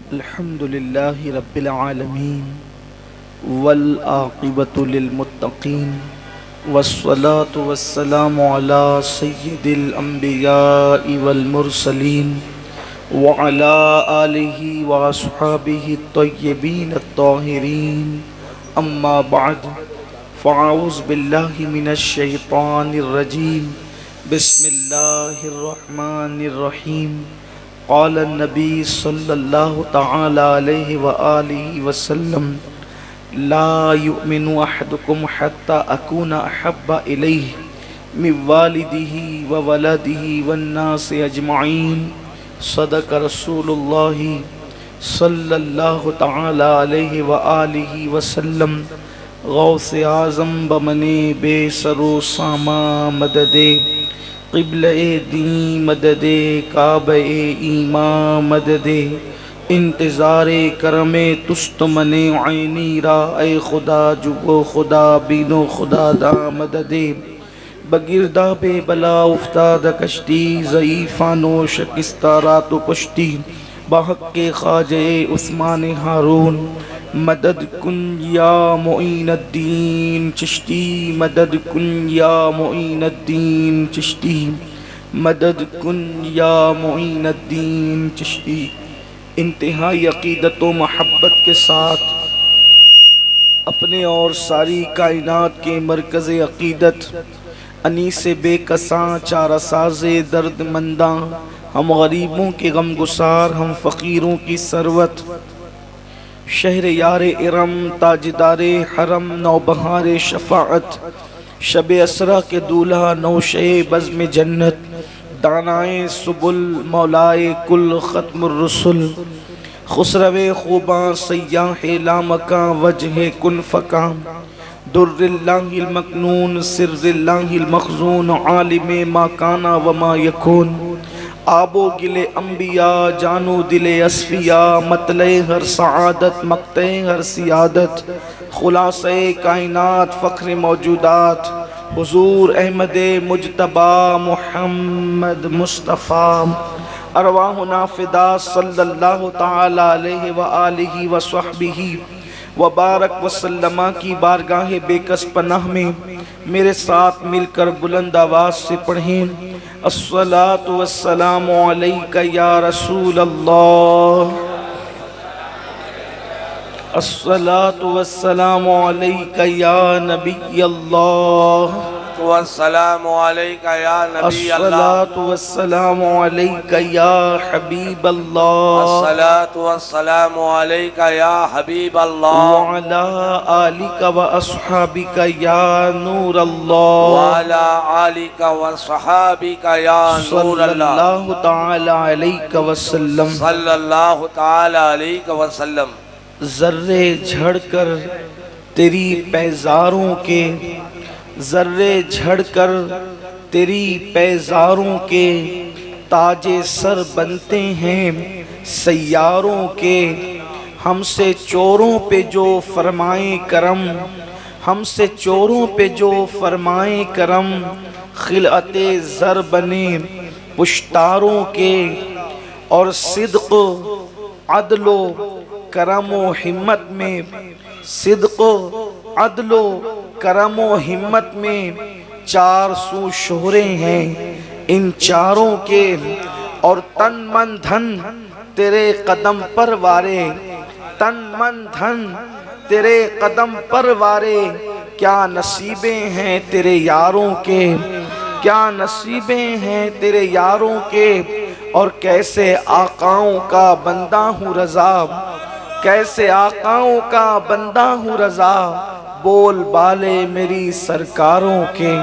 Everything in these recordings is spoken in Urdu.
الحمد لله رب العالمين والعاقبة للمتقين والصلاة والسلام على سيد الأنبياء والمرسلين وعلى آله وأصحابه الطيبين الطاهرين أما بعد فأعوذ بالله من الشيطان الرجيم بسم الله الرحمن الرحيم قال النبي صلى الله تعالى عليه وآله وسلم لا يؤمن أحدكم حتى أكون أحب إليه من والده وولده والناس أجمعين صدق رسول الله صلى الله تعالى عليه وآله وسلم غوث اعظم بمنے بے سرو ساما مددے قبلِ دین مددے کعبہ ایمان مددے انتظار کرم تست من عینی را اے خدا جگو خدا بینو خدا دا مددے بگردہ بے بلا افتاد کشتی ضعیفانو شکستہ رات و پشتی بحق کے خواجہ عثمان ہارون مدد کن یا معین الدین چشتی مدد کن یا معین الدین چشتی مدد کن یا معین الدین چشتی انتہائی عقیدت و محبت کے ساتھ اپنے اور ساری کائنات کے مرکز عقیدت انیس بے کساں چارہ ساز درد منداں ہم غریبوں کے غم گسار ہم فقیروں کی ثروت شہر یار ارم تاجدار حرم نوبہار شفاعت شب اسرا کے دولہا نوشے بزم جنت دانائے سبل مولائے کل ختم الرسل خسرو خوباں سیاح لامکاں وجہ کن فکاں در اللہ المکنون سر اللہ المخزون عالم ما کانا وما یکون آب و گل انبیاء جانو دل اصفیاء مطلع ہر سعادت مقطع ہر سیادت خلاصہ کائنات فخر موجودات حضور احمد مجتبی محمد مصطفیٰ ارواحنا فدا صلی اللہ تعالی علیہ وآلہ وصحبہ وبارک وسلم کی بارگاہ بے کس پناہ میں میرے ساتھ مل کر بلند آواز سے پڑھیں الصلاۃ والسلام علیک یا رسول اللہ الصلاۃ والسلام علیک یا نبی اللہ والسلام علیک یا نبی اللہ الصلاۃ والسلام علیک یا حبیب اللہ الصلاۃ والسلام علیک یا حبیب اللہ وعلی آلک و اصحابک یا نور اللہ وعلی آلک وصحابک یا نور صلی اللہ اللہ تعالی علیہ وسلم صلی اللہ تعالی علیہ وسلم ذرے جھڑ کر تیری پیزاروں کے ذرے جھڑ کر تیری پیزاروں کے تاج سر بنتے ہیں سیاروں کے ہم سے چوروں پہ جو فرمائیں کرم ہم سے چوروں پہ جو فرمائیں کرم خلعت زر بنے پشتاروں کے اور صدق عدل و کرم و ہمت میں صدق عدل و کرم و ہمت میں چار سو شہرے ہیں ان چاروں کے اور تن من دھن تیرے قدم پر وارے تن من دھن تیرے قدم پر وارے کیا نصیبیں ہیں تیرے یاروں کے کیا نصیبیں ہیں تیرے یاروں کے اور کیسے آقاؤں کا بندہ ہوں رضا کیسے آقاؤں کا بندہ ہوں رضا بول بالے میری سرکاروں کے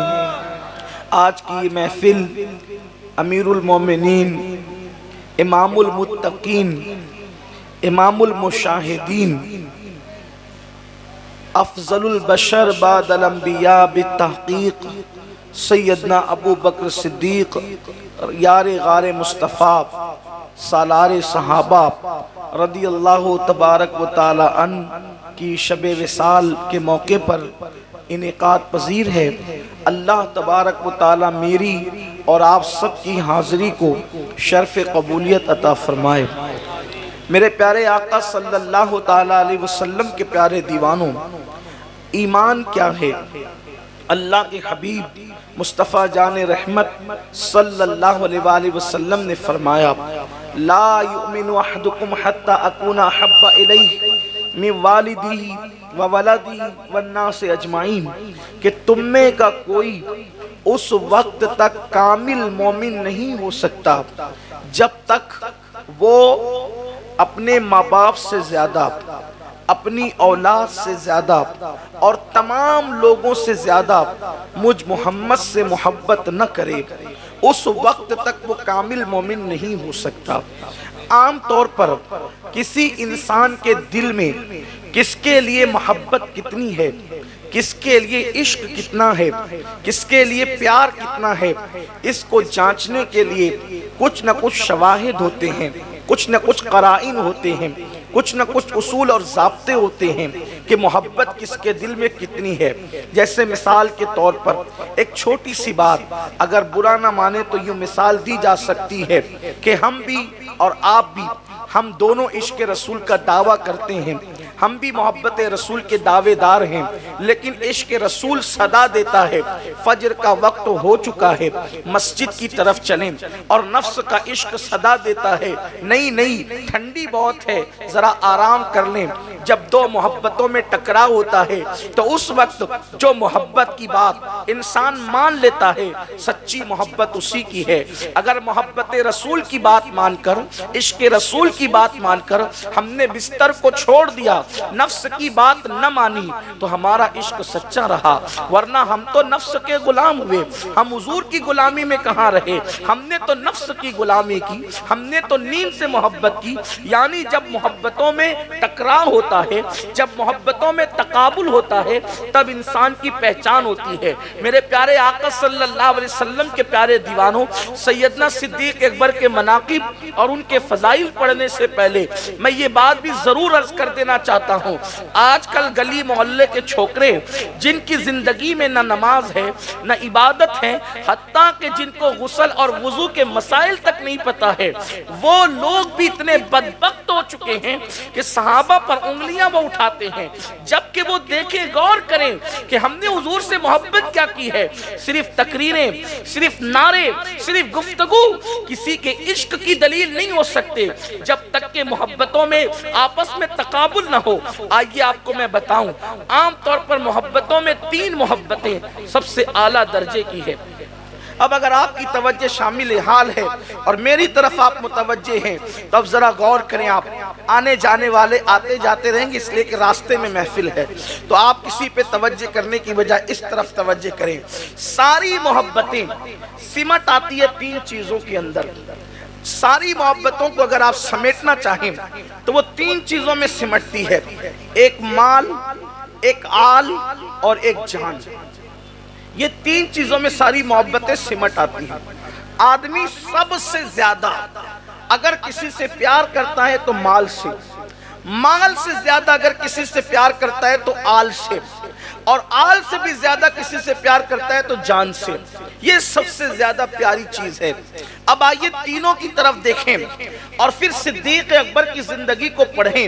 آج کی محفل امیر المومنین امام المتقین امام المشاہدین افضل البشر بعد الانبیاء بالتحقیق سیدنا ابو بکر صدیق یار غار مصطفیٰ سالار صحابہ رضی اللہ تبارک و تعالی عنہ کی شب وصال کے موقع پر انعقاد پذیر ہے اللہ تبارک و تعالی میری اور آپ سب کی حاضری کو شرف قبولیت عطا فرمائے۔ میرے پیارے آقا صلی اللہ تعالی علیہ وسلم کے پیارے دیوانوں، ایمان کیا ہے؟ اللہ کے حبیب مصطفیٰ جان رحمت صلی اللہ علیہ وآلہ وسلم نے فرمایا، لا یؤمن احدکم حتی اکون احب الیہ من والدی و ولدی والناس اجمعین، کہ تم میں کا کوئی اس وقت تک کامل مومن نہیں ہو سکتا جب تک وہ اپنے ماں باپ سے زیادہ، اپنی اولاد سے زیادہ اور تمام لوگوں سے زیادہ مجھ محمد سے محبت نہ کرے، اس وقت تک وہ کامل مومن نہیں ہو سکتا۔ عام طور پر کسی انسان کے دل میں کس کے لیے محبت کتنی ہے، کس کے لیے عشق کتنا ہے، کس کے لیے پیار کتنا ہے، اس کو جانچنے کے لیے کچھ نہ کچھ شواہد ہوتے ہیں، کچھ نہ کچھ قرائن ہوتے ہیں، کچھ نہ کچھ اصول اور ضابطے ہوتے ہیں کہ محبت کس کے دل میں کتنی ہے۔ جیسے مثال کے طور پر ایک چھوٹی سی بات اگر برا نہ مانے تو یوں مثال دی جا سکتی ہے کہ ہم بھی اور آپ بھی، ہم دونوں عشق رسول کا دعویٰ کرتے ہیں، ہم بھی محبت رسول کے دعوے دار ہیں، لیکن عشق رسول صدا دیتا ہے فجر کا وقت ہو چکا ہے، مسجد کی طرف چلیں، اور نفس کا عشق صدا دیتا ہے نہیں ٹھنڈی بہت ہے ذرا آرام کر لیں۔ جب دو محبتوں میں ٹکراؤ ہوتا ہے تو اس وقت جو محبت کی بات انسان مان لیتا ہے سچی محبت اسی کی ہے۔ اگر محبت رسول کی بات مان کر، عشق رسول کی بات مان کر ہم نے بستر کو چھوڑ دیا، نفس کی بات نہ مانی، تو ہمارا عشق سچا رہا، ورنہ ہم تو نفس کے غلام ہوئے، ہم حضور کی غلامی میں کہاں رہے۔ ہم نے تو نفس کی غلامی کی، ہم نے تو نیند سے محبت کی۔ یعنی جب محبتوں میں ٹکراؤ ہوتا ہے، جب محبتوں میں تقابل ہوتا ہے، تب انسان کی پہچان ہوتی ہے۔ میرے پیارے آقا صلی اللہ علیہ وسلم کے پیارے دیوانوں، سیدنا صدیق اکبر کے مناقب اور ان کے فضائل پڑھنے سے پہلے میں یہ بات بھی ضرور عرض کر دینا چاہتا ہوں، آج کل گلی محلے کے چھوکرے جن کی زندگی میں نہ نماز ہے نہ عبادت ہے، حتیٰ کہ جن کو غسل اور وضو کے مسائل تک نہیں پتا ہے، وہ لوگ بھی اتنے بدبخت ہو چکے ہیں کہ صحابہ پر انگلیاں وہ اٹھاتے ہیں، جبکہ وہ دیکھیں غور کریں کہ ہم نے حضور سے محبت کیا کی ہے۔ صرف تقریریں، صرف نعرے، صرف گفتگو کسی کے عشق کی دلیل نہیں ہو سکتے جب تک کہ محبتوں میں آپس میں تقابل نہ ہو۔ آئیے آپ کو میں بتاؤں، عام طور پر محبتوں میں 3 محبتیں سب سے اعلیٰ درجے کی ہے۔ اب اگر آپ کی توجہ شامل حال ہے اور میری طرف آپ متوجہ ہیں تو اب ذرا غور کریں، آپ آنے جانے والے آتے جاتے رہیں گے اس لیے کہ راستے میں محفل ہے، تو آپ کسی پہ توجہ کرنے کی بجائے اس طرف توجہ کریں۔ ساری محبتیں سمٹ آتی ہے 3 چیزوں کے اندر۔ ساری محبتوں کو اگر آپ سمیٹنا چاہیں تو وہ 3 چیزوں میں سمٹتی ہے، ایک مال، ایک آل اور ایک جان۔ یہ 3 چیزوں میں ساری محبتیں سمٹ آتی ہیں۔ آدمی سب سے زیادہ اگر کسی سے پیار کرتا ہے تو مال سے، مال سے زیادہ اگر کسی سے پیار کرتا ہے تو آل سے، اور آل سے بھی زیادہ کسی سے پیار کرتا ہے تو جان سے۔ یہ سب سے زیادہ پیاری چیز ہے۔ اب آئیے تینوں کی طرف دیکھیں اور پھر صدیق اکبر کی زندگی کو پڑھیں،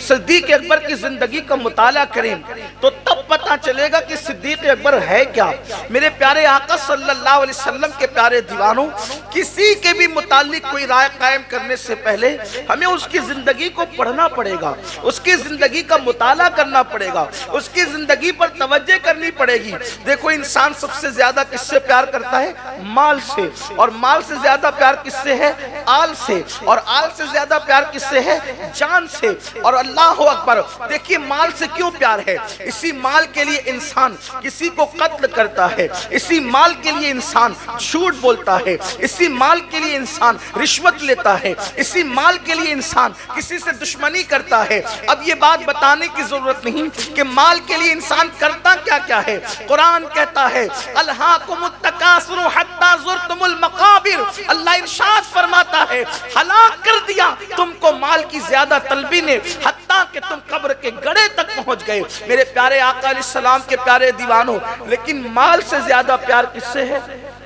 صدیق اکبر کی زندگی کا مطالعہ کریں تو تب پتہ چلے گا کہ صدیق اکبر ہے کیا۔ میرے پیارے آقا صلی اللہ علیہ وسلم کے پیارے دیوانوں، کسی کے بھی متعلق کوئی رائے قائم کرنے سے پہلے ہمیں اس کی زندگی کو پڑھنا پڑے گا، اس کی زندگی کا مطالعہ کرنا پڑے گا، اس کی زندگی پر توجہ کرنی پڑے گی۔ دیکھو انسان سب سے زیادہ کس سے پیار کرتا ہے؟ مال سے، اور مال سے زیادہ پیار کس سے ہے؟ آل سے، اور آل سے زیادہ پیار کس سے ہے؟ جان سے۔ اور اللہ اکبر، دیکھیے مال سے کیوں پیار ہے؟ اسی مال کے لیے انسان کسی کو قتل کرتا ہے، اسی مال کے لیے انسان جھوٹ بولتا ہے، اسی مال کے لیے انسان رشوت لیتا ہے، اسی مال کے لیے انسان کسی سے دشمنی کرتا ہے۔ اب یہ بات بتانے کی ضرورت نہیں کہ مال کے لیے انسان کرتا کیا کیا ہے۔ قرآن کہتا ہے الہاکم التکاثر حتی زرتم المقابر، اللہ ارشاد فرماتا ہے ہلاک کر دیا تم کو مال کی زیادہ طلبی نے، حتیٰ کہ تم قبر کے گڑھے تک پہنچ گئے۔ میرے پیارے آقا علیہ السلام کے پیارے دیوانوں، لیکن مال سے زیادہ پیار کس سے ہے؟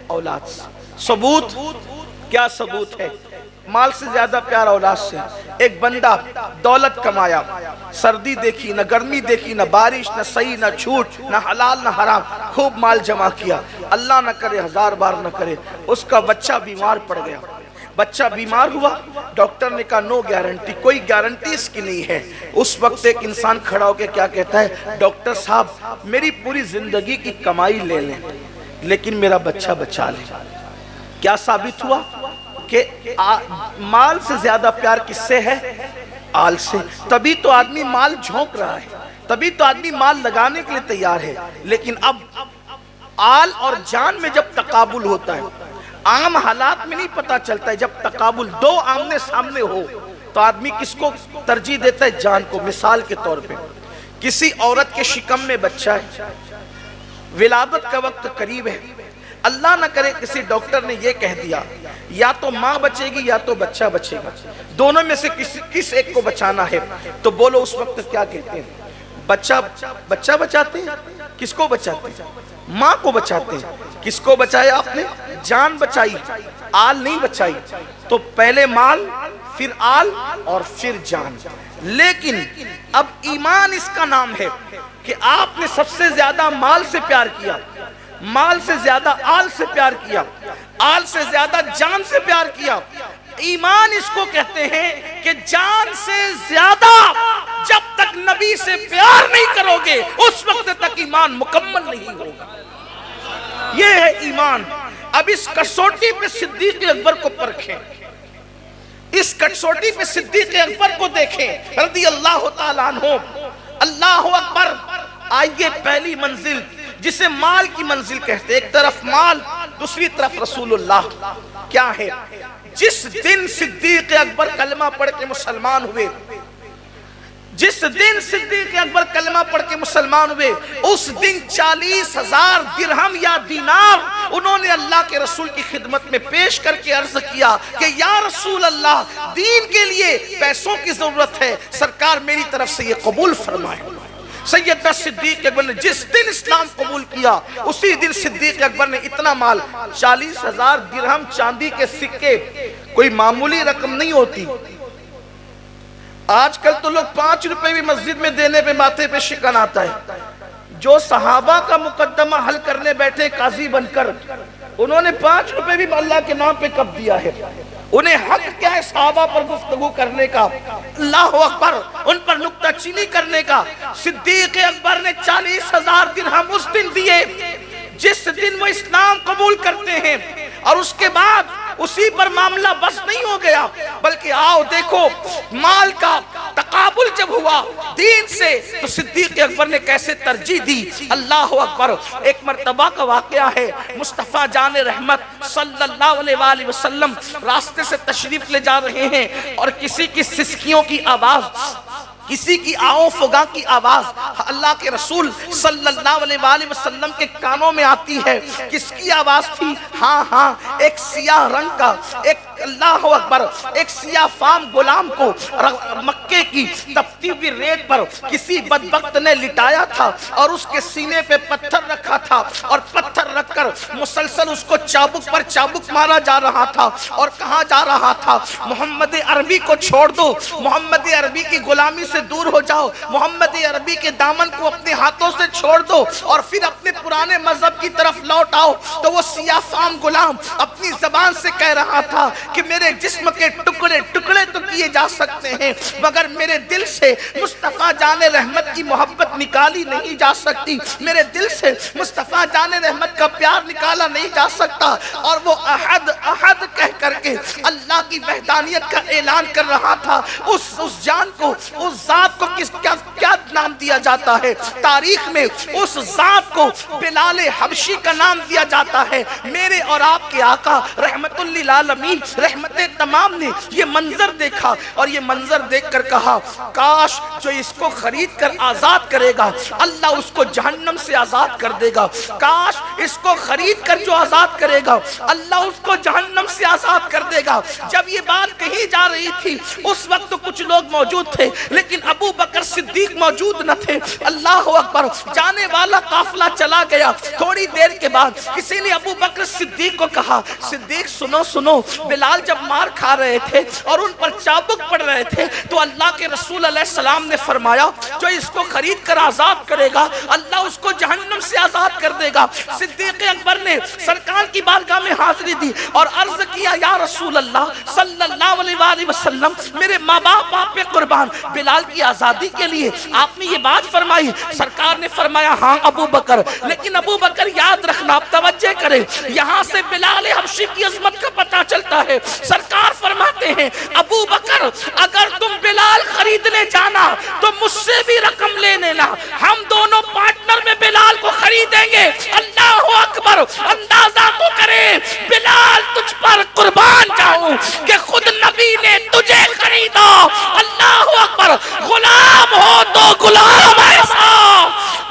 اولاد سے۔ ثبوت کیا ثبوت ہے؟ مال سے زیادہ پیار اولاد سے. ایک بندہ دولت کمایا, سردی دیکھی نہ, گرمی دیکھی نہ, بارش نہ, صحیح نہ جھوٹ نہ, حلال نہ حرام, خوب مال جمع کیا. اللہ نہ کرے, ہزار بار نہ کرے, اس کا بچہ بیمار پڑ گیا. بچہ بیمار ہوا, ڈاکٹر نے کہا نو گارنٹی, کوئی گارنٹی اس کی نہیں ہے. اس وقت ایک انسان کھڑا ہو کے کیا کہتا ہے, ڈاکٹر صاحب میری پوری زندگی کی کمائی لے لیں لیکن میرا بچہ بچا لیں. کیا ثابت ہوا کہ مال سے زیادہ پیار کس سے ہے؟ آل سے. تبھی تو آدمی مال جھونک رہا ہے, تبھی تو آدمی مال لگانے کے لیے تیار ہے. لیکن اب آل اور جان میں جب تقابل ہوتا ہے, عام حالات میں نہیں پتا چلتا ہے, جب تقابل دو آمنے سامنے ہو تو آدمی کس کو ترجیح دیتا ہے؟ جان کو. مثال کے طور پہ کسی عورت کے شکم میں بچہ ہے, ولادت کا وقت قریب ہے, اللہ نہ کرے کسی ڈاکٹر نے یہ کہہ دیا یا تو ماں بچے گی یا تو بچہ بچے گا, دونوں میں سے کس ایک کو بچانا ہے, تو بولو اس وقت کیا کہتے ہیں؟ بچہ بچاتے ہیں. کس کو بچاتے ہیں؟ ماں کو بچاتے ہیں. کس کو بچایا آپ نے؟ جان بچائی, آل نہیں بچائی. تو پہلے مال, پھر آل اور پھر جان. لیکن اب ایمان اس کا نام ہے کہ آپ نے سب سے زیادہ مال سے پیار کیا, مال سے زیادہ آل سے پیار کیا, آل سے زیادہ جان سے پیار کیا. ایمان اس کو کہتے ہیں کہ جان سے زیادہ جب تک نبی سے پیار نہیں کرو گے اس وقت تک ایمان مکمل نہیں ہوگا. یہ ہے ایمان. اب اس کسوٹی پہ صدیق اکبر کو پرکھیں, اس کسوٹی پہ صدیق اکبر کو دیکھیں رضی اللہ تعالیٰ عنہ. اللہ اکبر. آئیے پہلی منزل جسے مال کی منزل کہتے, ایک طرف مال دوسری طرف رسول اللہ. کیا ہے؟ جس دن صدیق اکبر کلمہ پڑھ کے مسلمان ہوئے, جس دن صدیق اکبر کلمہ پڑھ کے مسلمان ہوئے, اس دن 40,000 درہم یا دینار انہوں نے اللہ کے رسول کی خدمت میں پیش کر کے عرض کیا کہ یا رسول اللہ, دین کے لیے پیسوں کی ضرورت ہے, سرکار میری طرف سے یہ قبول فرمائے. سیدنا صدیق اکبر نے جس دن اسلام قبول کیا اسی دن صدیق اکبر نے اتنا مال, 40,000 درہم چاندی کے سکے, کوئی معمولی رقم نہیں ہوتی. آج کل تو لوگ 5 روپے بھی مسجد میں دینے پہ ماتھے پہ شکن آتا ہے. جو صحابہ کا مقدمہ حل کرنے بیٹھے قاضی بن کر, انہوں نے 5 روپے بھی اللہ کے نام پہ کب دیا ہے. انہیں حق کیا ہے صحابہ پر گفتگو کرنے کا, اللہ اکبر, ان پر نکتہ چینی کرنے کا. صدیق اکبر نے 40,000 درہم اس دن دیے جس دن وہ اسلام قبول کرتے ہیں, اور اس کے بعد اسی پر معاملہ بس نہیں ہو گیا بلکہ آؤ دیکھو مال کا تقابل جب ہوا دین سے تو صدیق اکبر نے کیسے ترجیح دی. اللہ اکبر. ایک مرتبہ کا واقعہ ہے, مصطفیٰ جان رحمت صلی اللہ علیہ وآلہ وسلم راستے سے تشریف لے جا رہے ہیں اور کسی کی سسکیوں کی آواز, کسی کی آؤں فگاں کی آواز اللہ کے رسول صلی اللہ علیہ وآلہ وسلم کے کانوں میں آتی ہے. کس کی آواز تھی؟ ہاں ایک سیاہ رنگ کا, ایک اللہ اکبر, ایک سیاہ فام غلام کو مکے کی تپتی ہوئی ریت پر کسی بدبخت نے لٹایا تھا اور اس کے سینے پہ پتھر رکھا تھا, اور پتھر رکھ کر مسلسل اس کو چابک پر چابک مارا جا رہا تھا, اور کہا جا رہا تھا محمد عربی کو چھوڑ دو, محمد عربی کی غلامی سے دور ہو جاؤ, محمد عربی کے دامن کو اپنے ہاتھوں سے چھوڑ دو اور پھر اپنے پرانے مذہب کی طرف لوٹ آؤ. تو وہ سیاہ فام غلام اپنی زبان سے کہہ رہا تھا کہ میرے جسم کے ٹکڑے ٹکڑے تو کیے جا سکتے ہیں مگر میرے دل سے مصطفیٰ جان رحمت کی محبت نکالی نہیں جا سکتی, میرے دل سے مصطفیٰ جان رحمت کا پیار نکالا نہیں جا سکتا. اور وہ احد احد کہہ کر کے اللہ کی وحدانیت کا اعلان کر رہا تھا. اس جان کو, اس ذات کو کیا نام دیا جاتا ہے تاریخ میں؟ اس ذات کو بلال حبشی کا نام دیا جاتا ہے. میرے اور آپ کے آقا رحمت للعالمین رحمت تمام نے یہ منظر دیکھا اور یہ منظر دیکھ کر کہا کاش جو اس کو خرید کر آزاد کرے گا اللہ اس کو جہنم سے آزاد کر دے گا, کاش اس کو خرید کر جو آزاد کرے گا اللہ اس کو جہنم سے آزاد کر دے گا. جب یہ بات کہی جا رہی تھی اس وقت تو کچھ لوگ موجود تھے لیکن ابو بکر صدیق موجود موجود نہ تھے۔ اللہ اکبر، جانے والا قافلہ چلا گیا۔ تھوڑی دیر کے بعد کسی نے ابو بکر صدیق کو کہا، صدیق سنو سنو، بلال جب مار کھا رہے تھے اور ان پر چابک پڑ رہے تھے تو اللہ کے رسول علیہ السلام نے فرمایا جو اس کو خرید کر آزاد کرے گا اللہ اس کو جہنم سے آزاد کر دے گا۔ صدیق اکبر نے سرکار کی بارگاہ میں حاضری دی اور عرض کیا، یا رسول اللہ صلی اللہ علیہ وآلہ وسلم، میرے ماں باپ آپ پہ قربان، بلال کی آزادی کے لیے آپ نے یہ بات فرمائی۔ سرکار نے فرمایا ہاں ابو بکر، لیکن ابو بکر یاد رکھنا، آپ توجہ کریں، یہاں سے بلال حبشی کی عظمت کا پتہ چلتا ہے۔ سرکار فرماتے ہیں ابو بکر اگر تم بلال خریدنے جانا تو مجھ سے بھی رقم لے لینا، ہم دونوں پارٹنر میں بلال کو خریدیں گے۔ اللہ اکبر، اندازہ تو کرے بلال تجھ پر قربان جاؤں کہ خود نبی نے تجھے خریدا۔ اللہ اکبر، غلام ہو تو غلام ایسا،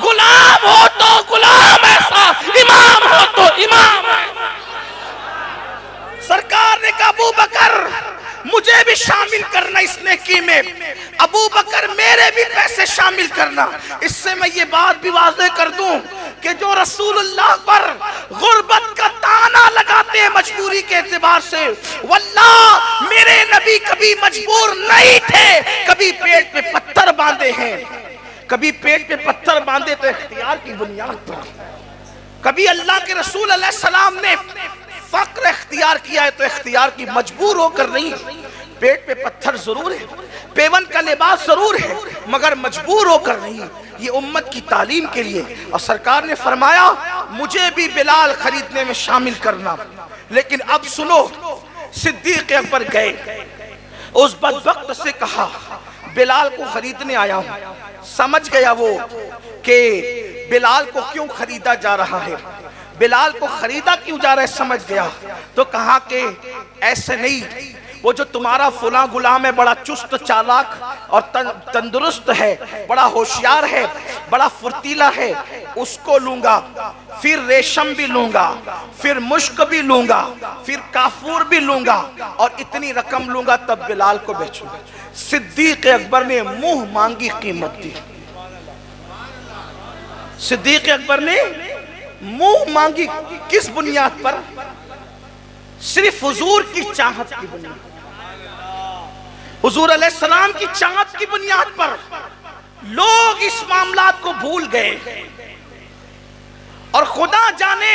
غلام ہو تو غلام ایسا، امام ہو تو امام ایسا۔ سرکار نے کہا ابو بکر مجھے بھی شامل کرنا اس نیکی میں، ابو بکر میرے بھی پیسے شامل کرنا۔ اس سے میں یہ بات بھی واضح کر دوں کہ جو رسول اللہ پر غربت کا تانا لگاتے ہیں مجبوری کے اعتبار سے، واللہ میرے نبی کبھی مجبور نہیں تھے، کبھی پیٹ پہ پتھر باندھے ہیں، کبھی پیٹ پہ پتھر باندھے تو اختیار کی بنیاد پر، کبھی اللہ کے رسول علیہ السلام نے فقر اختیار کیا ہے تو اختیار کی مجبور ہو کر نہیں، پیٹ پہ پتھر ضرور ہے، پیون کا لباس ضرور ہے، مگر مجبور ہو کر نہیں، یہ امت کی تعلیم کے لیے۔ اور سرکار نے فرمایا مجھے بھی بلال خریدنے میں شامل کرنا۔ لیکن اب سنو، صدیق اکبر گئے، اس بدبخت سے کہا بلال کو خریدنے آیا ہوں۔ سمجھ گیا وہ کہ بلال کو کیوں خریدا جا رہا ہے، بلال کو خریدا کیوں جا رہا ہے، سمجھ گیا تو کہا کہ ایسے نہیں، وہ جو تمہارا فلاں غلام ہے بڑا چست چالاک اور تندرست ہے، بڑا ہوشیار ہے، بڑا فرتیلا ہے، اس کو لوں گا، پھر ریشم بھی لوں گا، پھر مشک بھی لوں گا، پھر کافور بھی لوں گا اور اتنی رقم لوں گا تب بلال کو بیچوں گا۔ صدیق اکبر نے منہ مانگی قیمت دی، صدیق اکبر نے منہ مانگی، کس بنیاد پر؟ صرف حضور کی چاہت کی بنیاد، حضور علیہ السلام کی چاہت کی بنیاد پر لوگ اس معاملات کو بھول گئے، اور خدا جانے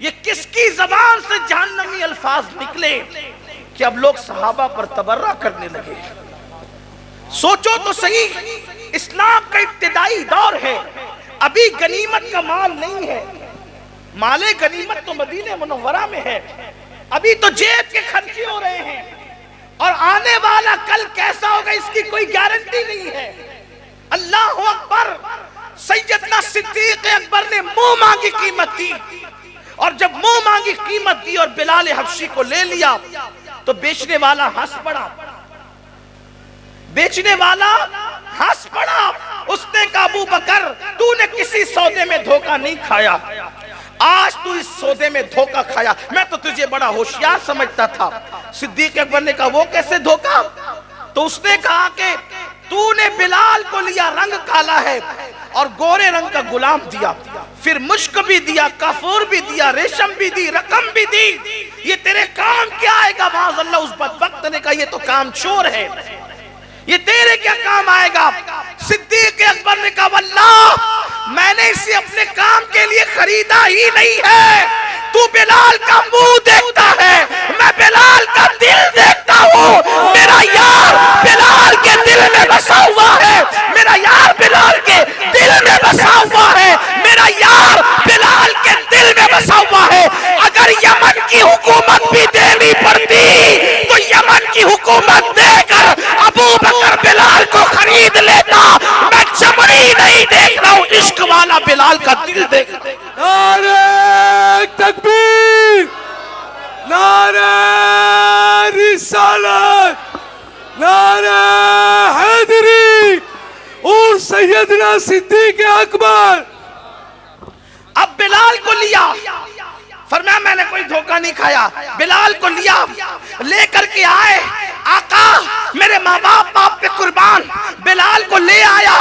یہ کس کی زبان سے جہنمی الفاظ نکلے کہ اب لوگ صحابہ پر تبرہ کرنے لگے۔ سوچو تو صحیح، اسلام کا ابتدائی دور ہے، ابھی غنیمت کا مال نہیں ہے، مال غنیمت تو مدینہ منورہ میں ہے، ابھی تو جیب کے خرچے ہو رہے ہیں، اور آنے والا کل کیسا ہوگا اس کی کوئی گارنٹی نہیں ہے۔ اللہ اکبر، سیدنا صدیق اکبر نے منہ مانگی قیمت دی، اور جب منہ مانگی قیمت دی اور بلال حبشی کو لے لیا تو بیچنے والا ہنس پڑا، بیچنے والا ہنس پڑا۔ اس نے کہا ابو بکر تو نے کسی سودے میں دھوکہ نہیں کھایا، آج تو اس سودے میں دھوکہ کھایا، میں تو تجھے بڑا ہوشیار سمجھتا تھا۔ صدیق اکبر نے کہا وہ کیسے دھوکہ؟ تو اس نے کہا کہ تو نے بلال کو لیا، رنگ کالا ہے اور گورے رنگ کا غلام دیا، پھر مشک بھی دیا، کافور بھی دیا، ریشم بھی دی، رقم بھی دی، یہ تیرے کام کیا آئے گا؟ معاذ اللہ، اس بدبخت نے کہا یہ تو کام چور ہے، یہ تیرے کیا کام آئے گا؟ صدیق اکبر نے کہا واللہ میں نے اسے اپنے کام کے لیے خریدا ہی نہیں ہے، تو بلال کا منہ دیکھتا ہے، میں بلال کا دل دیکھتا ہوں، میرا یار بلال کے دل میں بسا ہوا ہے، میرا یار بلال کے دل میں بسا ہوا ہے، میرا یار بلال کے دل میں بسا ہوا ہے۔ اگر یمن کی حکومت بھی دینی پڑتی تو یمن کی حکومت دے کر ابو بکر بلال کو خرید لیتا، میں چمڑی نہیں دیکھ رہا ہوں، عشق والا بلال کا دل دیکھ رہا ہوں۔ نعرہ تکبیر، نعرہ رسالت، نعرہ حیدری اور سیدنا صدیق اکبر۔ اب بلال کو لیا، فرمایا میں نے کوئی دھوکہ نہیں کھایا، بلال کو لیا، لے کر کے آئے، آقا میرے ماں باپ آپ پہ قربان، بلال کو لے آیا،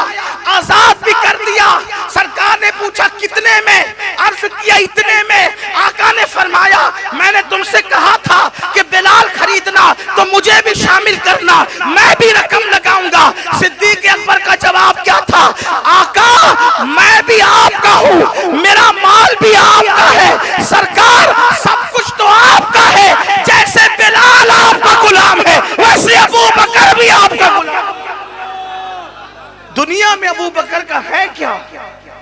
پوچھا کتنے میں؟ عرض کیا اتنے میں۔ آقا نے فرمایا میں نے تم سے کہا تھا کہ بلال خریدنا تو مجھے بھی شامل کرنا، میں بھی رقم لگاؤں گا۔ صدیق اکبر کا جواب کیا تھا؟ آقا میں بھی آپ کا ہوں، میرا مال بھی آپ کا ہے، سرکار سب کچھ تو آپ کا ہے، جیسے بلال آپ کا غلام ہے ویسے ابو بکر بھی آپ کا غلام۔ دنیا میں ابو بکر کا ہے کیا؟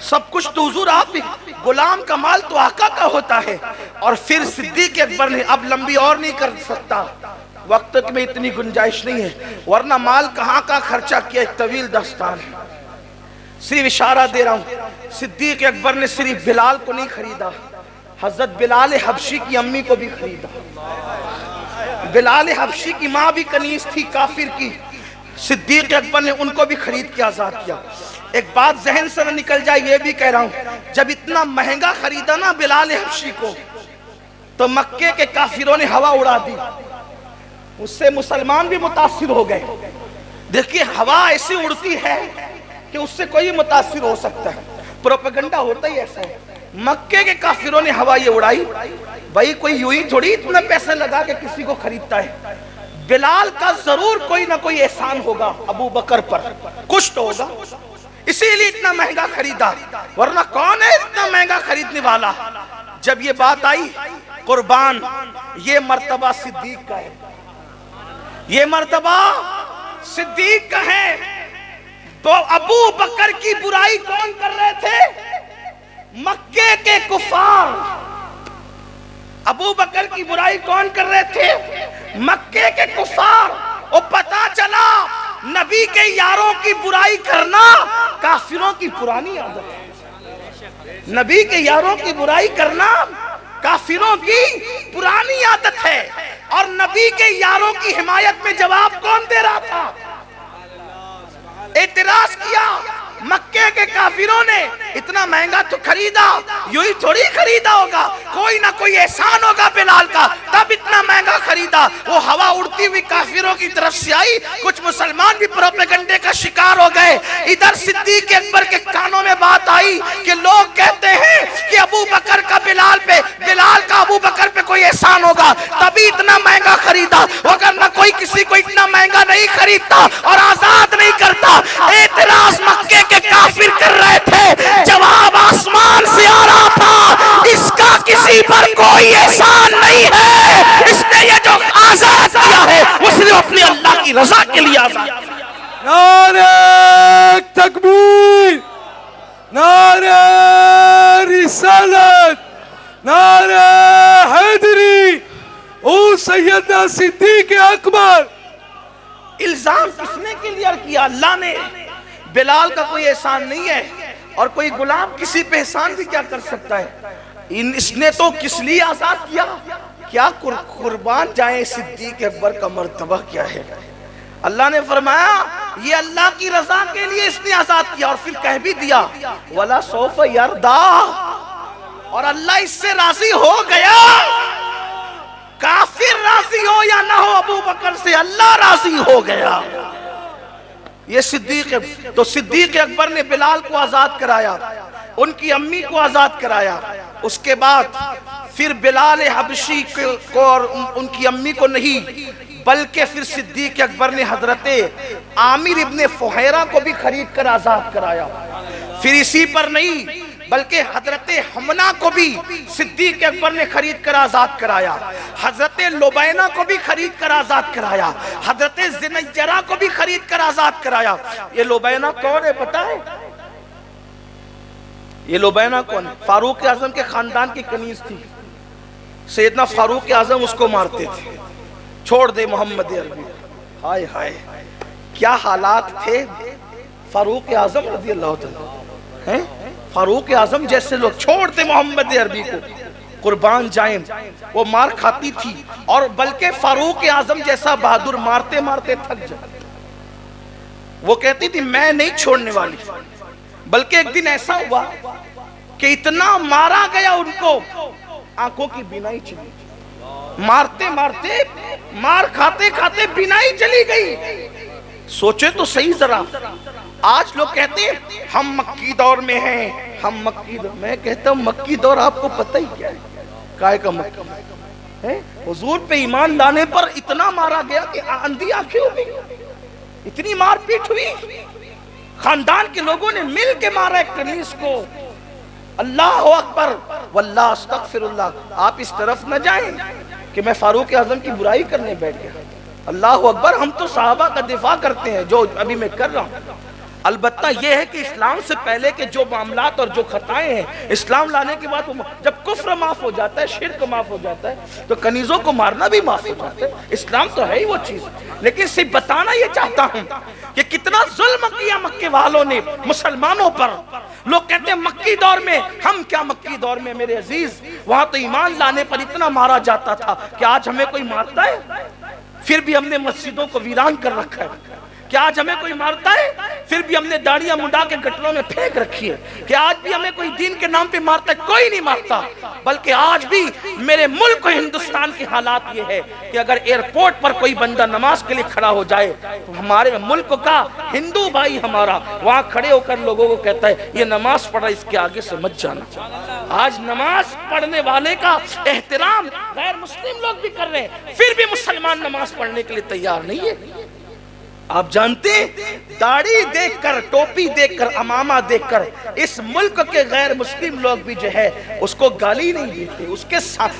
سب کچھ تو حضور آپ بھی، غلام کا مال تو آقا کا ہوتا ہے۔ اور پھر صدیق اکبر نے اب لمبی اور نہیں کر سکتا، وقت میں اتنی گنجائش نہیں ہے، ورنہ مال کہاں کا خرچہ کیا، ایک طویل داستان ہے، صرف اشارہ دے رہا ہوں۔ صدیق اکبر نے صرف بلال کو نہیں خریدا، حضرت بلال حبشی کی امی کو بھی خریدا۔ بلال حبشی کی ماں بھی کنیز تھی کافر کی، صدیق اکبر نے ان کو بھی خرید کے آزاد کیا۔ ایک بات ذہن سے نہ نکل جائے، یہ بھی کہہ رہا ہوں، جب اتنا مہنگا خریدا نا بلال حبشی کو، تو مکے کے کافروں نے ہوا اڑا دی، اس سے مسلمان بھی متاثر ہو گئے۔ دیکھیے ہوا ایسی اڑتی ہے کہ اس سے کوئی متاثر ہو سکتا ہے، پروپیگنڈا ہوتا ہی ایسا ہے۔ مکے کے کافروں نے ہوا یہ اڑائی، بھائی کوئی یوں ہی تھوڑی اتنے پیسے لگا کے کسی کو خریدتا ہے، بلال کا ضرور کوئی نہ کوئی احسان ہوگا ابو بکر پر، کچھ تو ہوگا، اسی لیے اتنا مہنگا خریدا، ورنہ کون ہے اتنا مہنگا خریدنے والا؟ جب یہ بات آئی قربان، یہ مرتبہ صدیق کا ہے، یہ مرتبہ صدیق کا ہے۔ تو ابو بکر کی برائی کون کر رہے تھے؟ مکے کے کفار۔ ابو بکر کی برائی کون کر رہے تھے؟ مکے کے کفار۔ اور پتا چلا نبی کے یاروں کی برائی کرنا کافروں کی پرانی عادت ہے۔ نبی کے یاروں کی برائی کرنا کافروں کی پرانی عادت ہے۔ اور نبی کے یاروں کی حمایت میں جواب کون دے رہا تھا؟ اعتراض کیا مکے کے کافروں نے، اتنا مہنگا تو خریدا، یوں ہی تھوڑی خریدا ہوگا، کوئی نہ کوئی احسان ہوگا بلال کا، تب اتنا مہنگا خریدا۔ وہ ہوا اڑتی ہوئی کافروں کی طرف سے آئی، کچھ مسلمان بھی پروپیگنڈے کا شکار ہو گئے۔ ادھر صدیق اکبر کے کانوں میں بات آئی کہ لوگ کہتے ہیں کہ ابو بکر کا بلال پہ، بلال کا ابو بکر پہ کوئی احسان ہوگا تبھی اتنا مہنگا خریدا، وگرنہ کوئی کسی کو اتنا مہنگا نہیں خریدتا اور آزاد نہیں کرتا۔ اعتراض مکے کے کافر کر رہے تھے، جواب آسمان سے آ رہا تھا، اس کا کسی پر کوئی احسان نہیں ہے، اس نے یہ جو آزاد کیا ہے وہ صرف اپنے اللہ کی رضا کے لیے آزاد کیا۔ نعرہ تکبیر، نعرہ رسالت، نعرہ حیدری، او سیدنا صدیق اکبر۔ الزام کس نے کلیئر کیا؟ اللہ نے۔ بلال کا کوئی احسان نہیں ہے، اور کوئی غلام کسی پہ احسان بھی کیا کر سکتا ہے؟ اس نے تو کس لیے آزاد کیا؟ کیا قربان جائیں صدیق اکبر کا مرتبہ کیا ہے؟ اللہ نے فرمایا یہ اللہ کی رضا کے لیے اس نے آزاد کیا، اور پھر کہہ بھی دیا وَلَا سَوْفَ يَرْضَىٰ، اور اللہ اس سے راضی ہو گیا۔ کافر راضی ہو یا نہ ہو ابو بکر سے، اللہ راضی ہو گیا۔ یہ صدیق، تو صدیق اکبر نے بلال کو آزاد کرایا، ان کی امی کو آزاد کرایا، اس کے بعد پھر بلال حبشی کو اور ان کی امی کو نہیں، بلکہ پھر صدیق اکبر نے حضرت عامر ابن فہیرہ کو بھی خرید کر آزاد کرایا۔ پھر اسی پر نہیں بلکہ حضرت حمنہ کو بھی صدیق اکبر نے خرید کر آزاد کرایا، حضرت لبینہ کو بھی خرید کر آزاد کرایا، حضرت زنیجرہ کو بھی خرید کر آزاد کرایا۔ یہ لبینہ کون ہے پتہ ہے؟ یہ لبینہ کون ہے؟ فاروق اعظم کے خاندان کی کنیز تھی، سیدنا فاروق اعظم اس کو مارتے تھے، چھوڑ دے محمد عربی۔ ہائے ہائے کیا حالات تھے فاروق اعظم رضی اللہ تعالیٰ، فاروق اعظم جیسے لوگ چھوڑ دے محمد عربی کو، قربان جائیں، وہ مار کھاتی تھی، اور بلکہ فاروق اعظم جیسا بہادر مارتے مارتے تھک جائے، وہ کہتی تھی میں نہیں چھوڑنے والی۔ بلکہ ایک دن ایسا ہوا کہ اتنا مارا گیا ان کو، آنکھوں کی بینائی چلی، مارتے مارتے، مار کھاتے کھاتے بینائی چلی گئی۔ سوچے تو صحیح ذرا، آج لوگ کہتے ہیں ہم مکی دور میں ہیں، ہم مکی دور، میں کہتا ہوں مکی دور آپ کو پتہ ہی کیا ہے؟ کائے کا مکی ہے؟ حضور پہ ایمان لانے پر اتنا مارا گیا کہ اندھی آنکھیں ہو گئی، اتنی مار پیٹ ہوئی، خاندان کے لوگوں نے مل کے مارا ایک کنیز کو۔ اللہ اکبر واللہ استغفر اللہ۔ آپ اس طرف نہ جائیں کہ میں فاروق اعظم کی برائی کرنے بیٹھ گیا۔ اللہ اکبر، ہم تو صحابہ کا دفاع کرتے ہیں جو ابھی میں کر رہا ہوں۔ البتہ یہ ہے کہ اسلام سے پہلے کے جو معاملات اور جو خطائیں ہیں، اسلام لانے کے بعد جب کفر معاف ہو جاتا ہے، شرک معاف ہو جاتا ہے، تو کنیزوں کو مارنا بھی معاف ہو جاتا ہے۔ اسلام تو ہے ہی وہ چیز، لیکن صرف بتانا یہ چاہتا ہوں کہ کتنا ظلم کیا مکے والوں نے مسلمانوں پر۔ لوگ کہتے ہیں مکی دور میں، ہم کیا مکی دور میں میرے عزیز، وہاں تو ایمان لانے پر اتنا مارا جاتا تھا کہ آج ہمیں کوئی مارتا ہے؟ پھر بھی ہم نے مسجدوں کو ویران کر رکھا ہے۔ کہ آج ہمیں کوئی مارتا ہے؟ پھر بھی ہم نے داڑیاں منڈا کے گٹروں میں پھینک رکھی ہے۔ کہ آج بھی ہمیں کوئی دین کے نام پہ مارتا ہے؟ کوئی نہیں مارتا۔ بلکہ آج بھی میرے ملک و ہندوستان کی حالات یہ ہے کہ اگر ایئرپورٹ پر کوئی بندہ نماز کے لیے کھڑا ہو جائے تو ہمارے ملک کا ہندو بھائی ہمارا وہاں کھڑے ہو کر لوگوں کو کہتا ہے یہ نماز پڑھا، اس کے آگے سے مت جانا۔ آج نماز پڑھنے والے کا احترام غیر مسلم لوگ بھی کر رہے ہیں، پھر بھی مسلمان نماز پڑھنے کے لیے تیار نہیں ہے۔ آپ جانتے ہیں داڑھی دیکھ کر، ٹوپی دیکھ کر، امامہ دیکھ کر اس ملک کے غیر مسلم لوگ بھی جو ہے اس کو گالی نہیں دیتے،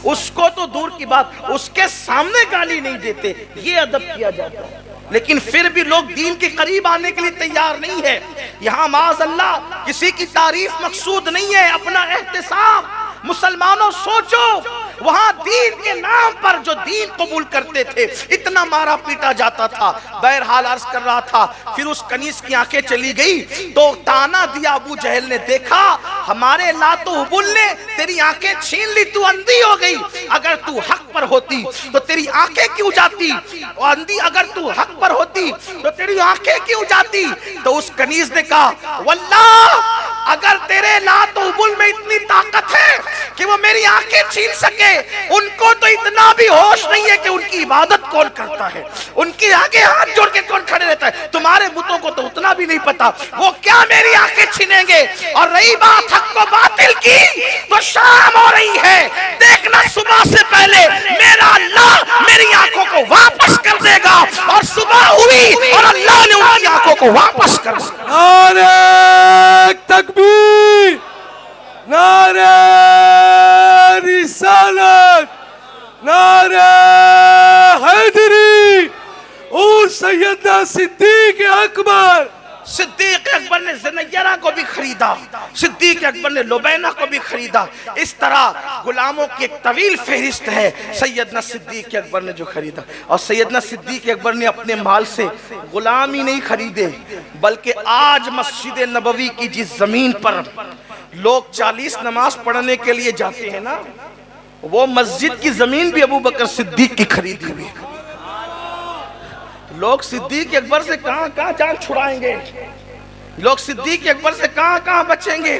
اس کو تو دور کی بات، اس کے سامنے گالی نہیں دیتے، یہ ادب کیا جاتا ہے۔ لیکن پھر بھی لوگ دین کے قریب آنے کے لیے تیار نہیں ہے۔ یہاں معاذ اللہ کسی کی تعریف مقصود نہیں ہے، اپنا احتساب۔ مسلمانوں سوچو، وہاں دین کے نام پر جو دین قبول کرتے تھے اتنا مارا پیٹا جاتا تھا۔ بہرحال عرض کر رہا تھا، پھر اس کنیز کی آنکھیں چلی گئی تو تانا دیا ابو جہل نے، دیکھا ہمارے لات و حبل نے تیری آنکھیں چھین لی، تو اندھی ہو گئی۔ اگر تو حق پر ہوتی تو تیری آنکھیں کیوں جاتی؟ اندھی اگر تو حق پر ہوتی تو تیری آنکھیں کیوں جاتی؟ تو اس کنیز نے کہا واللہ اگر تیرے لات و حبل میں اتنی طاقت ہے کہ وہ میری آنکھیں چھین سکے، ان کو تو اتنا بھی ہوش نہیں ہے کہ ان کی عبادت کون کرتا ہے، ان کی آگے ہاتھ جوڑ کے کون کھڑے رہتا ہے۔ تمہارے بتوں کو تو اتنا بھی نہیں پتا، وہ کیا میری آنکھیں چھینیں گے؟ اور رہی بات حق کو باطل کی، تو شام ہو رہی ہے، دیکھنا صبح سے پہلے میرا اللہ میری آنکھوں کو واپس کر دے گا۔ اور صبح ہوئی اور اللہ نے ان کی آنکھوں کو واپس کر دیا۔ نعرہ تکبیر، نعرہ رسالت، نعرہ حیدری، او سیدنا صدیق اکبر۔ صدیق اکبر نے زنیرہ کو بھی خریدا، صدیق اکبر نے لبینہ کو بھی خریدا۔ اس طرح غلاموں کی ایک طویل فہرست ہے سیدنا صدیق اکبر نے جو خریدا۔ اور سیدنا صدیق اکبر نے اپنے مال سے غلام ہی نہیں خریدے، بلکہ آج مسجد نبوی کی جس زمین پر لوگ 40 نماز پڑھنے کے لیے جاتے ہیں نا، وہ مسجد کی زمین بھی ابو بکر صدیق کی خریدی ہوئی۔ لوگ صدیق اکبر سے کہاں کہاں جان چھڑائیں گے، لوگ صدیق اکبر سے کہاں کہاں بچیں گے۔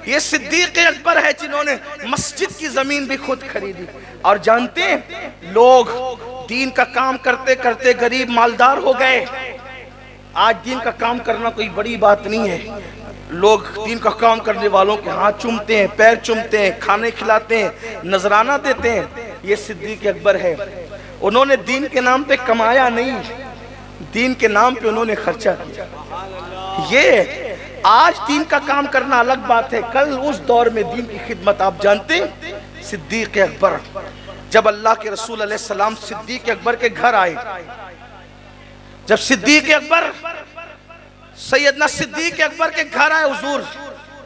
یہ صدیق اکبر ہے جنہوں نے مسجد کی زمین بھی خود خریدی۔ اور جانتے ہیں لوگ دین کا کام کرتے کرتے غریب مالدار ہو گئے۔ آج دین کا کام کرنا کوئی بڑی بات نہیں ہے، لوگ دین کا کام کرنے والوں کے ہاتھ چومتے ہیں، پیر چومتے ہیں، کھانے کھلاتے ہیں، نذرانہ دیتے ہیں۔ یہ صدیق اکبر ہے، انہوں نے دین کے نام پہ کمایا نہیں، دین کے نام پہ انہوں نے خرچہ کیا۔ یہ آج دین کا کام کرنا الگ بات ہے، کل اس دور میں دین کی خدمت۔ آپ جانتے ہیں صدیق اکبر جب اللہ کے رسول علیہ السلام صدیق اکبر کے گھر آئے، جب صدیق اکبر سیدنا صدیق اکبر کے گھر آئے حضور،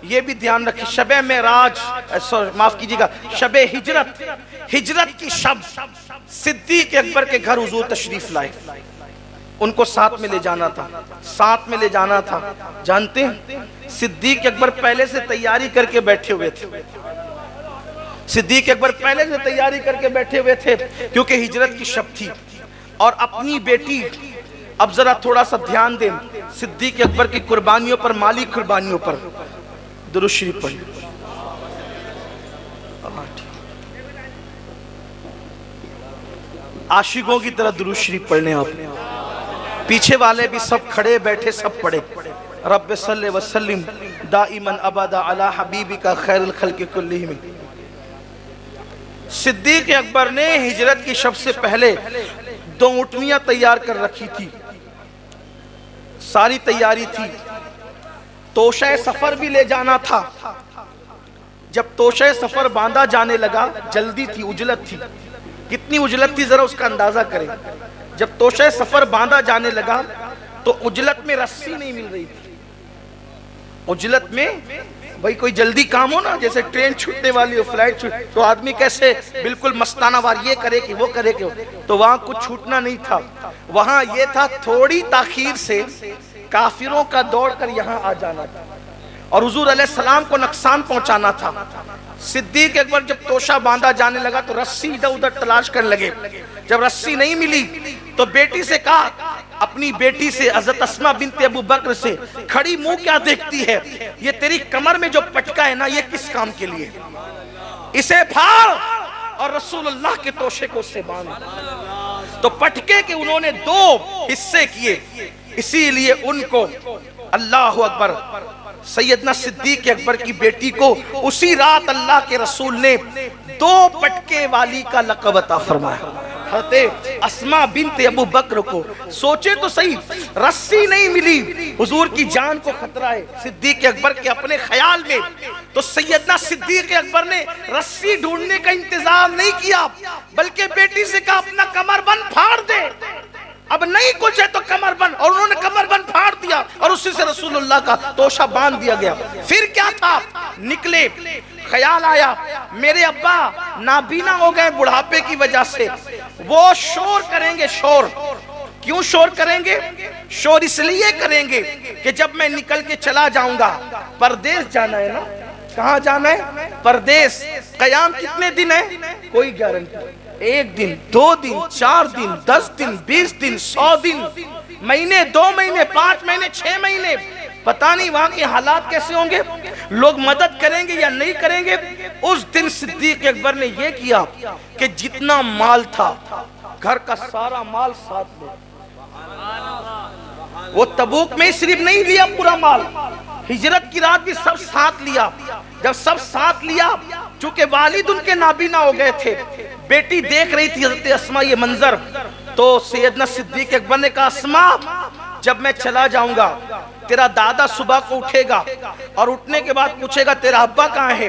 یہ بھی دھیان رکھیں شب معراج، معاف کیجیے گا، شب ہجرت، ہجرت کی شب صدیق اکبر کے گھر حضور تشریف لائے۔ ان کو ساتھ میں لے جانا تھا، ساتھ میں لے جانا تھا۔ جانتے ہیں صدیق اکبر پہلے سے تیاری کر کے بیٹھے ہوئے تھے، صدیق اکبر پہلے سے تیاری کر کے بیٹھے ہوئے تھے کیونکہ ہجرت کی شب تھی۔ اور اپنی بیٹی، اب ذرا تھوڑا سا دھیان دیں صدیق اکبر کی قربانیوں پر، مالی قربانیوں پر درود شریف پڑھیں۔ عاشقوں کی طرح درود شریف پڑھنے، آپ پیچھے والے بھی سب کھڑے بیٹھے سب پڑھے۔ رب صلی وسلم دائما ابدا علی حبیبک خیر الخلق کلہم۔ صدیق اکبر نے ہجرت کی شب سے پہلے 2 اونٹنیاں تیار کر رکھی تھی، ساری تیاری تھی، توشہ سفر بھی لے جانا تھا۔ جب توشہ سفر باندھا جانے لگا، جلدی تھی، عجلت تھی، کتنی عجلت تھی ذرا اس کا اندازہ کریں۔ جب توشہ سفر باندھا جانے لگا تو عجلت میں رسی نہیں مل رہی تھی۔ عجلت میں بھئی کوئی جلدی کام ہو نا، جیسے ٹرین چھوٹنے والی ہو، فلائٹ چھوٹ، تو آدمی کیسے بالکل مستانہ وار یہ کرے کہ وہ کرے کہ، تو وہاں کچھ چھوٹنا نہیں تھا۔ وہاں یہ تھا تھوڑی تاخیر سے کافروں کا دوڑ کر یہاں آ جانا تھا اور حضور علیہ السلام کو نقصان پہنچانا تھا۔ صدیق اکبر جب توشہ باندھا جانے لگا تو رسی ادھر ادھر تلاش کرنے لگے۔ جب رسی نہیں ملی تو بیٹی سے کہا، اپنی بیٹی سے، حضرت اسماء بنت ابو بکر سے، کھڑی منہ کیا دیکھتی ہے؟ یہ تیری کمر میں جو پٹکا ہے نا، یہ کس کام کے لیے؟ اسے پھاڑ اور رسول اللہ کے توشے کو اس سے باندھ۔ تو پٹکے کے انہوں نے 2 حصے کیے، اسی لیے ان کو اللہ اکبر سیدنا صدیق اکبر کی بیٹی کو اسی رات اللہ کے رسول نے 2 پٹکے والی کا لقب عطا فرمایا۔ حضرت اسماء بنت ابو بکر کو، سوچے تو صحیح، رسی نہیں ملی، حضور کی جان کو خطرہ ہے صدیق اکبر کے اپنے خیال میں، تو سیدنا صدیق اکبر نے رسی ڈھونڈنے کا انتظام نہیں کیا، بلکہ بیٹی سے کہا اپنا کمر بند پھاڑ دے، اب نہیں کچھ ہے تو کمر بند، اور انہوں نے کمر بند پھاڑ دیا اور اسی سے رسول اللہ کا توشہ باندھ دیا گیا۔ پھر کیا تھا؟ نکلے، خیال آیا میرے ابا نابینا ہو گئے بڑھاپے کی وجہ سے، وہ شور کریں گے۔ شور کیوں شور کریں گے؟ شور اس لیے کریں گے کہ جب میں نکل کے چلا جاؤں گا، پردیس جانا ہے نا، کہاں جانا ہے؟ پردیس۔ قیام کتنے دن ہے؟ کوئی گارنٹی، 1 دن، 2 دن، 4 دن، 10 دن، 20 دن، 100 دن، مہینے، 2 مہینے، 5 مہینے، 6 مہینے، پتہ نہیں وہاں کے حالات کیسے ہوں گے، لوگ مدد کریں گے یا نہیں کریں گے۔ اس دن صدیق اکبر نے یہ کیا کہ جتنا مال تھا، گھر کا سارا مال ساتھ لے۔ وہ تبوک میں صرف نہیں لیا پورا مال، ہجرت کی رات بھی سب ساتھ لیا۔ جب سب ساتھ لیا، چونکہ والد ان کے نابینا ہو گئے تھے، بیٹی دیکھ رہی تھی حضرت اسماء یہ منظر، تو سیدنا صدیق اکبر نے کہا اسماء جب میں چلا جاؤں گا، تیرا دادا صبح کو اٹھے گا اور اٹھنے کے بعد پوچھے گا تیرا ابا کہاں ہے،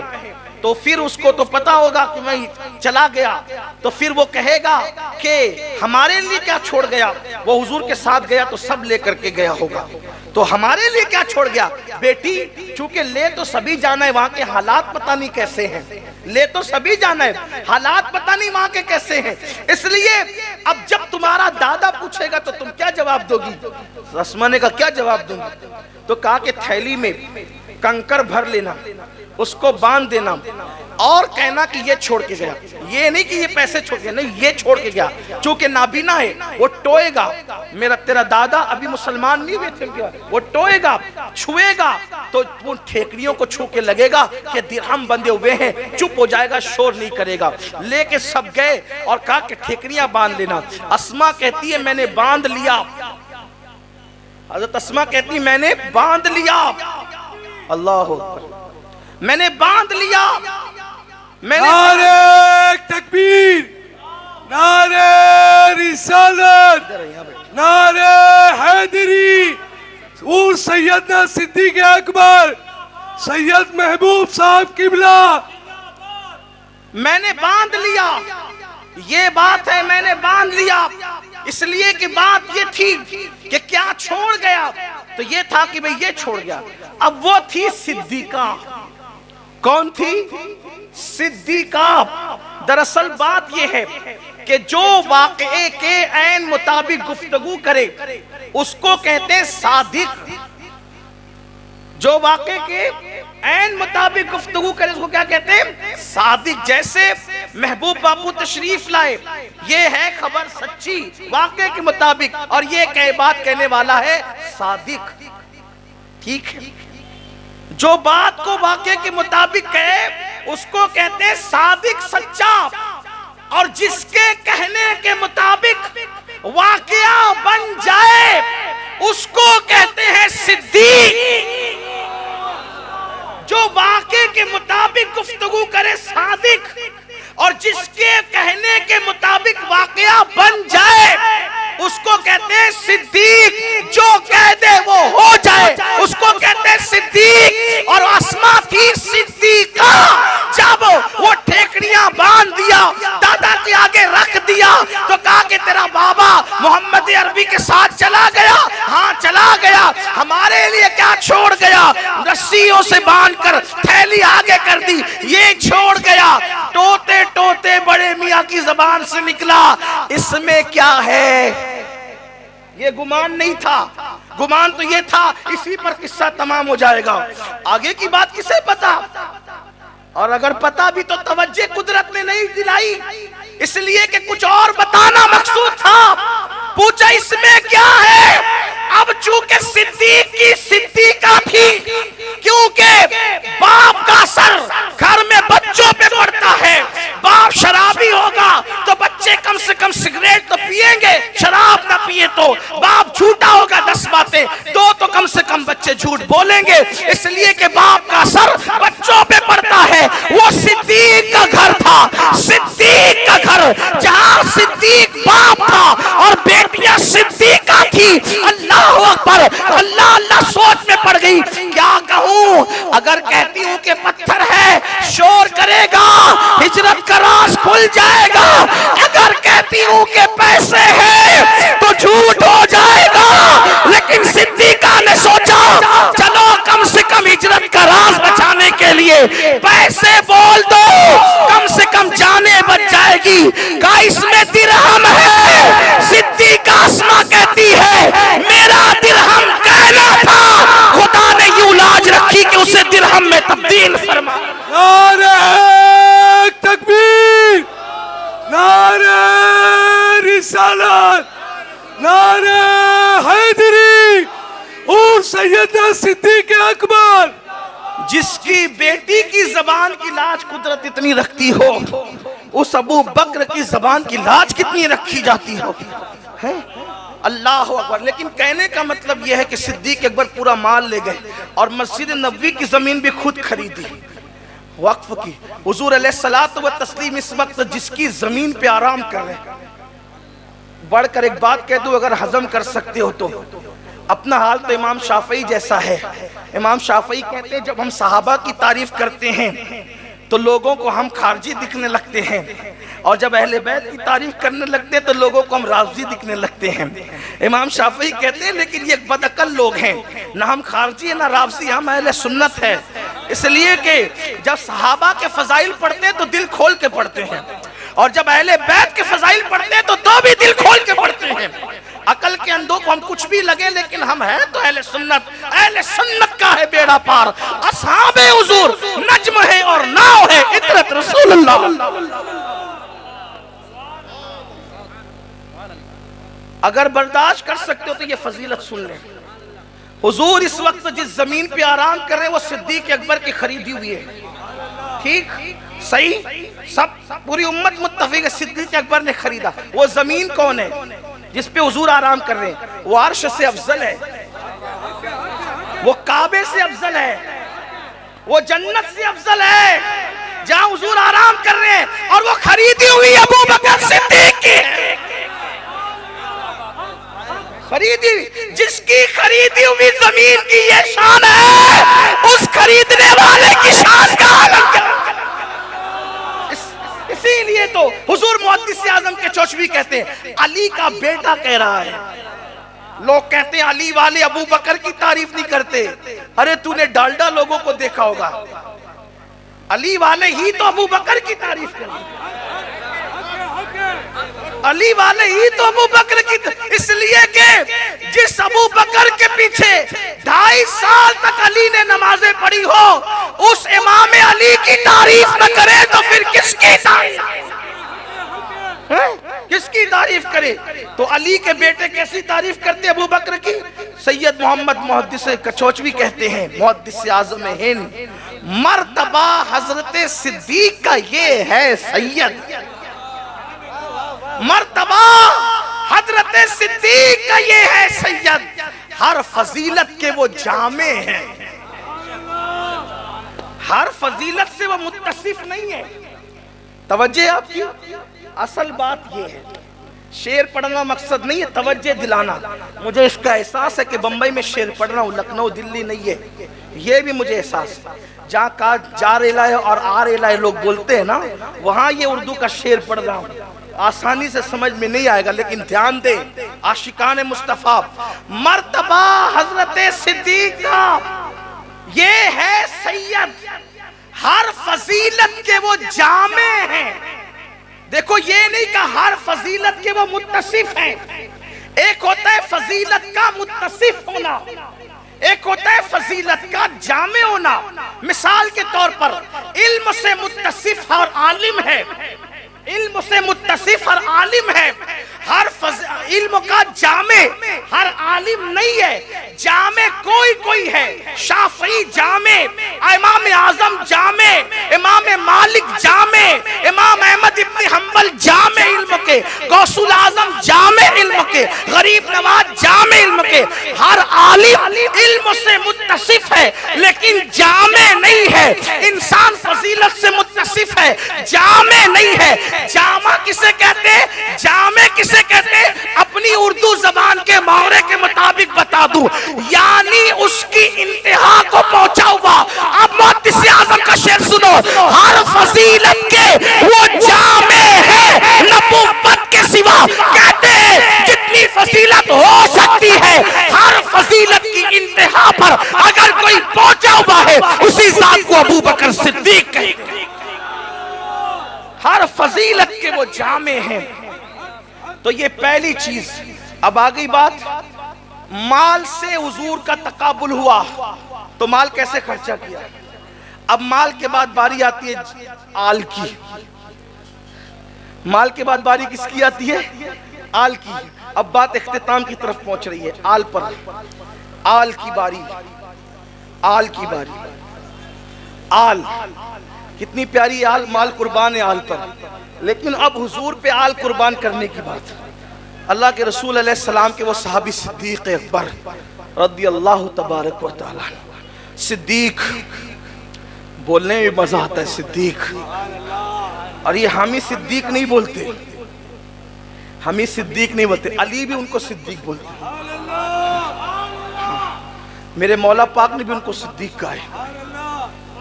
تو پھر اس کو تو پتا ہوگا کہ میں چلا گیا، تو پھر وہ کہے گا کہ ہمارے لیے کیا چھوڑ گیا؟ وہ حضور کے ساتھ گیا تو سب لے کر کے گیا ہوگا، تو ہمارے لیے کیا چھوڑ گیا؟ بیٹی چونکہ لے تو سبھی جانا ہے، وہاں کے حالات پتہ نہیں کیسے ہیں، لے تو سبھی جانا ہے، حالات پتہ نہیں وہاں کے کیسے ہیں، اس لیے اب جب تمہارا دادا پوچھے گا تو تم کیا جواب دو گی؟ اسماء نے کہا کیا جواب دوں گی؟ تو کہا کہ تھیلی میں کنکر بھر لینا، اس کو باندھ دینا اور کہنا کہ یہ چھوڑ کے گیا، یہ نہیں کہ یہ پیسے چھوڑ کے، نہیں یہ چھوڑ کے گیا، چونکہ نابینا ہے وہ ٹوئے گا، میرا تیرا دادا ابھی مسلمان نہیں ہوئے تھے، وہ ٹوئے گا، چھوئے گا تو ان ٹھیکڑیوں کو چھو کے لگے گا کہ درہم بندے ہوئے ہیں، چپ ہو جائے گا، شور نہیں کرے گا۔ لے کے سب گئے اور کہا کہ ٹھیکڑیاں باندھ لینا۔ اسماء کہتی ہے میں نے باندھ لیا، حضرت اسماء کہتی میں نے باندھ لیا، اللہ اکبر، میں نے باندھ لیا، میں نے نعرہ تکبیر، نعرہ رسالت، نعرہ حیدری، اور سیدنا صدیق اکبر، سید محبوب صاحب قبلہ، میں نے باندھ لیا، یہ بات ہے میں نے باندھ لیا، اس لیے کہ بات یہ تھی کہ کیا چھوڑ گیا، تو یہ تھا کہ بھئی یہ چھوڑ گیا۔ اب وہ تھی صدیقہ، کون تھی؟ صدیقہ۔ دراصل بات یہ ہے کہ جو واقعے کے عین مطابق گفتگو کرے اس کو کہتے ہیں صادق، جو واقعے کے عین مطابق گفتگو کرے اس کو کیا کہتے ہیں؟ صادق۔ جیسے محبوب باپو تشریف لائے، یہ ہے خبر سچی واقعے کے مطابق، اور یہ کہ بات کہنے والا ہے صادق، ٹھیک ہے؟ جو بات کو واقعے کے مطابق کہے اس کو کہتے ہیں صادق، سچا، اور جس کے کہنے کے مطابق واقعہ بن جائے اس کو کہتے ہیں صدیق، جو واقعے کے مطابق گفتگو کرے صادق، اور جس کے کہنے کے مطابق واقعہ بن جائے اس کو کہتے ہیں صدیق، جو کہہ دے وہ ہو جائے اس کو کہتے ہیں صدیق۔ اور اسماء تھی صدیقہ، جب وہ ٹھیکڑیاں باندھ دیا، دادا کے آگے رکھ دیا تو کہا کہ تیرا بابا محمد عربی کے ساتھ چلا گیا؟ ہاں چلا گیا۔ ہمارے لیے کیا چھوڑ گیا؟ رسیوں سے باندھ کر تھیلی آگے کر دی، یہ چھوڑ گیا۔ ٹوتے ٹوتے بڑے میاں کی زبان سے نکلا، اس میں کیا ہے؟ یہ گمان نہیں تھا، گمان تو یہ تھا اسی پر قصہ تمام ہو جائے گا، آگے کی بات کسے پتا؟ اور اگر پتا بھی تو توجہ قدرت نے نہیں دلائی، اس لیے کہ کچھ اور بتانا مقصود تھا۔ پوچھا اس میں کیا ہے؟ اب چونکہ صدیق کی صدیقہ تھی، کیونکہ باپ کا سر گھر میں بچوں پہ پڑتا ہے، باپ شرابی ہوگا تو بچے کم سے کم سگریٹ تو پیئیں گے، شراب نہ پیئے تو۔ باپ جھوٹا ہوگا 10 باتیں، 2 تو کم سے کم بچے جھوٹ بولیں گے، اس لیے کہ باپ کا سر بچوں پہ پڑتا ہے۔ وہ صدیق کا گھر تھا، صدیق کا گھر، جہاں صدیق باپ تھا اور بیٹیاں صدیقہ تھی۔ اللہ اکبر، اللہ اللہ سوچ میں پڑ گئی، کیا کہوں؟ اگر کہتی ہوں کہ پتھر ہے شور کرے گا، ہجرت کا راز کھل جائے گا، اگر کہتی ہوں کہ پیسے ہیں تو جھوٹ ہو جائے گا، لیکن صدیقہ نے سوچا چلو کم سے کم ہجرت کا راز بچانے کے لیے پیسے بول دو، کم سے کم جانے بچ جائے گی۔ کہا اس میں درہم ہے، صدیقہ اسماء کہتی ہے میرا درہم کہنا تھا، خدا نے یوں لاج رکھی کہ اسے درہم میں تبدیل فرما۔ نعرہ تکبیر، نعرہ رسالت، نعرہ حیدری اور سیدنا صدیق اکبر۔ جس کی بیٹی کی زبان کی لاج قدرت اتنی رکھتی ہو، اس ابو بکر کی زبان کی لاج کتنی رکھی جاتی ہو، اللہ اکبر۔ لیکن کہنے کا مطلب یہ ہے کہ صدیق اکبر پورا مال لے گئے اور مسجد نبوی کی زمین بھی خود خریدی، وقف کی۔ حضور علیہ الصلوۃ والتسلیم اس وقت جس کی زمین پہ آرام کر رہے ہیں، بڑھ کر ایک بات کہہ دو اگر ہضم کر سکتے ہو تو، اپنا حال تو امام شافعی جیسا ہے۔ امام شافعی کہتے ہیں جب ہم صحابہ کی تعریف کرتے ہیں تو لوگوں کو ہم خارجی دکھنے لگتے ہیں، اور جب اہل بیت کی تعریف کرنے لگتے ہیں تو لوگوں کو ہم رافضی دکھنے لگتے ہیں۔ امام شافعی کہتے ہیں لیکن یہ بدعقل لوگ ہیں، نہ ہم خارجی نہ رافضی، ہم اہل سنت ہے، اس لیے کہ جب صحابہ کے فضائل پڑھتے ہیں تو دل کھول کے پڑھتے ہیں، اور جب اہل بیت کے فضائل پڑھتے ہیں تو بھی دل کھول کے پڑھتے ہیں۔ عقل کے اندھوں کو ہم کچھ بھی لگے لیکن ہم ہیں تو اہل سنت، اہل سنت کا ہے بیڑا پار، اصحاب حضور نجم ہے اور ناؤ ہے عطرت رسول اللہ۔ اگر برداشت کر سکتے ہو تو یہ فضیلت سن لیں۔ حضور اس وقت جس زمین پہ آرام کر رہے ہیں وہ صدیق اکبر کی خریدی ہوئی ہے، ٹھیک صحیح، سب پوری امت متفق ہے صدیق اکبر نے خریدا۔ وہ زمین کون ہے جس پہ حضور آرام کر رہے ہیں؟ وہ عرش سے افضل ہے، وہ کعبے سے افضل ہے، وہ جنت سے افضل ہے، جہاں حضور آرام کر رہے ہیں، اور وہ خریدی ہوئی ابو بکر صدیق کی ہے۔ خریدی، جس کی خریدی ہوئی زمین کی یہ شان ہے، اس خریدنے والے کی شان کا عالم کیا؟ اسی لیے تو حضور محدث اعظم کے چوچوی کہتے ہیں علی کا بیٹا کہہ رہا ہے۔ لوگ کہتے ہیں علی والے ابو بکر کی تعریف نہیں کرتے، ارے تو نے ڈالڈا لوگوں کو دیکھا ہوگا، علی والے ہی تو ابو بکر کی تعریف کرتے ہیں، علی والے ہی تو ابو بکر کی، اس لیے کہ جس ابو بکر کے پیچھے 2.5 سال تک علی نے نمازیں پڑھی ہو، اس امام علی کی تعریف نہ کرے تو پھر کس کی تعریف، کس کی تعریف کرے؟ تو علی کے بیٹے کیسی تعریف کرتے ابو بکر کی؟ سید محمد محدث کچوچوی کہتے ہیں، محدث اعظم ہند، مرتبہ حضرت صدیق کا یہ ہے سید، مرتبہ حضرت صدیق کا یہ ہے سید، ہر فضیلت کے وہ جامع ہیں، ہر فضیلت سے وہ متصف نہیں ہے۔ توجہ آپ کی، اصل بات یہ ہے، شعر پڑھنا مقصد نہیں ہے، توجہ دلانا۔ مجھے اس کا احساس ہے کہ بمبئی میں شعر پڑھ رہا ہوں، لکھنؤ دلی نہیں ہے، یہ بھی مجھے احساس ہے۔ جہاں کا جار الہ اور آر الہ لوگ بولتے ہیں نا، وہاں یہ اردو کا شعر پڑھ رہا ہوں، آسانی سے سمجھ میں نہیں آئے گا، لیکن دھیان دیں عاشقان مصطفیٰ، مرتبہ حضرت صدیق کا یہ ہے سید، ہر فضیلت کے وہ جامع ہیں۔ دیکھو یہ نہیں کہ ہر فضیلت کے وہ متصف ہیں، ایک ہوتا ہے فضیلت کا متصف ہونا، ایک ہوتا ہے فضیلت کا جامع ہونا۔ مثال کے طور پر علم سے متصف اور عالم ہے، علم سے متصف اور عالم ہے، ہر علم کا جامع ہر عالم نہیں ہے، جامع کوئی کوئی ہے۔ شافعی جامع، امام اعظم جامع، امام مالک جامع، امام احمد ابن حنبل جامع علم کے، غوث الاعظم جامع علم کے، غریب نواز جامع علم کے۔ ہر عالم علم سے متصف ہے لیکن جامع نہیں ہے۔ انسان فضیلت سے متصف ہے، جامع نہیں ہے۔ جامع کسے کہتے ہیں؟ جامع کسے کہتے ہیں؟ اپنی اردو زبان کے محاورے کے مطابق بتا دوں، یعنی اس کی انتہا کو پہنچا ہوا۔ اب محدث اعظم کا شعر سنو، ہر فضیلت کے وہ جامع ہے، نبوت کے سوا کہتے ہیں جتنی فضیلت ہو سکتی ہے، ہر فضیلت کی انتہا پر اگر کوئی پہنچا ہوا ہے اسی ذات کو ابو بکر صدیق کہتے ہیں۔ ہر فضیلت کے وہ جامع ہیں۔ تو یہ پہلی چیز۔ اب آگئی بات، مال سے حضور کا تقابل ہوا تو مال کیسے خرچہ کیا؟ اب مال کے بعد باری آتی ہے آل کی، مال کے بعد باری کس کی آتی ہے؟ آل کی۔ اب بات اختتام کی طرف پہنچ رہی ہے، آل پر، آل کی باری، آل کی باری۔ آل کتنی پیاری آل، مال قربان ہے آل پر، لیکن اب حضور پہ آل قربان کرنے کی بات۔ اللہ کے رسول علیہ السلام کے وہ صحابی صدیق اکبر رضی اللہ تبارک و تعالیٰ، صدیق بولنے میں مزہ آتا ہے، صدیق۔ اور یہ ہمیں صدیق نہیں بولتے، ہمیں صدیق نہیں بولتے، علی بھی ان کو صدیق بولتے ہیں، میرے مولا پاک نے بھی ان کو صدیق کہا ہے،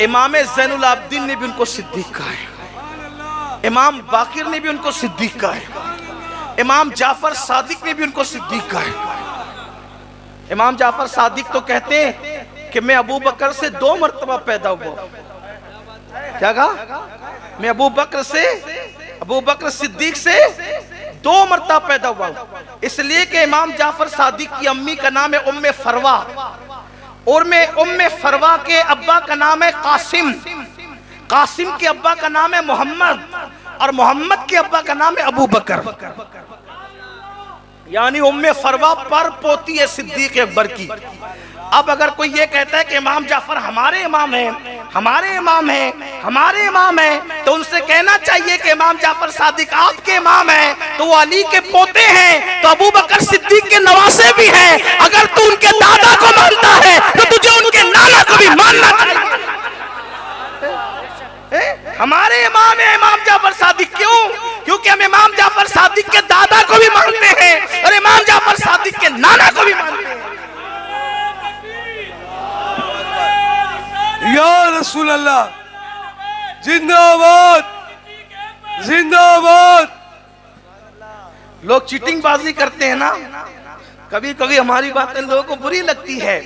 امام زین العابدین نے بھی ان کو صدیق کہا ہے، امام باقر نے بھی ان کو صدیق کہا ہے، امام جعفر صادق نے بھی ان کو صدیق کہا ہے۔ امام جعفر صادق تو کہتے ہیں کہ میں ابو بکر سے 2 مرتبہ پیدا ہوا۔ کیا کہا؟ میں ابو بکر صدیق سے 2 مرتبہ پیدا ہوا ہوں، اس لیے کہ امام جعفر صادق کی امی کا نام ہے ام فروا، اور میں ام فروا کے ابا کا نام ہے قاسم، قاسم کے ابا کا نام ہے محمد، اور محمد کے ابا کا نام ہے ابو بکر، یعنی ام فروا پر پوتی ہے صدیق اکبر کی۔ اب اگر کوئی یہ کہتا ہے کہ امام جعفر ہمارے امام ہیں، ہمارے امام ہیں، ہمارے امام ہیں، تو ان سے کہنا چاہیے کہ امام جعفر صادق آپ کے امام ہیں تو وہ علی کے پوتے ہیں، تو ابو بکر صدیق کے نواسے بھی ہیں۔ اگر تو ان کے دادا کو مانتا ہے تو تجھے ان کے نانا کو بھی ماننا چاہیے۔ ہمارے امام ہیں امام جعفر صادق، کیوں؟ کیونکہ ہم امام جعفر صادق کے دادا کو بھی مانتے ہیں اور امام جعفر صادق کے نانا کو بھی مانتے ہیں۔ یا رسول اللہ، زندہ آباد، زندہ آباد۔ لوگ چیٹنگ بازی کرتے ہیں نا، کبھی کبھی ہماری باتیں لوگوں کو بری لگتی ہے۔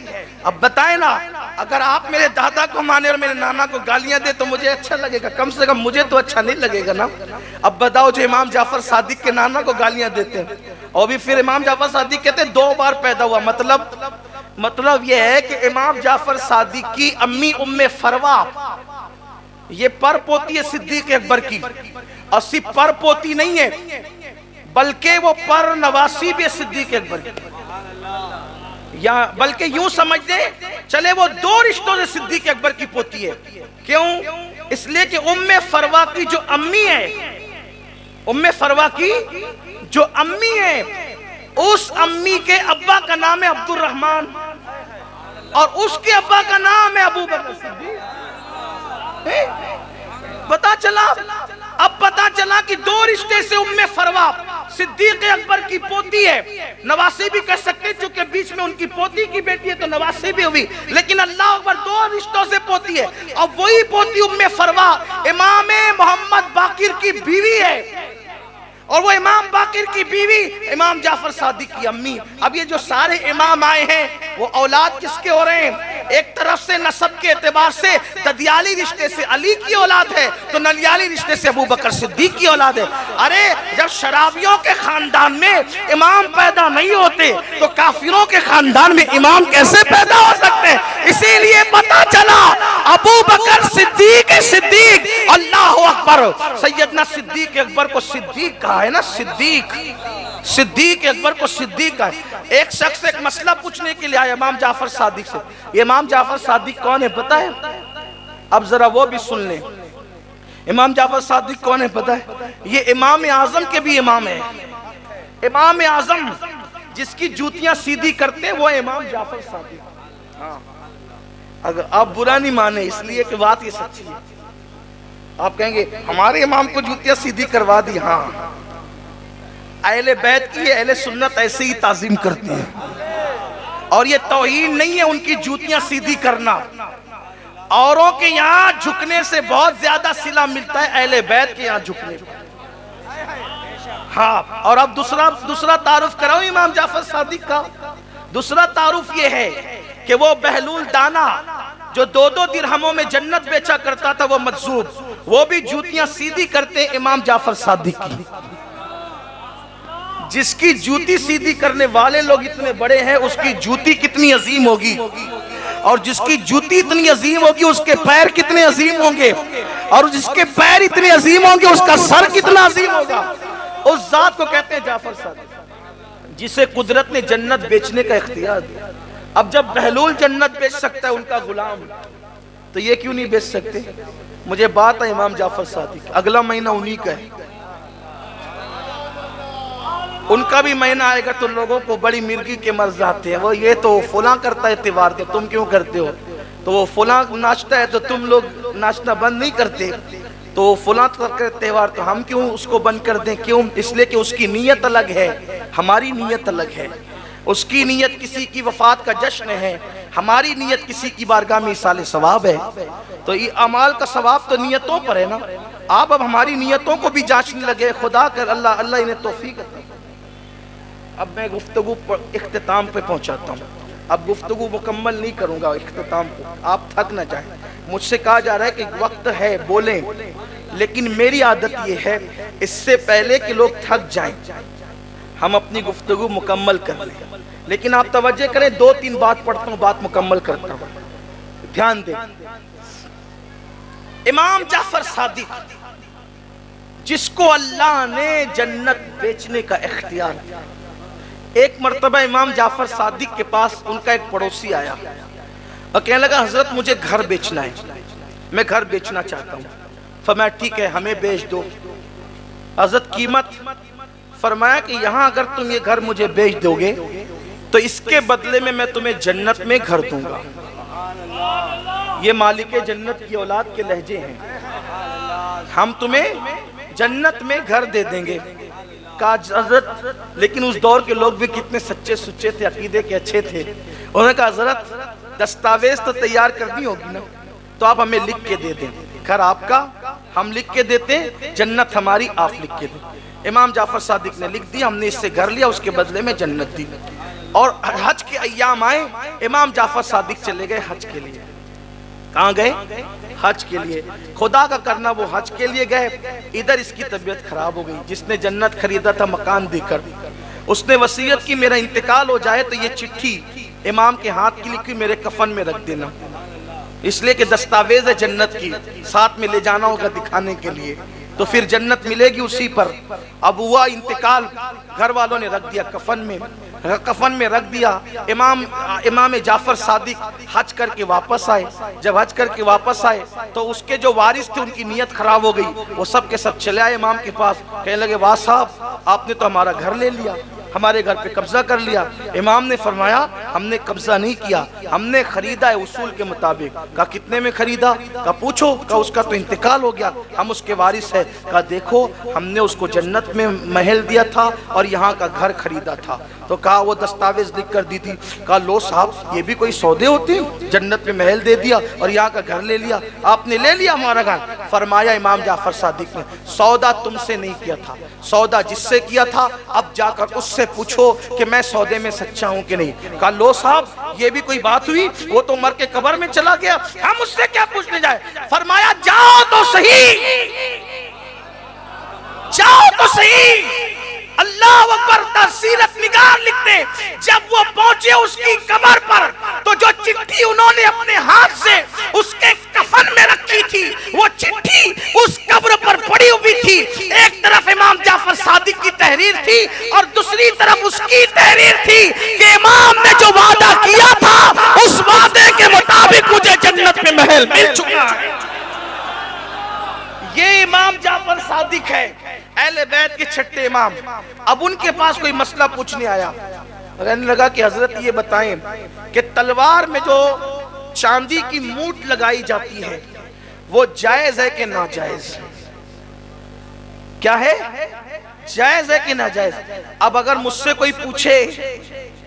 اب بتائیں نا، اگر آپ میرے دادا کو مانے اور میرے نانا کو گالیاں دے تو مجھے اچھا لگے گا، کم سے کم مجھے تو اچھا نہیں لگے گا نا۔ اب بتاؤ جو امام جعفر صادق کے نانا کو گالیاں دیتے ہیں، اور بھی پھر امام جعفر صادق کہتے ہیں 2 بار پیدا ہوا، مطلب یہ ہے کہ امام جعفر صادق کی امی ام فروا یہ پر پوتی ہے صدیق اکبر کی، اور صرف پر پوتی نہیں ہے بلکہ وہ پر نواسی بھی ہے صدیق اکبر کی، یا بلکہ یوں سمجھ دیں چلے وہ 2 رشتوں سے صدیق اکبر کی پوتی ہے۔ کیوں؟ اس لیے کہ ام فروا کی جو امی ہے، ام فروا کی جو امی ہے اس امی کے ابا کا نام ہے عبد الرحمن اور اس کے ابا کا نام ہے ابو بکر صدیق۔ اب پتا چلا کہ دو رشتے سے ام فروا صدیق اکبر کی پوتی ہے، نواسی بھی کہہ سکتے چونکہ بیچ میں ان کی پوتی کی بیٹی ہے تو نواسی بھی ہوئی، لیکن اللہ اکبر دو رشتوں سے پوتی ہے، اور وہی پوتی ام فروا امام محمد باقر کی بیوی ہے، اور وہ امام باقر کی بیوی امام جعفر صادق کی امی۔ اب یہ جو سارے امام آئے ہیں وہ اولاد کس کے ہو رہے ہیں؟ ایک طرف سے نسب کے اعتبار سے ددیالی رشتے سے علی کی اولاد ہے تو ننیالی رشتے سے ابو بکر صدیق کی اولاد ہے۔ ارے جب شرابیوں کے خاندان میں امام پیدا نہیں ہوتے تو کافروں کے خاندان میں امام کیسے پیدا ہو سکتے ہیں؟ اسی لیے پتا چلا ابو بکر صدیق اللہ اکبر، سیدنا صدیق اکبر کو صدیق کہا ہے نا، صدیق اکبر کو صدیق کہا ہے۔ ایک شخص ایک مسئلہ پوچھنے کے لیے آیا امام جعفر صادق سے، یہ امام جعفر صادق کون ہے پتہ ہے؟ اب ذرا وہ بھی سن لیں، امام جعفر صادق کون ہے پتہ ہے؟ یہ امام اعظم کے بھی امام ہیں۔ امام اعظم جس کی جوتیاں سیدھی کرتے ہیں وہ امام جعفر صادق۔ اگر آپ برا نہیں مانے اس لیے کہ بات یہ سچی ہے، آپ کہیں گے ہمارے امام کو جوتیاں سیدھی کروا دی، ہاں اہل بیت کی اہل سنت ایسے ہی تعظیم کرتے ہیں، اور یہ توہین نہیں ہے ان کی جوتیاں سیدھی کرنا۔ اوروں کے یہاں جھکنے سے بہت زیادہ صلہ ملتا ہے اہل بیت کے یہاں جھکنے۔ ہاں، اور اب دوسرا تعارف کراؤں امام جعفر صادق کا۔ دوسرا تعارف یہ ہے کہ وہ بہلول دانا جو 2 درہموں میں جنت بیچا کرتا تھا وہ مجذوب، وہ بھی جوتیاں سیدھی کرتے امام جعفر صادق کی۔ جس کی جوتی سیدھی کرنے والے لوگ اتنے بڑے ہیں اس کی جوتی کتنی عظیم ہوگی، اور جس کی جوتی اتنی عظیم ہوگی اس کے پیر کتنے عظیم ہوں گے، اور جس کے پیر اتنے عظیم ہوں گے اس کا سر کتنا عظیم ہوگا۔ اس ذات کو کہتے ہیں جعفر صادق، جسے قدرت نے جنت بیچنے کا اختیار دیا۔ اب جب بہلول جنت بیچ سکتا ہے ان کا غلام، تو یہ کیوں نہیں بیچ سکتے؟ مجھے بات ہے امام جعفر صادق، اگلا مہینہ انہی کا ہے، ان کا بھی مہینہ آئے گا تو لوگوں کو بڑی مرغی کے مرض آتے ہیں، وہ یہ تو فلاں کرتا ہے تہوار تو تم کیوں کرتے ہو، تو وہ فلاں ناچتا ہے تو تم لوگ ناچنا بند نہیں کرتے، تو وہ فلاں تہوار تو ہم کیوں اس کو بند کر دیں؟ کیوں؟ اس لیے کہ اس کی نیت الگ ہے، ہماری نیت الگ ہے۔ اس کی نیت کسی کی وفات کا جشن ہے، ہماری نیت کسی کی بارگاہ میں ایصال ثواب ہے۔ تو یہ اعمال کا ثواب تو نیتوں پر ہے نا۔ آپ اب ہماری نیتوں کو بھی جانچنے لگے، خدا کر اللہ انہیں توفیق عطا۔ اب میں گفتگو اختتام پہ پہنچاتا ہوں، اب گفتگو مکمل نہیں کروں گا اختتام کو، آپ تھک نہ جائیں۔ مجھ سے کہا جا رہا ہے کہ وقت ہے بولیں، لیکن میری عادت یہ ہے اس سے پہلے کہ لوگ تھک جائیں ہم اپنی گفتگو مکمل کر لیں، لیکن آپ توجہ کریں، 2-3 بات پڑھتا ہوں، بات مکمل کرتا ہوں، دھیان دیں۔ امام جعفر صادق جس کو اللہ نے جنت بیچنے کا اختیار دیا، ایک مرتبہ امام جعفر صادق کے پاس ان کا ایک پڑوسی آیا اور کہنے لگا حضرت مجھے گھر بیچنا ہے، میں گھر بیچنا چاہتا ہوں۔ فرمایا ٹھیک ہے ہمیں بیچ دو۔ حضرت قیمت؟ فرمایا کہ یہاں اگر تم یہ گھر مجھے بیچ دو گے تو اس کے بدلے میں تمہیں جنت میں گھر دوں گا۔ یہ مالک جنت کی اولاد کے لہجے ہیں، ہم تمہیں جنت میں گھر دے دیں گے۔ کہا حضرت لیکن اس دور کے لوگ بھی کتنے سچے سچے تھے، عقیدے کے اچھے تھے، انہوں نے کہا حضرت دستاویز تو تیار کرنی ہوگی نا، تو آپ ہمیں لکھ کے دے دیں، گھر آپ کا ہم لکھ کے دیتے، جنت ہماری آپ لکھ کے دیں۔ امام جعفر صادق نے لکھ دیا، ہم نے اس سے گھر لیا، اس کے بدلے میں جنت دی۔ اور حج کے ایام آئے، امام جعفر صادق چلے گئے حج کے لیے۔ کہاں گئے؟ حج کے لیے۔ خدا کا کرنا وہ حج کے لیے گئے، ادھر اس کی طبیعت خراب ہو گئی۔ جس نے جنت خریدا تھا مکان دے کر، اس نے وصیت کی میرا انتقال ہو جائے تو یہ چٹھی امام کے ہاتھ کی لکھی میرے کفن میں رکھ دینا، اس لیے کہ دستاویز ہے جنت کی، ساتھ میں لے جانا ہوگا دکھانے کے لیے، تو پھر جنت ملے گی اسی پر۔ اب ہوا انتقال، گھر والوں نے رکھ دیا کفن میں رکھ دیا۔ امام جعفر صادق حج کر کے واپس آئے۔ جب حج کر کے واپس آئے تو اس کے جو وارث تھے ان کی نیت خراب ہو گئی، وہ سب کے سب چلے آئے امام کے پاس، کہنے لگے واہ صاحب آپ نے تو ہمارا گھر لے لیا، ہمارے گھر پہ قبضہ کر لیا۔ امام نے فرمایا ہم نے قبضہ نہیں کیا، ہم نے خریدا ہے اصول کے مطابق۔ کہا کتنے میں خریدا؟ کہا پوچھو۔ کہا اس کا تو انتقال ہو گیا، ہم اس کے وارث ہیں۔ کہا دیکھو ہم نے اس کو جنت میں محل دیا تھا اور یہاں کا گھر خریدا تھا۔ تو کہا وہ دستاویز لکھ کر دی تھی۔ کہا لو صاحب یہ بھی کوئی سودے ہوتے ہیں؟ جنت میں محل دے دیا اور یہاں کا گھر لے لیا، آپ نے لے لیا ہمارا گھر۔ فرمایا امام جعفر صادق نے سودا تم سے نہیں کیا تھا، سودا جس سے کیا تھا اب جا کر اس سے پوچھو کہ میں سودے میں سچا ہوں کہ نہیں۔ کہا لو صاحب یہ بھی کوئی بات ہوئی، وہ تو مر کے قبر میں چلا گیا، ہم اس سے کیا پوچھنے جائے۔ فرمایا جاؤ تو صحیح، جاؤ تو صحیح۔ اللہ اکبر، سیرت نگار لکھتے جب وہ پہنچے اس کی قبر پر تو جو چٹھی انہوں نے اپنے ہاتھ سے اس کے کفن میں رکھی تھی وہ چٹھی اس قبر پر پڑی ہوئی تھی۔ ایک طرف امام جعفر صادق کی تحریر تھی اور دوسری طرف اس کی تحریر تھی کہ امام نے جو وعدہ کیا تھا اس وعدے کے مطابق مجھے جنت میں محل مل چکا ہے۔ یہ امام جعفر صادق ہے، اہل بیت کے چھٹے امام۔ اب ان کے پاس کوئی مسئلہ پوچھنے آیا، کہنے لگا کہ حضرت یہ بتائیں کہ تلوار میں جو چاندی کی موٹ لگائی جاتی ہے وہ جائز ہے کہ ناجائز؟ کیا ہے؟ جائز ہے کہ ناجائز؟ اب اگر مجھ سے کوئی پوچھے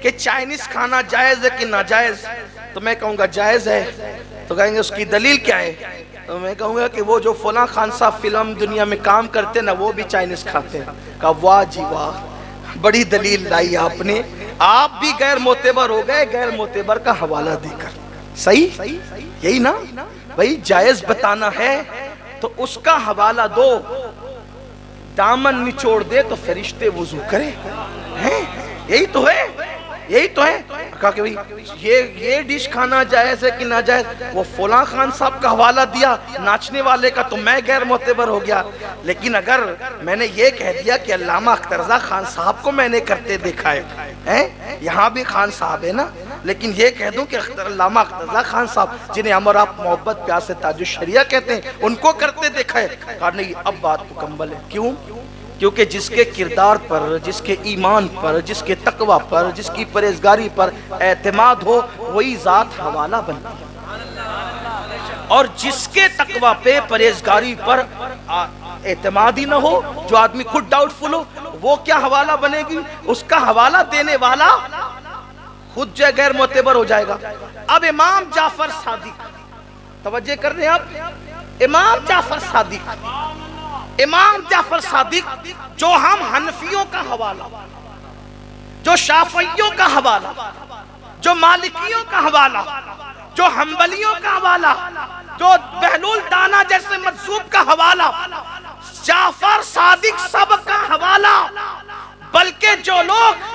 کہ چائنیز کھانا جائز ہے کہ ناجائز تو میں کہوں گا جائز ہے، تو کہیں گے اس کی دلیل کیا ہے؟ تو میں کہوں گا کہ وہ جو فلاں خان صاحب فلم دنیا میں کام کرتے نا وہ بھی چائنیز کھاتے ہیں۔ کہا واہ جی واہ، بڑی دلیل لائی آپ نے، آپ بھی غیر معتبر ہو گئے غیر معتبر کا حوالہ دے کر۔ صحیح یہی نا بھائی، جائز بتانا ہے تو اس کا حوالہ دو، دامن نچوڑ دے تو فرشتے وضو کرے، یہی تو ہے، یہی تو ہے۔ کہا کہ یہ ڈش کھانا جائز ہے کہ ناجائز؟ وہ فلاں خان صاحب کا حوالہ دیا ناچنے والے کا تو میں غیر معتبر ہو گیا، لیکن اگر میں نے یہ کہہ دیا کہ علامہ اختر رضا خان صاحب کو میں نے کرتے دیکھا ہے، یہاں بھی خان صاحب ہے نا، لیکن یہ کہہ دوں کہ علامہ اختر رضا خان صاحب جنہیں ہم اور آپ محبت پیار سے تاج الشریعہ کہتے ہیں ان کو کرتے دیکھا ہے۔ کہا نہیں اب بات مکمل ہے۔ کیوں؟ کیونکہ جس کے کردار پر، جس کے ایمان پر، جس کے تقوی پر، جس کی پرہیزگاری پر اعتماد ہو وہی ذات حوالہ بنتی ہے، اور جس کے تقوی پہ پرہیزگاری پر اعتماد ہی نہ ہو، جو آدمی خود ڈاؤٹ فل ہو، وہ کیا حوالہ بنے گی؟ اس کا حوالہ دینے والا خود جو غیر معتبر ہو جائے گا۔ اب امام جعفر صادق، توجہ کر رہے ہیں آپ، امام جعفر صادق، امام جعفر صادق جو ہم حنفیوں کا حوالہ، جو شافعیوں کا حوالہ، جو مالکیوں کا حوالہ، جو حنبلیوں کا حوالہ، جو بہلول دانا جیسے مجذوب کا حوالہ، جعفر صادق سب کا حوالہ، بلکہ جو لوگ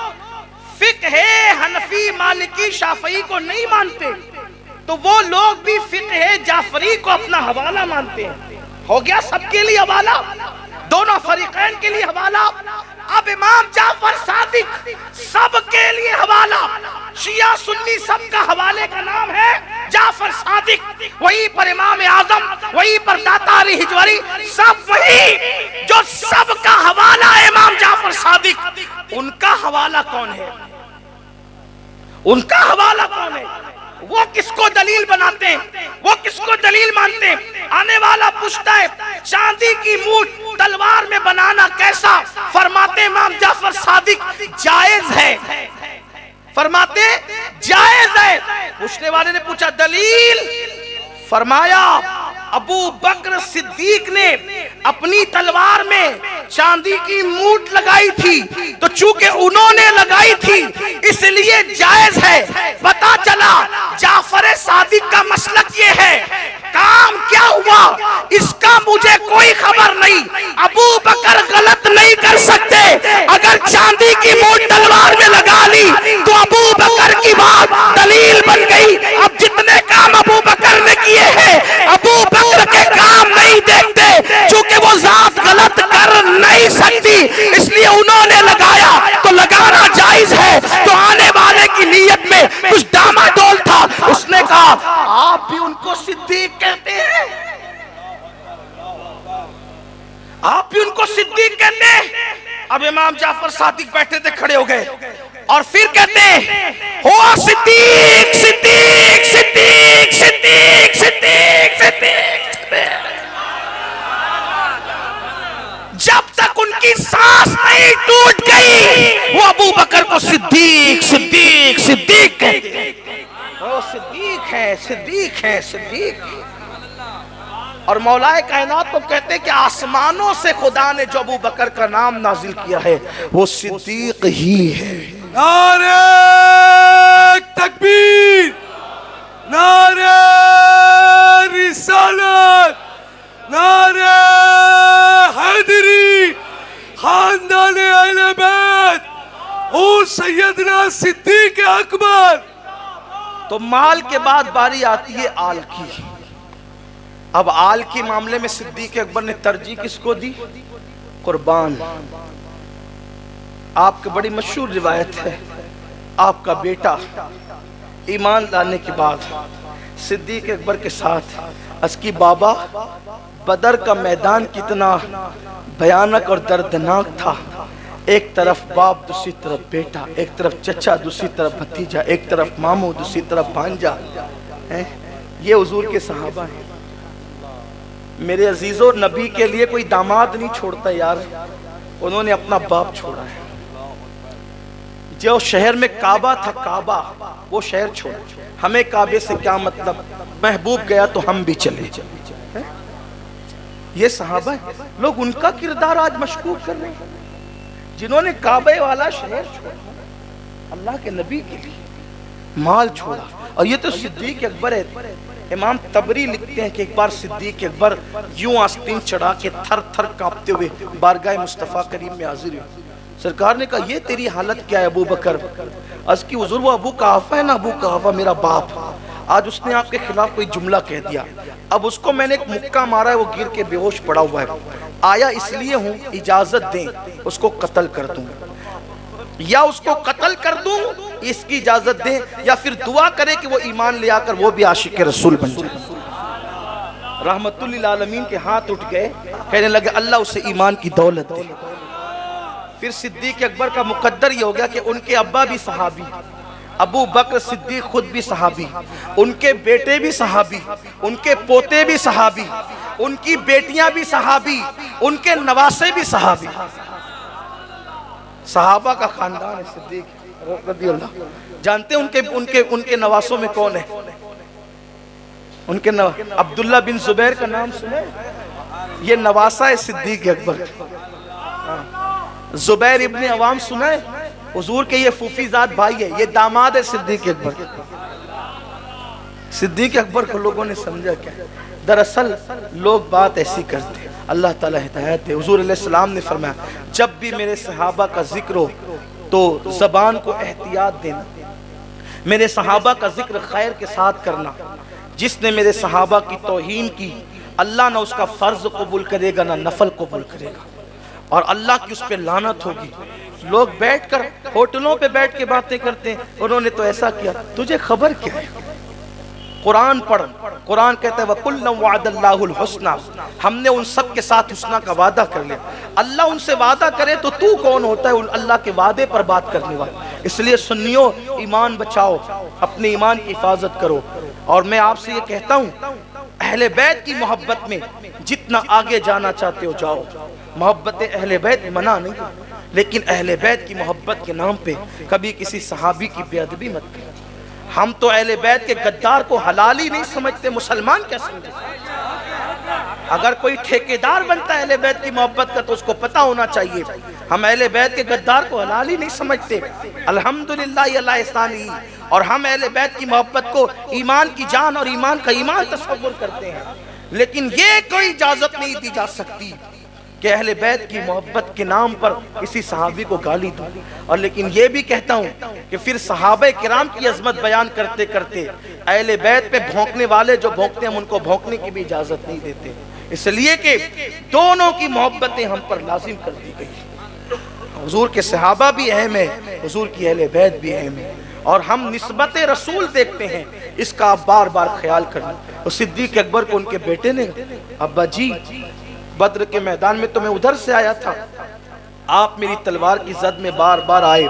فقہ حنفی مالکی شافعی کو نہیں مانتے تو وہ لوگ بھی فقہ جعفری کو اپنا حوالہ مانتے ہیں۔ ہو گیا سب کے لیے حوالہ، دونوں فریقین کے لیے حوالہ۔ اب امام جعفر صادق سب کے لیے حوالہ، شیعہ سنی سب کا حوالے کا نام ہے جعفر صادق، وہی پر امام اعظم، وہی پر داتا علی حجوری، سب وہی جو سب کا حوالہ ہے امام جعفر صادق۔ ان کا حوالہ کون ہے؟ ان کا حوالہ کون ہے؟ وہ کس کو دلیل بناتے ہیں؟ وہ کس کو دلیل مانتے ہیں؟ آنے والا پوچھتا ہے چاندی کی موٹ تلوار میں بنانا کیسا؟ فرماتے امام جعفر صادق جائز ہے، فرماتے جائز ہے۔ پوچھنے والے نے پوچھا دلیل؟ فرمایا ابو بکر صدیق نے اپنی تلوار میں چاندی کی موٹ لگائی تھی تو چونکہ انہوں نے لگائی تھی اس لیے جائز ہے۔ پتا چلا جعفر صادق کا مسلک یہ ہے، کام کیا ہوا اس کا مجھے کوئی خبر نہیں، ابو بکر غلط نہیں کر سکتے، اگر چاندی کی موٹ تلوار میں لگا لی تو ابو بکر کی بات دلیل بن گئی۔ اب جتنے کام ابو بکر نے کیے ہیں ابو بکر کے کام نہیں دیکھتے، چونکہ وہ ذات غلط کر نہیں سکتی اس لیے انہوں نے لگایا تو لگانا جائز ہے۔ تو آنے والے کی نیت میں کچھ ڈاما ڈول تھا، اس نے کہا آپ بھی ان کو صدیق کہتے ہیں، آپ بھی ان کو صدیق کہتے ہیں؟ اب امام جعفر صادق بیٹھے تھے، کھڑے ہو گئے اور پھر کہتے ہیں ہوا صدیق صدیق صدیق صدیق صدیق صدیق۔ جب تک ان کی سانس نہیں ٹوٹ گئی وہ ابو بکر کو صدیق صدیق صدیق کہتے، وہ صدیق ہے صدیق ہے صدیق۔ اور مولا کائنات کو کہتے ہیں کہ آسمانوں سے خدا نے جو ابو بکر کا نام نازل کیا ہے وہ صدیق ہی ہے۔ نعرہ تکبیر، نعرہ رسالت، نعرہ حیدری، خاندان اہل بیت اور سیدنا صدیق اکبر۔ تو مال کے بعد باری آتی ہے آل کی۔ اب آل کے معاملے میں صدیق اکبر نے ترجیح کس کو دی؟ قربان۔ آپ کی بڑی مشہور روایت ہے، آپ کا بیٹا ایمان لانے کے بعد صدیق اکبر کے ساتھ اس کی بابا بدر کا میدان کتنا بھیانک اور دردناک تھا، ایک طرف باپ دوسری طرف بیٹا، ایک طرف چچا دوسری طرف بھتیجا، ایک طرف ماموں دوسری طرف بھانجا۔ یہ حضور کے صحابہ ہیں۔ میرے عزیزوں، نبی کے لیے کوئی داماد نہیں چھوڑتا یار، انہوں نے اپنا باپ چھوڑا ہے۔ جو شہر میں کعبہ تھا، کعبہ وہ شہر چھوڑا۔ ہمیں کعبے سے کیا مطلب، محبوب گیا تو ہم بھی چلے جائیں۔ یہ صحابہ ہیں، لوگ ان کا کردار آج مشکوک کر رہے ہیں، جنہوں نے کعبے والا شہر چھوڑا، اللہ کے نبی کے لیے مال چھوڑا۔ اور یہ تو صدیق اکبر ہے۔ امام تبری لکھتے ہیں کہ ایک بار صدیق اکبر یوں آستین چڑھا کے تھر تھر کانپتے ہوئے بارگاہ مصطفیٰ کریم میں حاضر ہوئے۔ سرکار نے کہا یہ تیری حالت کیا ہے ابو بکر؟ عرض کی حضور وہ ابو قحافہ ہے نا، ابو قحافہ میرا باپ، آج اس نے آپ کے خلاف کوئی جملہ کہہ دیا، اب اس کو میں نے ایک مکہ مارا ہے، وہ گر کے بے ہوش پڑا ہوا ہے، آیا اس لیے ہوں اجازت دیں اس کو قتل کر دوں، یا اس کو قتل کر دوں اس کی اجازت دیں، یا پھر دعا کرے کہ وہ ایمان لے آ کر وہ بھی عاشق رسول بن جائے۔ رحمت للعالمین کے ہاتھ اٹھ گئے، کہنے لگے اللہ اسے ایمان کی دولت دے۔ پھر صدیق اکبر کا مقدر یہ ہو گیا کہ ان کے ابا بھی صحابی، ابو بکر صدیق خود بھی صحابی، ان کے بیٹے بھی صحابی، ان کے پوتے بھی صحابی، ان کی بیٹیاں بھی صحابی، ان کے نواسے بھی صحابی۔ صحابہ کا خاندان ہے صدیق رضی اللہ۔ جانتے ہیں ان کے نواسوں میں کون ہے؟ ان کے عبداللہ بن زبیر کا نام سنے؟ یہ نواسہ ہے صدیق اکبر۔ زبیر ابن عوام سنا ہے؟ حضور کے یہ پھوپھی زاد بھائی ہے، یہ داماد ہے صدیق اکبر۔ صدیق اکبر کو لوگوں نے سمجھا کیا؟ دراصل لوگ بات ایسی کرتے ہیں، اللہ تعالیٰ ہدایت دے۔ حضور علیہ السلام نے فرمایا جب بھی میرے صحابہ کا ذکر ہو تو زبان کو احتیاط دینا، میرے صحابہ کا ذکر خیر کے ساتھ کرنا۔ جس نے میرے صحابہ کی توہین کی اللہ نہ اس کا فرض قبول کرے گا نہ نفل قبول کرے گا، اور اللہ کی اس پہ لعنت ہوگی۔ لوگ بیٹھ کر ہوٹلوں پہ بیٹھ کے باتیں کرتے ہیں، انہوں نے تو ایسا کیا، تجھے خبر کیا ہے؟ قرآن پڑھ، قرآن کہتا ہے وَكُلًّا وَعَدَ اللَّهُ الْحُسْنَى، ہم نے ان سب کے ساتھ حسنہ کا وعدہ کر لیا۔ اللہ ان سے وعدہ کرے تو تو کون ہوتا ہے اللہ کے وعدے پر بات کرنے والا؟ اس لیے سنیو، ایمان بچاؤ، اپنے ایمان کی حفاظت کرو۔ اور میں آپ سے یہ کہتا ہوں اہل بیت کی محبت میں جتنا آگے جانا چاہتے ہو جاؤ، محبت اہل بیت منع نہیں، لیکن اہل بیت کی محبت کے نام پہ کبھی کسی صحابی کی بے ادبی مت کرو۔ ہم تو اہل بیت کے غدار کو حلال ہی نہیں سمجھتے، مسلمان کیا سمجھتے؟ اگر کوئی ٹھیکیدار بنتا ہے اہل بیت کی محبت کا تو اس کو پتہ ہونا چاہیے ہم اہل بیت کے غدار کو حلال ہی نہیں سمجھتے۔ الحمدللہ یہ اللہ احسان ہی، اور ہم اہل بیت کی محبت کو ایمان کی جان اور ایمان کا ایمان تصور کرتے ہیں، لیکن یہ کوئی اجازت نہیں دی جا سکتی کہ اہل بیت کی محبت کے نام پر کسی صحابی کو گالی دوں۔ اور لیکن یہ بھی کہتا ہوں کہ پھر صحابہ کرام کی عظمت بیان کرتے کرتے اہل بیت پہ بھونکنے والے جو بھونکتے ہیں ہم ان کو بھونکنے کی بھی اجازت نہیں دیتے، اس لیے کہ دونوں کی محبتیں ہم پر لازم کر دی گئی۔ حضور کے صحابہ بھی اہم ہے، حضور کی اہل بیت بھی اہم ہے، اور ہم نسبت رسول دیکھتے ہیں، اس کا آپ بار بار خیال کرنا۔ اور صدیق اکبر کو ان کے بیٹے نے ابا جی بدر کے میدان میں تو میں ادھر سے آیا تھا، آپ میری تلوار کی زد میں بار بار آئے،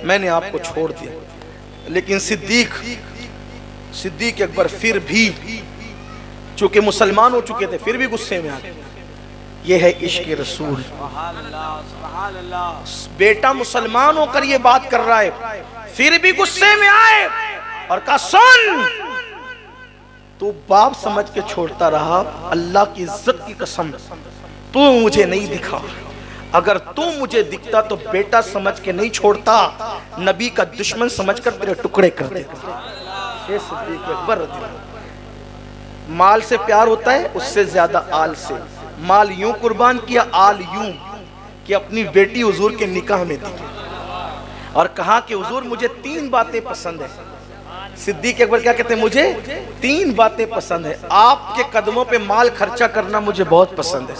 میں نے آپ کو چھوڑ دیا، لیکن صدیق اکبر پھر بھی چونکہ مسلمان ہو چکے تھے پھر بھی غصے میں آ گئے۔ یہ ہے عشق رسول۔ بیٹا مسلمان ہو کر یہ بات کر رہا ہے، پھر بھی غصے میں آئے اور کہا سن، تو باپ سمجھ کے چھوڑتا رہا، اللہ کی عزت کی قسم تو مجھے نہیں دکھا، اگر تو مجھے دکھتا تو بیٹا سمجھ کے نہیں چھوڑتا، نبی کا دشمن سمجھ کر تیرے ٹکڑے کر دیتا۔ یہ صدیق اکبر رضی اللہ عنہ۔ مال سے پیار ہوتا ہے، اس سے زیادہ آل سے۔ مال یوں قربان کیا، آل یوں کہ اپنی بیٹی حضور کے نکاح میں دی اور کہا کہ حضور مجھے 3 باتیں پسند ہیں۔ صدیق اکبر کیا کہتے ہیں؟ مجھے 3 باتیں پسند ہیں، آپ کے قدموں پہ مال خرچہ کرنا مجھے بہت پسند ہے،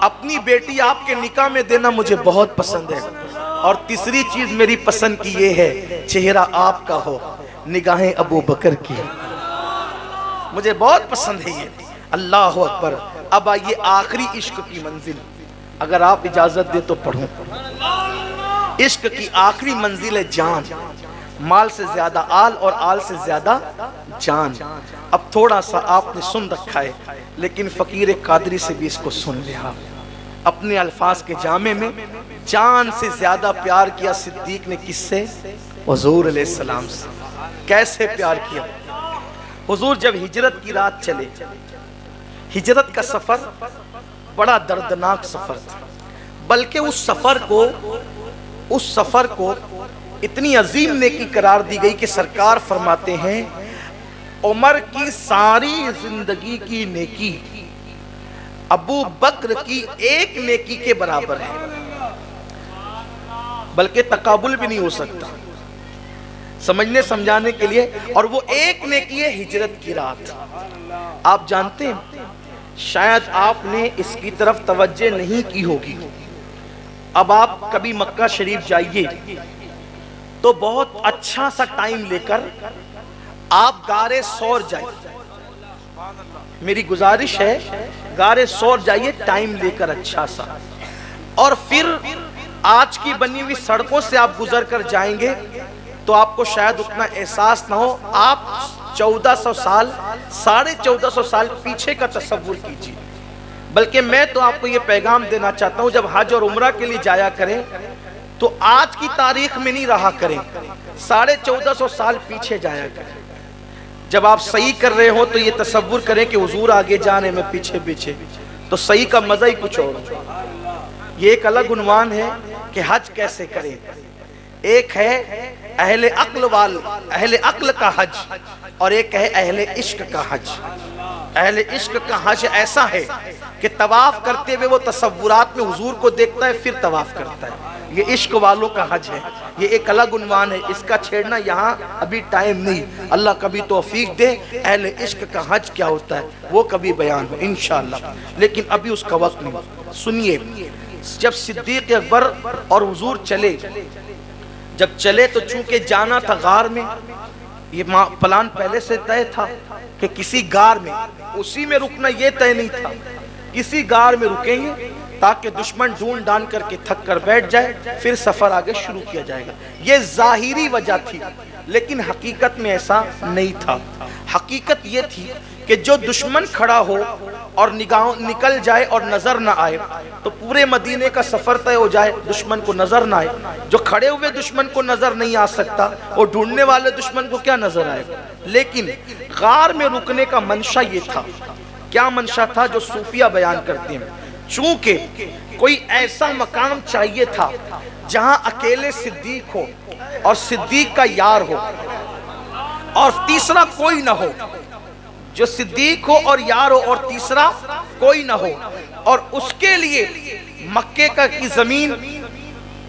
اپنی بیٹی آپ کے نکاح میں دینا مجھے بہت پسند ہے، اور تیسری چیز میری پسند کی یہ ہے چہرہ آپ کا ہو، نگاہیں ابو بکر کی، مجھے بہت پسند ہے یہ۔ اللہ اکبر۔ اب آئیے آخری عشق کی منزل، اگر آپ اجازت دے تو پڑھوں۔ عشق کی آخری منزل ہے جان، مال سے زیادہ آل اور آل سے زیادہ جان۔ اب تھوڑا سا آپ نے سن رکھا ہے، لیکن فقیر قادری سے بھی اس کو سن لیا۔ اپنے الفاظ کے جامع میں جان سے زیادہ پیار کیا صدیق نے کس سے؟ حضور علیہ السلام سے۔ کیسے پیار کیا؟ حضور جب ہجرت کی رات چلے، ہجرت کا سفر بڑا دردناک سفر تھا، بلکہ اس سفر کو اتنی عظیم نیکی قرار دی گئی کہ سرکار فرماتے ہیں عمر کی ساری زندگی کی نیکی ابو بکر کی ایک نیکی کے برابر ہے، بلکہ تقابل بھی نہیں ہو سکتا۔ سمجھنے سمجھانے کے لیے، اور وہ ایک نیکی ہے ہجرت کی رات۔ آپ جانتے ہیں شاید آپ نے اس کی طرف توجہ نہیں کی ہوگی، اب آپ کبھی مکہ شریف جائیے تو بہت اچھا سا ٹائم لے کر آپ غار ثور جائیے، میری گزارش ہے غار ثور جائیے ٹائم لے کر اچھا سا، اور پھر آج کی بنی ہوئی سڑکوں سے آپ گزر کر جائیں گے تو آپ کو شاید اتنا احساس نہ ہو، آپ 1400 سال 1450 سال پیچھے کا تصور کیجیے۔ بلکہ میں تو آپ کو یہ پیغام دینا چاہتا ہوں، جب حج اور عمرہ کے لیے جایا کریں تو آج کی تاریخ میں نہیں رہا کریں، 1450 سال پیچھے جایا کریں۔ جب آپ صحیح کر رہے ہو تو یہ تصور کریں کہ حضور آگے جانے میں پیچھے پیچھے، تو صحیح کا مزہ ہی کچھ اور ہے۔ یہ ایک الگ عنوان ہے کہ حج کیسے کریں۔ ایک ہے اہل عقل کا حج، اور ایک ہے اہل عشق کا حج۔ اہل عشق کا حج ایسا ہے کہ طواف کرتے ہوئے وہ تصورات میں حضور کو دیکھتا ہے پھر طواف کرتا ہے، یہ عشق والوں کا حج ہے، یہ ایک الگ عنوان ہے، اس کا چھیڑنا یہاں ابھی ٹائم نہیں، اللہ کبھی توفیق دے اہل عشق کا حج کیا ہوتا ہے وہ کبھی بیان ہو انشاءاللہ، لیکن ابھی اس کا وقت نہیں۔ سنیے، جب صدیق اکبر اور حضور جب چلے تو چونکہ جانا تھا غار میں، یہ پلان پہلے سے طے تھا کہ کسی غار میں، اسی میں رکنا یہ طے نہیں تھا، کسی غار میں رکیں گے تاکہ دشمن ڈھونڈ ڈان کر کے تھک کر بیٹھ جائے، پھر سفر آگے شروع کیا جائے گا۔ یہ ظاہری وجہ تھی، لیکن حقیقت میں ایسا نہیں تھا۔ حقیقت یہ تھی کہ جو دشمن کھڑا ہو اور نکل جائے اور نظر نہ آئے تو پورے مدینے کا سفر طے ہو جائے، دشمن کو نظر نہ آئے۔ جو کھڑے ہوئے دشمن کو نظر نہیں آ سکتا، وہ ڈھونڈنے والے دشمن کو کیا نظر آئے گا۔ لیکن غار میں رکنے کا منشا یہ تھا، کیا منشا تھا جو صوفیہ بیان کرتے ہیں، چونکہ کوئی ایسا مقام چاہیے تھا جہاں اکیلے صدیق ہو اور صدیق کا یار ہو اور تیسرا کوئی نہ ہو، جو صدیق ہو اور یار ہو اور تیسرا کوئی نہ ہو۔ اور اس کے لیے مکے کی زمین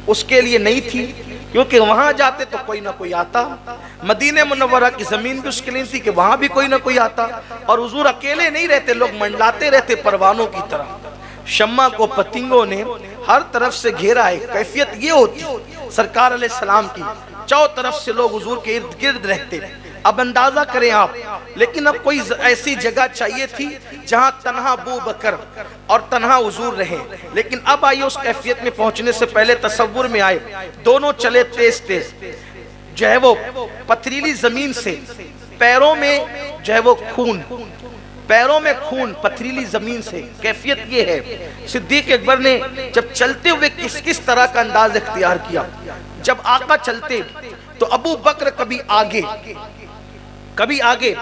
اس کے لیے نہیں تھی، کیونکہ وہاں جاتے تو کوئی نہ کوئی آتا۔ مدینہ منورہ کی زمین بھی اس کے لیے تھی کہ وہاں بھی کوئی نہ کوئی آتا، اور حضور اکیلے نہیں رہتے، لوگ منڈلاتے رہتے پروانوں کی طرح۔ شمع کو پتنگوں نے ہر طرف سے گھیرا ہے، کیفیت یہ ہوتی سرکار علیہ السلام کی، چاروں طرف سے لوگ حضور کے ارد گرد رہتے، اب اندازہ کریں آپ، لیکن اب کوئی ایسی جگہ چاہیے تھی جہاں تنہا ابو بکر اور تنہا حضور رہے، لیکن اب آئیے اس کیفیت میں پہنچنے سے پہلے تصور میں آئے، دونوں چلے تیز تیز، جو ہے وہ پتھریلی زمین سے، پیروں میں جو ہے وہ خون، پیروں میں خون، پتھریلی زمین سے، کیفیت یہ ہے۔ صدیق اکبر نے جب چلتے ہوئے کس طرح کا انداز اختیار کیا، جب آقا چلتے تو ابو بکر کبھی آگے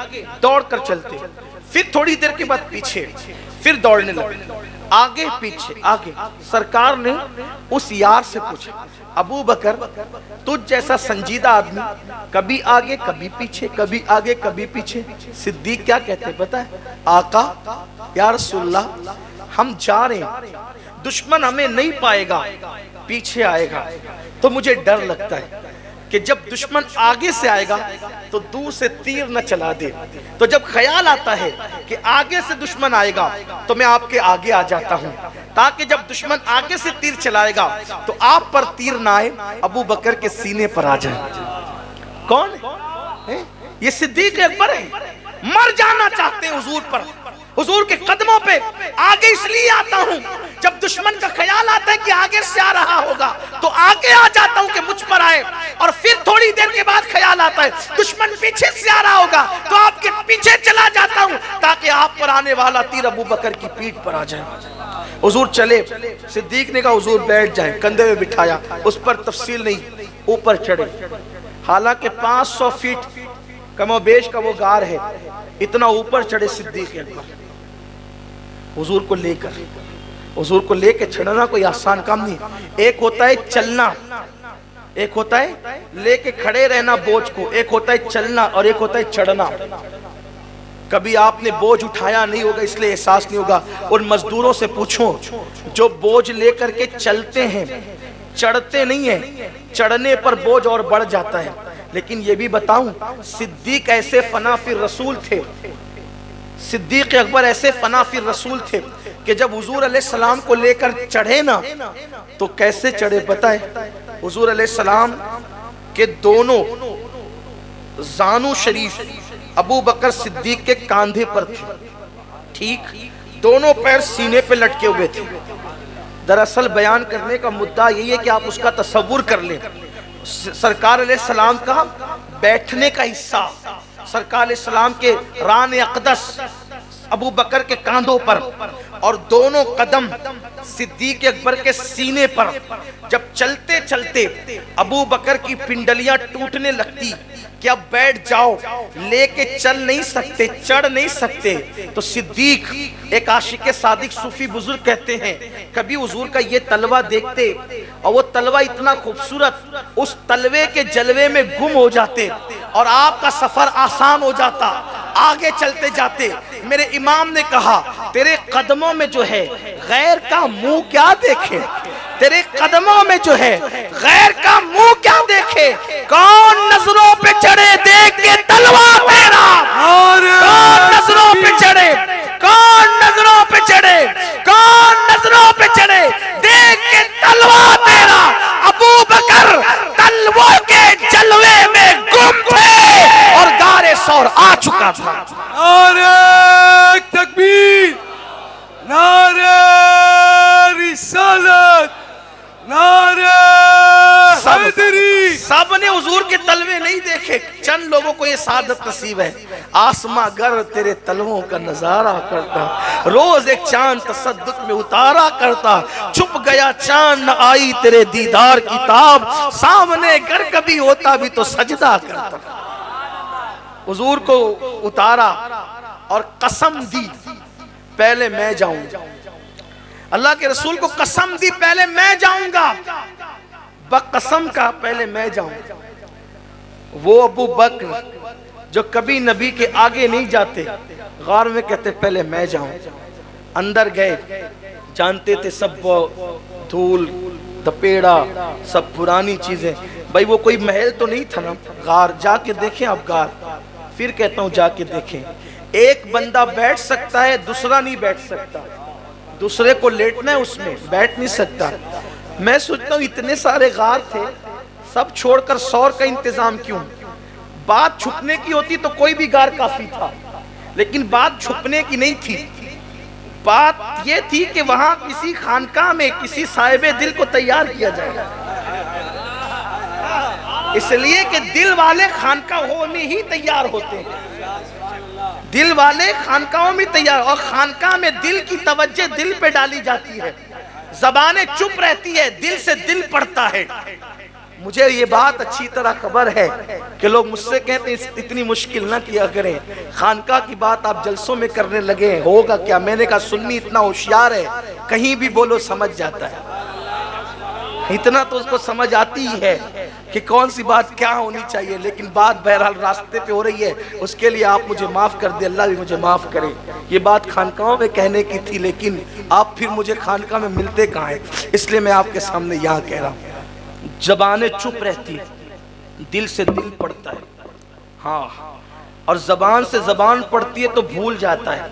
دوڑ کر چلتے، پھر تھوڑی دیر کے بعد پیچھے، پھر دوڑنے لگے، آگے پیچھے آگے۔ سرکار نے اس یار سے پوچھا، ابو بکر تجھ جیسا سنجیدہ آدمی کبھی آگے کبھی پیچھے، کبھی آگے کبھی پیچھے۔ صدیق کیا کہتے پتہ ہے؟ آقا یا رسول اللہ ہم جا رہے ہیں، دشمن ہمیں نہیں پائے گا، پیچھے آئے گا، تو مجھے ڈر لگتا ہے کہ جب دشمن آگے سے آئے گا تو دور سے تیر نہ چلا دے، تو جب خیال آتا ہے کہ آگے سے دشمن آئے گا تو میں آپ کے آگے آ جاتا ہوں، تاکہ جب دشمن آگے سے تیر چلائے گا تو آپ پر تیر نہ آئے، ابو بکر کے سینے پر آ جائے۔ کون ہے؟ یہ صدیق اکبر ہے، مر جانا چاہتے ہیں حضور پر، حضور کے قدموں پہ آگے اس لیے آتا ہوں، جب دشمن کا خیال آتا ہے کہ آگے سے آ رہا ہوگا تو آگے آ جاتا ہوں کہ مجھ پر آئے، اور پھر تھوڑی دیر کے بعد خیال آتا ہے دشمن پیچھے سے آ رہا ہوگا تو آپ کے پیچھے چلا جاتا ہوں، تاکہ آپ پر آنے والا تیر ابو بکر کی پیٹھ پر آ جائے۔ حضور چلے، صدیق نے کہا حضور بیٹھ جائیں، کندھے میں بٹھایا، اس پر تفصیل نہیں، اوپر چڑھے، حالانکہ 500 فیٹ کم و بیش کا وہ غار ہے، اتنا اوپر چڑھے صدیق اکبر، حضور کو لے کے چڑھنا کوئی آسان کام نہیں۔ ایک ہوتا ہے چلنا، ایک ہوتا ہے لے کے کھڑے رہنا بوجھ کو، ایک ہوتا ہے چلنا اور ایک ہوتا ہے چڑھنا۔ کبھی آپ نے بوجھ اٹھایا نہیں ہوگا اس لیے احساس نہیں ہوگا، اور مزدوروں سے پوچھو جو بوجھ لے کر کے چلتے ہیں، چڑھتے نہیں ہیں، چڑھنے پر بوجھ اور بڑھ جاتا ہے۔ لیکن یہ بھی بتاؤں، صدیق ایسے فنا فی الرسول تھے، صدیق اکبر ایسے فنا فی الرسول تھے کہ جب حضور علیہ السلام کو لے کر چڑھے نا تو کیسے چڑھے پتہ ہے؟ حضور علیہ السلام کے دونوں زانو شریف ابو بکر صدیق کے کاندھے پر تھے، ٹھیک، دونوں پیر سینے پہ لٹکے ہوئے تھے۔ دراصل بیان کرنے کا مدعا یہی ہے کہ آپ اس کا تصور کر لیں، سرکار علیہ السلام کا بیٹھنے کا حصہ سرکار علیہ السلام کے ران اقدس ابو بکر کے کاندھوں پر، اور دونوں قدم صدیق اکبر کے سینے پر۔ جب چلتے چلتے ابو بکر کی پنڈلیاں ٹوٹنے لگتی کہ اب بیٹھ جاؤ، لے کے چل نہیں سکتے، چڑھ نہیں سکتے، تو صدیق ایک عاشق صادق صوفی بزرگ کہتے ہیں کبھی حضور کا یہ تلوہ دیکھتے اور وہ تلوہ اتنا خوبصورت، اس تلوے کے جلوے میں گم ہو جاتے اور آپ کا سفر آسان ہو جاتا، آگے چلتے جاتے۔ میرے امام نے کہا تیرے قدموں میں جو ہے غیر کا منہ کیا دیکھے، تیرے قدموں میں جو ہے غیر کا منہ کیا دیکھے، کون نظروں پہ چڑھے دیکھ کے تلوہ تیرا، کون نظروں پہ چڑھے، کون نظروں پہ چڑھے، کون نظروں پہ چڑھے دیکھ کے تلوہ تیرا۔ ابو بکر تلووں کے جلوے میں گم تھے اور غار ثور آ چکا تھا۔ نعرہ تکبیر، نعرہ رسالت، نعرہ حیدری۔ سب نے حضور کے تلوے نہیں دیکھے، چند لوگوں کو یہ سعادت نصیب ہے۔ آسماں گر تیرے تلووں کا نظارہ کرتا، روز ایک چاند تصدق میں اتارا کرتا، چھپ گیا چاند نہ آئی تیرے دیدار کی تاب، سامنے گر کبھی ہوتا بھی تو سجدہ کرتا۔ حضور کو اتارا اور قسم دی پہلے میں جاؤں گا، اللہ کے رسول کو قسم دی پہلے میں جاؤں گا، بقسم کا پہلے میں جاؤں گا۔ وہ ابو بکر جو کبھی نبی کے آگے نہیں جاتے، غار میں کہتے پہلے میں جاؤں۔ اندر گئے، جانتے تھے سب دھول دپیڑا سب پرانی چیزیں، بھائی وہ کوئی محل تو نہیں تھا نا، غار جا کے دیکھیں آپ غار، پھر کہتا ہوں جا کے دیکھیں۔ ایک بندہ بیٹھ سکتا ہے، دوسرا نہیں بیٹھ سکتا، دوسرے کو لیٹنا ہے اس میں، بیٹھ نہیں سکتا۔ میں سوچتا ہوں اتنے سارے غار تھے، سب چھوڑ کر سور کا انتظام کیوں؟ بات چھپنے کی ہوتی تو کوئی بھی غار کافی تھا، لیکن بات چھپنے کی نہیں تھی، بات یہ تھی کہ وہاں کسی خانقاہ میں کسی صاحب دل کو تیار کیا جائے، اس لیے کہ دل والے خانقاہوں میں ہی تیار ہوتے ہیں، دل والے خانقاہوں میں تیار، اور خانقاہ میں دل کی توجہ دل پہ ڈالی جاتی ہے، زبانیں چپ رہتی ہے، دل سے دل پڑتا ہے۔ مجھے یہ بات اچھی طرح خبر ہے کہ لوگ مجھ سے کہتے ہیں اتنی مشکل نہ کیا کریں، خانقاہ کی بات آپ جلسوں میں کرنے لگے ہیں، ہوگا کیا؟ میں نے کہا سنی اتنا ہوشیار ہے، کہیں بھی بولو سمجھ جاتا ہے، اتنا تو اس کو سمجھ آتی ہی ہے کہ کون سی بات کیا ہونی چاہیے، لیکن بات بہرحال راستے پہ ہو رہی ہے، اس کے لیے آپ مجھے معاف کر دیں، اللہ بھی مجھے معاف کرے۔ یہ بات خانقاہوں میں کہنے کی تھی، لیکن آپ پھر مجھے خانقاہ میں ملتے کہاں ہیں، اس لیے میں آپ کے سامنے یہاں کہہ رہا ہوں۔ زبانیں چپ رہتی ہے، دل سے دل پڑتا ہے، ہاں، اور زبان سے زبان پڑتی ہے تو بھول جاتا ہے،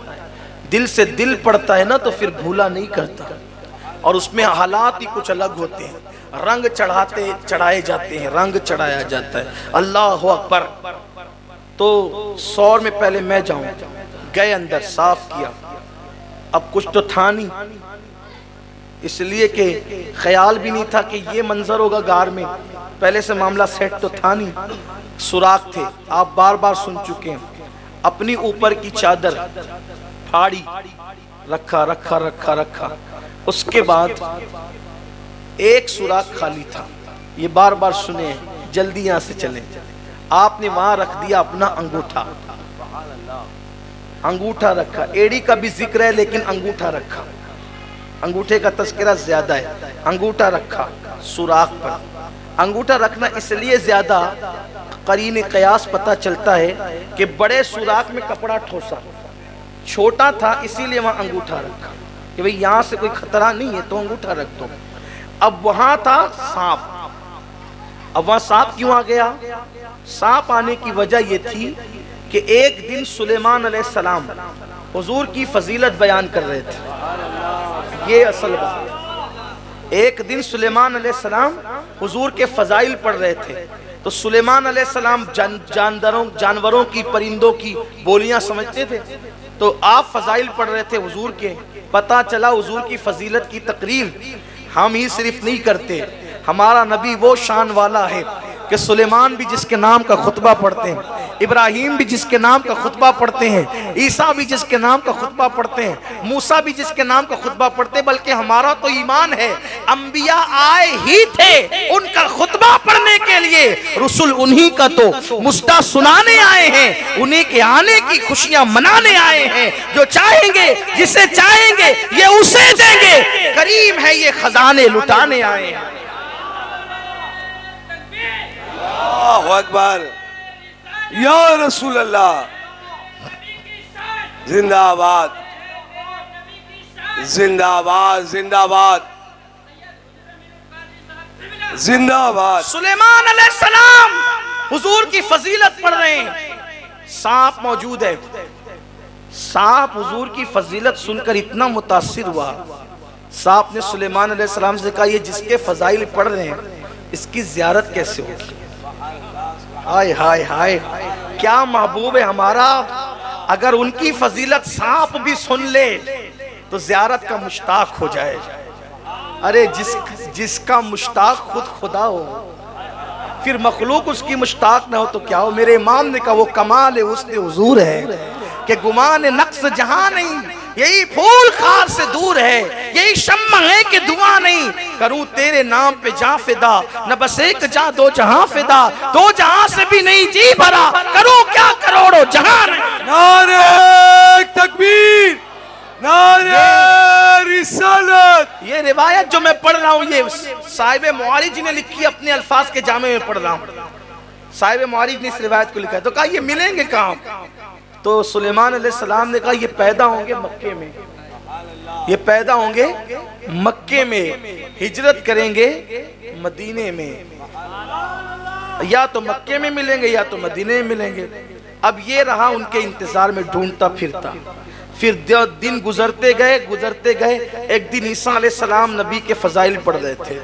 دل سے دل پڑتا ہے نا تو پھر بھولا نہیں کرتا، اور اس میں حالات ہی کچھ الگ ہوتے ہیں، رنگ چڑھائے جاتے ہیں، رنگ چڑھایا جاتا ہے۔ اللہ اکبر۔ تو سور میں پہلے میں جاؤں، گئے اندر، صاف کیا، اب کچھ تو تھا نہیں، اس لیے کہ خیال بھی نہیں تھا کہ یہ منظر ہوگا غار میں، پہلے سے معاملہ سیٹ تو تھا نہیں، سوراخ تھے، آپ بار بار سن چکے ہیں، اپنی اوپر کی چادر پھاڑی، رکھا، اس کے بعد ایک سوراخ خالی تھا، یہ بار بار سنے، جلدی یہاں سے چلیں، آپ نے وہاں رکھ دیا اپنا انگوٹھا رکھا، ایڑی کا بھی ذکر ہے لیکن انگوٹھا رکھا، انگوٹھے کا تذکرہ زیادہ ہے، انگوٹھا رکھا سوراخ پر۔ انگوٹھا رکھنا اس لیے زیادہ قرین قیاس پتہ چلتا ہے کہ بڑے سوراخ میں کپڑا ٹھوسا، چھوٹا تھا اسی لیے وہاں انگوٹھا رکھا کہ بھئی یہاں سے کوئی خطرہ نہیں ہے تو انگوٹھا رکھ دو۔ اب وہاں تھا سانپ، اب وہاں سانپ کیوں آ گیا؟ سانپ آنے کی وجہ یہ تھی کہ ایک دن سلیمان علیہ السلام حضور کی فضیلت بیان کر رہے تھے، یہ اصل بات، ایک دن سلیمان علیہ السلام حضور کے فضائل پڑھ رہے تھے، تو سلیمان علیہ السلام جانوروں کی، پرندوں کی بولیاں سمجھتے تھے، تو آپ فضائل پڑھ رہے تھے حضور کے، پتہ چلا حضور کی فضیلت کی تقریر ہم ہی صرف نہیں کرتے، ہمارا نبی وہ شان والا ہے کہ سلیمان بھی جس کے نام کا خطبہ پڑھتے ہیں، ابراہیم بھی جس کے نام کا خطبہ پڑھتے ہیں، عیسیٰ بھی جس کے نام کا خطبہ پڑھتے ہیں، موسیٰ بھی جس کے نام کا خطبہ پڑھتے ہیں، بلکہ ہمارا تو ایمان ہے انبیاء آئے ہی تھے ان کا خطبہ پڑھنے کے لیے، رسول انہی کا تو مصداق سنانے آئے ہیں، انہی کے آنے کی خوشیاں منانے آئے ہیں، جو چاہیں گے جسے چاہیں گے یہ اسے دیں گے، کریم ہے یہ خزانے لٹانے آئے ہیں۔ اللہ اکبر، یا رسول اللہ، زندہ آباد، زندہ آباد، زندہ آباد، زندہ آباد۔ سلیمان علیہ السلام حضور کی فضیلت پڑھ رہے ہیں، سانپ موجود ہے، سانپ حضور کی فضیلت سن کر اتنا متاثر ہوا، سانپ نے سلیمان علیہ السلام سے کہا یہ جس کے فضائل پڑھ رہے ہیں اس کی زیارت کیسے ہوگی؟ ہائے ہائے ہائے، کیا محبوب ہے ہمارا، اگر ان کی فضیلت سانپ بھی سن لے تو زیارت کا مشتاق ہو جائے۔ ارے جس کا مشتاق خود خدا ہو پھر مخلوق اس کی مشتاق نہ ہو تو کیا ہو؟ میرے امام نے کہا وہ کمال حسن حضور ہے کہ گمان نقص جہاں نہیں، یہی پھول خار سے دور ہے، یہی شمع ہے کہ دعا نہیں، کروں تیرے نام پہ جاں فدا، نہ بس ایک جاں دو جہاں فدا، دو جہاں سے بھی نہیں جی بھرا، کروں کیا کروڑوں جہاں نہیں۔ نعرہ تکبیر، نعرہ رسالت۔ یہ روایت جو میں پڑھ رہا ہوں یہ صاحب معارج نے لکھی، اپنے الفاظ کے جامع میں پڑھ رہا ہوں، صاحب معارج نے اس روایت کو لکھا ہے، تو کہا یہ ملیں گے کہاں؟ تو سلیمان علیہ السلام نے کہا یہ پیدا ہوں گے مکے میں، یہ پیدا ہوں گے مکے میں، ہجرت کریں گے مدینے میں، یا تو مکے میں ملیں گے یا تو مدینے میں ملیں گے۔ اب یہ رہا ان کے انتظار میں ڈھونڈتا پھرتا، پھر دن گزرتے گئے، ایک دن عیسیٰ علیہ السلام نبی کے فضائل پڑھ رہے تھے،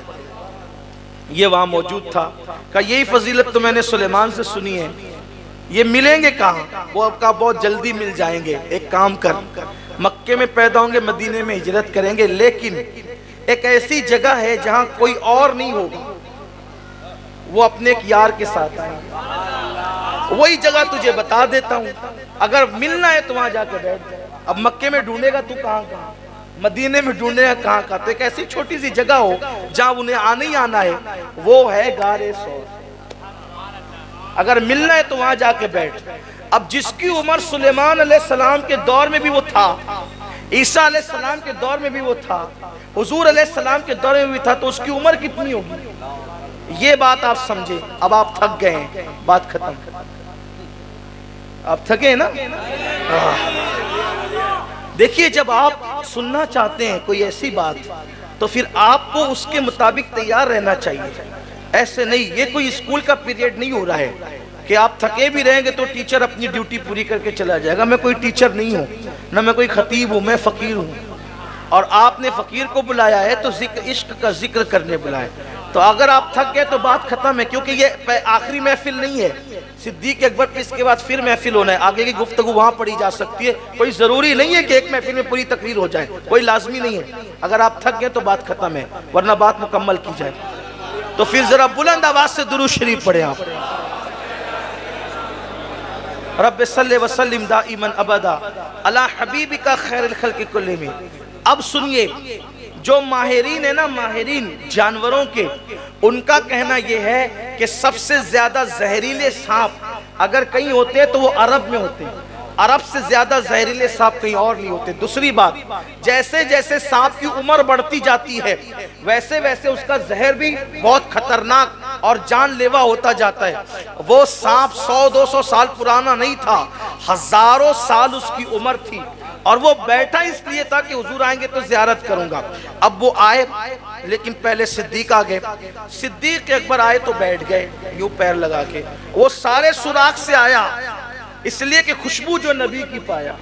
یہ وہاں موجود تھا، کہا یہی فضیلت تو میں نے سلیمان سے سنی ہے، یہ ملیں گے کہاں؟ وہ آپ کا بہت جلدی مل جائیں گے. ایک کام کر، مکے میں پیدا ہوں گے، مدینے میں ہجرت کریں گے، لیکن ایک ایسی جگہ ہے جہاں کوئی اور نہیں ہوگا، وہ اپنے ایک یار کے ساتھ آئیں گے. وہی جگہ تجھے بتا دیتا ہوں، اگر ملنا ہے تو وہاں جا کے بیٹھ جائے. اب مکے میں ڈھونڈے گا تو کہاں کہاں، مدینے میں ڈھونڈے گا کہاں کہاں. تو ایک ایسی چھوٹی سی جگہ ہو جہاں انہیں آنا ہی آنا ہے، وہ ہے غار ثور. اگر ملنا ہے تو وہاں جا کے بیٹھ. اب جس کی عمر سلیمان علیہ السلام کے دور میں بھی وہ تھا، عیسیٰ علیہ السلام کے دور میں بھی وہ تھا، حضور علیہ السلام کے دور میں بھی تھا، تو اس کی عمر کتنی ہوگی؟ یہ بات آپ سمجھیں. اب آپ تھک گئے ہیں، بات ختم. آپ تھکے ہیں نا؟ دیکھیے، جب آپ سننا چاہتے ہیں کوئی ایسی بات تو پھر آپ کو اس کے مطابق تیار رہنا چاہیے. ایسے نہیں، یہ کوئی اسکول کا پیریڈ نہیں ہو رہا ہے کہ آپ تھکے بھی رہیں گے تو ٹیچر اپنی ڈیوٹی پوری کر کے چلا جائے گا. میں کوئی ٹیچر نہیں ہوں، نہ میں کوئی خطیب ہوں، میں فقیر ہوں. اور آپ نے فقیر کو بلایا ہے تو عشق کا ذکر کرنے بلایا. تو اگر آپ تھک گئے تو بات ختم ہے، کیونکہ یہ آخری محفل نہیں ہے. صدیق اکبر پہ اس کے بعد پھر محفل ہونا ہے، آگے کی گفتگو وہاں پڑھی جا سکتی ہے. کوئی ضروری نہیں ہے کہ ایک محفل میں پوری تقریر ہو جائے، کوئی لازمی نہیں ہے. اگر آپ تھک گئے تو بات ختم ہے، ورنہ بات مکمل کی جائے. تو پھر ذرا بلند آواز سے درود شریف پڑھیں آپ. رب صلی وسلم دائما ابدا علی حبیبک خیر الخلق کلہم. اب سنیے، جو ماہرین ہیں نا، ماہرین جانوروں کے، ان کا کہنا یہ ہے کہ سب سے زیادہ زہریلے سانپ اگر کہیں ہوتے ہیں تو وہ عرب میں ہوتے ہیں. عرب سے زیادہ زہریلے سانپ کہیں اور نہیں ہوتے. دوسری بات، جیسے جیسے سانپ کی عمر بڑھتی جاتی ہے ویسے ویسے اس کا زہر بھی بہت خطرناک اور جان لیوا ہوتا جاتا ہے. وہ سانپ 100-200 سال پرانا نہیں تھا، ہزاروں سال اس کی عمر تھی. اور وہ بیٹھا اس لیے تھا کہ حضور آئیں گے تو زیارت کروں گا. اب وہ آئے، لیکن پہلے صدیق آ گئے. صدیق اکبر آئے تو بیٹھ گئے یوں پیر لگا کے. وہ سارے سوراخ سے آیا، اس لیے کہ خوشبو جو نبی کی پایا،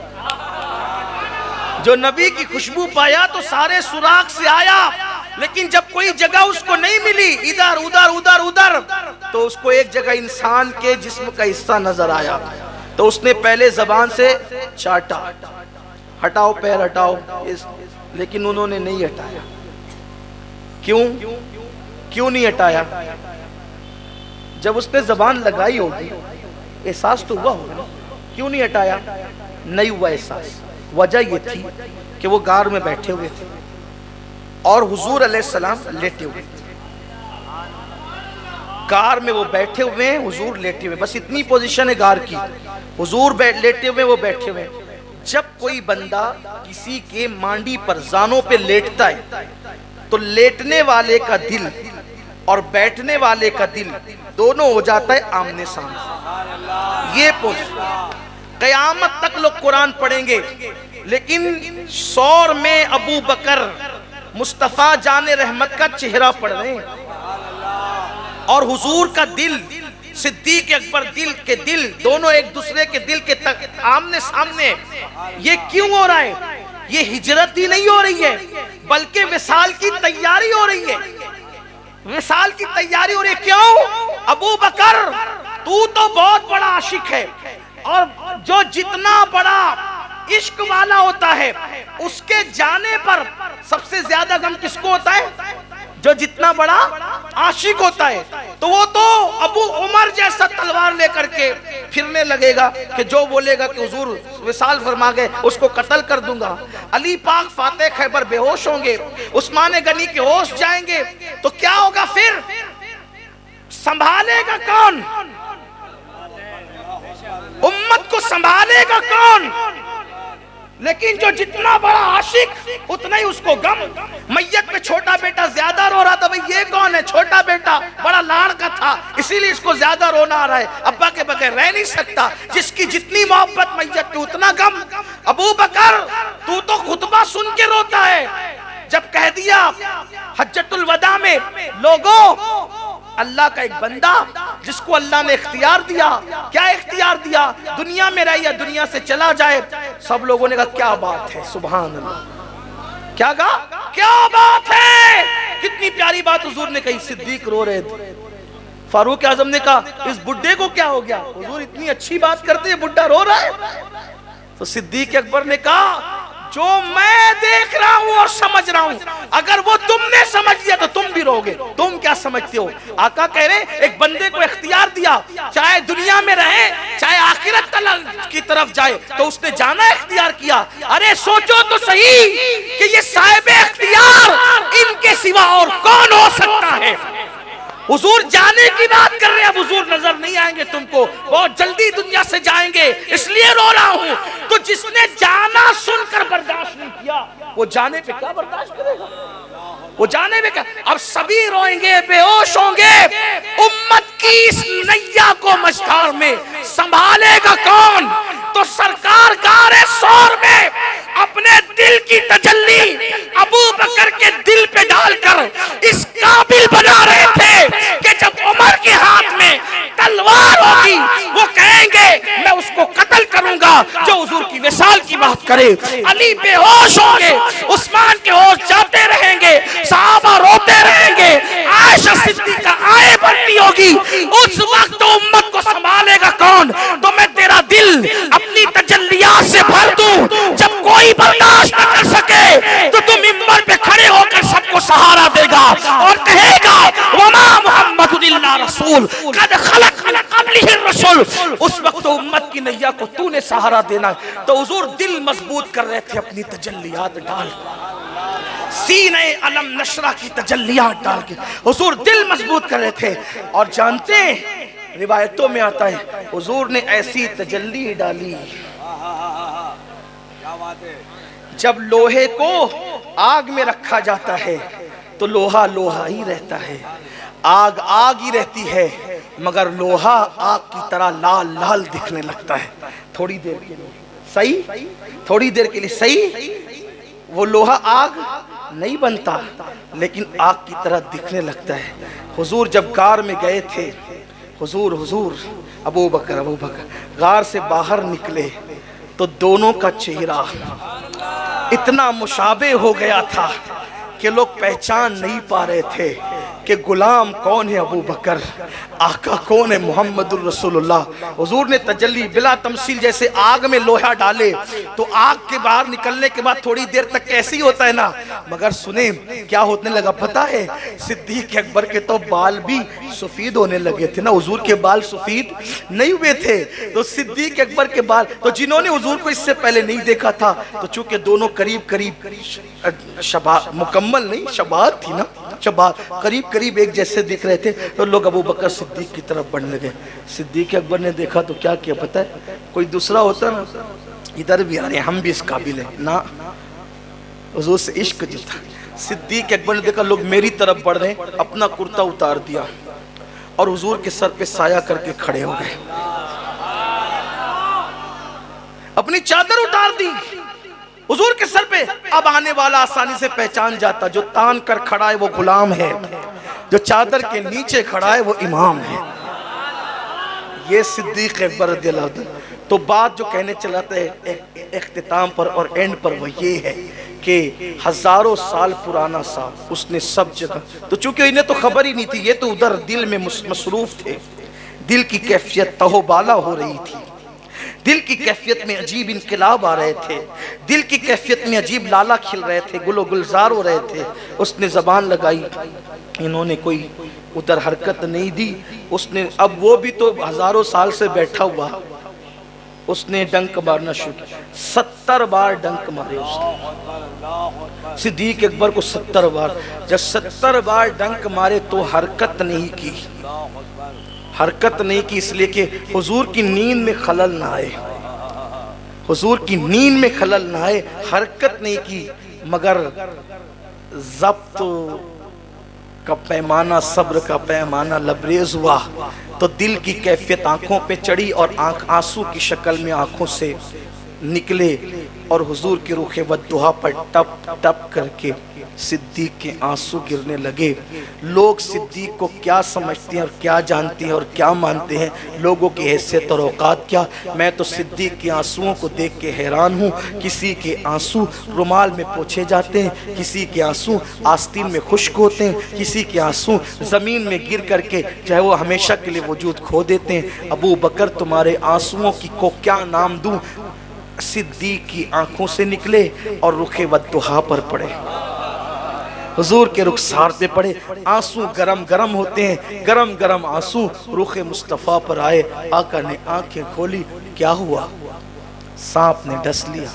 جو نبی کی خوشبو پایا تو سارے سوراخ سے آیا. لیکن جب کوئی جگہ اس کو نہیں ملی، ادھر ادھر ادھر ادھر، تو اس کو ایک جگہ انسان کے جسم کا حصہ نظر آیا. تو اس نے پہلے زبان سے چاٹا، ہٹاؤ پیر ہٹاؤ، لیکن انہوں نے نہیں ہٹایا. کیوں نہیں ہٹایا؟ جب اس نے زبان لگائی ہوگی احساس تو ہوا ہوگا. کیوں نہیں ہٹایا؟ نہیں ہوا احساس. وجہ یہ تھی کہ وہ غار میں بیٹھے ہوئے تھے اور حضور علیہ السلام لیٹے ہوئے تھے. غار میں وہ بیٹھے ہوئے ہیں، حضور لیٹے ہوئے، بس اتنی پوزیشن ہے غار کی. حضور لیٹے ہوئے، وہ بیٹھے ہوئے. جب کوئی بندہ کسی کے مانڈی پر، زانوں پہ لیٹتا ہے تو لیٹنے والے کا دل اور بیٹھنے والے کا دل دونوں ہو جاتا ہے آمنے سامنے. یہ قیامت تک لوگ قرآن پڑھیں گے، لیکن سور میں ابو بکر مصطفیٰ جان رحمت کا چہرہ پڑھ رہے ہیں اور حضور کا دل، صدیق اکبر دل کے دل، دونوں ایک دوسرے کے دل کے آمنے سامنے. یہ کیوں ہو رہا ہے؟ یہ ہجرت ہی نہیں ہو رہی ہے بلکہ وصال کی تیاری ہو رہی ہے. وصال کی تیاری ہو رہی ہے. کیوں؟ ابو بکر تو بہت بڑا عاشق ہے، اور جو جتنا بڑا عشق والا ہوتا ہے اس کے جانے پر سب سے زیادہ غم کس کو ہوتا ہے؟ جو جتنا بڑا عاشق ہوتا ہے. تو وہ تو ابو عمر جیسا تلوار لے کر کے پھرنے لگے گا کہ جو بولے گا کہ حضور وصال فرما گئے اس کو قتل کر دوں گا. علی پاک فاتح خیبر بے ہوش ہوں گے، عثمان غنی کے ہوش جائیں گے. تو کیا ہوگا پھر؟ سنبھالے گا کون؟ امت کو سنبھالے گا کون؟ لیکن جو جتنا بڑا عاشق اتنا ہی اس کو غم. میت میں چھوٹا بیٹا زیادہ رو رہا تھا، بھئی یہ کون ہے؟ چھوٹا بیٹا بڑا لاڑ کا تھا، اسی لیے اس کو زیادہ رونا آ رہا ہے، ابا کے بغیر رہ نہیں سکتا. جس کی جتنی محبت میت پہ اتنا غم. ابو بکر تو خطبہ سن کے روتا ہے جب کہہ دیا حجۃ الوداع میں، لوگوں اللہ کا ایک بندہ جس کو اللہ نے اختیار دیا. کیا اختیار دیا؟ دنیا میں رہے یا دنیا سے چلا جائے. سب لوگوں نے کہا کیا بات ہے، سبحان اللہ. کیا کہا؟ کیا بات ہے. کتنی پیاری بات حضور نے کہی. صدیق رو رہے تھے. فاروق اعظم نے کہا اس بڈھے کو کیا ہو گیا؟ حضور اتنی اچھی بات کرتے ہیں بڈھا رو رہا ہے۔ تو صدیق اکبر نے کہا جو میں دیکھ رہا ہوں اور سمجھ رہا ہوں اگر وہ تم نے سمجھ لیا تو تم بھی رو گے، تم کیا سمجھتے ہو؟ آقا کہہ رہے ایک بندے کو اختیار دیا، چاہے دنیا میں رہے چاہے آخرت کی طرف جائے، تو اس نے جانا اختیار کیا۔ ارے سوچو تو صحیح کہ یہ صاحب اختیار ان کے سوا اور کون ہو سکتا ہے؟ حضور جانے کی بات کر رہے ہیں، اب حضور نظر نہیں آئیں گے تم کو، بہت جلدی دنیا سے جائیں گے، اس لیے رو رہا ہوں۔ تو جس نے جانا سن کر برداشت نہیں کیا وہ جانے پہ کیا برداشت کرے گا؟ وہ جانے پہ کیا؟ اب سبھی روئیں گے، بے ہوش ہوں گے، امت کی اس نیا کو مجدار میں سنبھالے گا کون؟ تو سرکار گار سور میں اپنے دل کی تجلی ابو بکر کے دل پہ ڈال کر اس قابل بنا رہے تھے کہ جب عمر کے ہاتھ میں تلوار ہوگی وہ کہیں گے میں اس کو قتل کروں گا جو حضور کی وصال کی بات کرے۔ علی بے ہوش ہوں گے، عثمان کے ہوش جاتے رہیں گے، صحابہ روتے رہیں گے، عائشہ صدیقہ آئے بڑھتی ہوگی، اس وقت امت کو سنبھالے گا کون؟ تو میں تیرا دل اپنی تجلیات سے بھر دوں، جب کوئی برداشت نہ کر سکے تو تم منبر پہ کھڑے ہو کر سب کو سہارا دے گا اور کہے گا وما محمد الا رسول قد خلق من قبلہ الرسل۔ اس وقت امت کی نیا کو تو نے سہارا دینا ہے۔ تو حضور دل مضبوط کر رہے تھے اپنی تجلیات ڈال، سینہ علم نشرہ کی تجلیات ڈال کے حضور دل مضبوط کر رہے تھے۔ اور جانتے ہیں روایتوں میں آتا ہے حضور نے ایسی تجلی ڈالی جب لوہے کو آگ میں رکھا جاتا ہے تو لوہا لوہا ہی رہتا ہے، آگ آگ ہی رہتی ہے، مگر لوہا آگ کی طرح لال لال دکھنے لگتا ہے تھوڑی دیر کے لیے، صحیح تھوڑی دیر کے لیے، صحیح وہ لوہا آگ نہیں بنتا لیکن آگ کی طرح دکھنے لگتا ہے۔ حضور جب غار میں گئے تھے، حضور ابو بکر غار سے باہر نکلے تو دونوں کا چہرہ اتنا مشابہ ہو گیا تھا کہ لوگ پہچان نہیں پا رہے تھے کہ غلام کون ہے ابو بکر، آقا کون ہے محمد الرسول اللہ۔ حضور نے تجلی بلا تمثیل جیسے آگ میں لوہا ڈالے تو آگ کے باہر نکلنے کے بعد تھوڑی دیر تک کیسے ہی ہوتا ہے نا، مگر سنیں کیا ہونے لگا پتہ ہے؟ صدیق اکبر کے تو بال بھی سفید ہونے لگے تھے نا، حضور کے بال سفید نہیں ہوئے تھے تو صدیق اکبر کے بال، تو جنہوں نے حضور کو اس سے پہلے نہیں دیکھا تھا تو چونکہ دونوں قریب مکمل نہیں شباہت تھی نا، قریب ایک جیسے دکھ رہے تھے تو لوگ ابو بکر صدیق کی طرف بڑھنے لگے۔ صدیق اکبر نے دیکھا تو کیا کیا پتہ ہے؟ کوئی دوسرا ہوتا نا ادھر بھی آ رہے ہیں ہم بھی اس قابل ہیں نا، حضور سے عشق جو تھا، صدیق اکبر نے دیکھا لوگ میری طرف بڑھ رہے ہیں، اپنا کرتا اتار دیا اور حضور کے سر پہ سایہ کر کے کھڑے ہو گئے، اپنی چادر اتار دی حضور کے سر پہ۔ اب آنے والا آسانی سے پہچان جاتا جو تان کر کھڑا ہے وہ غلام ہے، جو چادر کے نیچے کھڑا ہے وہ امام ہے، یہ صدیق اکبر رضی اللہ عنہ۔ تو بات جو کہنے چلاتے ہیں اختتام پر اور اینڈ پر وہ یہ ہے کہ ہزاروں سال پرانا سال اس نے سب جگہ، تو چونکہ انہیں تو خبر ہی نہیں تھی، یہ تو ادھر دل میں مصروف تھے، دل کی کیفیت تہو بالا ہو رہی تھی، دل کی کیفیت میں عجیب انقلاب آ رہے تھے، دل کی کیفیت میں عجیب لالا کھل رہے تھے، گل و گلزار ہو رہے تھے۔ اس نے زبان لگائی، انہوں نے کوئی ادھر حرکت نہیں دی، اس نے اب وہ بھی تو ہزاروں سال سے بیٹھا ہوا، اس نے ڈنک مارنا شروع کیا، 70 بار ڈنک مارے اس نے، صدیق اکبر کو 70 بار، جب 70 بار ڈنک مارے تو حرکت نہیں کی، حرکت نہیں کی اس لیے کہ حضور کی نیند میں خلل نہ آئے، حضور کی نیند میں خلل نہ آئے، حرکت نہیں کی، مگر ضبط کا پیمانہ، صبر کا پیمانہ لبریز ہوا تو دل کی کیفیت آنکھوں پہ چڑھی اور آنسو کی شکل میں آنکھوں سے نکلے اور حضور کے رخ والضحیٰ پر ٹپ ٹپ کر کے صدیق کے آنسو گرنے لگے۔ لوگ صدیق کو کیا سمجھتے ہیں اور کیا جانتے ہیں اور کیا مانتے ہیں، لوگوں کی حیثیت اور اوقات کیا۔ میں تو صدیق کے آنسوؤں کو دیکھ کے حیران ہوں۔ کسی کے آنسو رومال میں پوچھے جاتے ہیں، کسی کے آنسو آستین میں خشک ہوتے ہیں، کسی کے آنسو زمین میں گر کر کے چاہے وہ ہمیشہ کے لیے وجود کھو دیتے ہیں۔ ابو بکر تمہارے آنسوؤں کی کو کیا نام دوں؟ صدیق کی آنکھوں سے نکلے اور رخ والضحیٰ پر پڑے، حضور کے رخسار پہ پڑے۔ آنسو گرم گرم ہوتے ہیں، گرم گرم آنسو رخ مصطفیٰ پر آئے۔ آقا نے آنکھیں کھولی، کیا ہوا؟ سانپ نے ڈس لیا،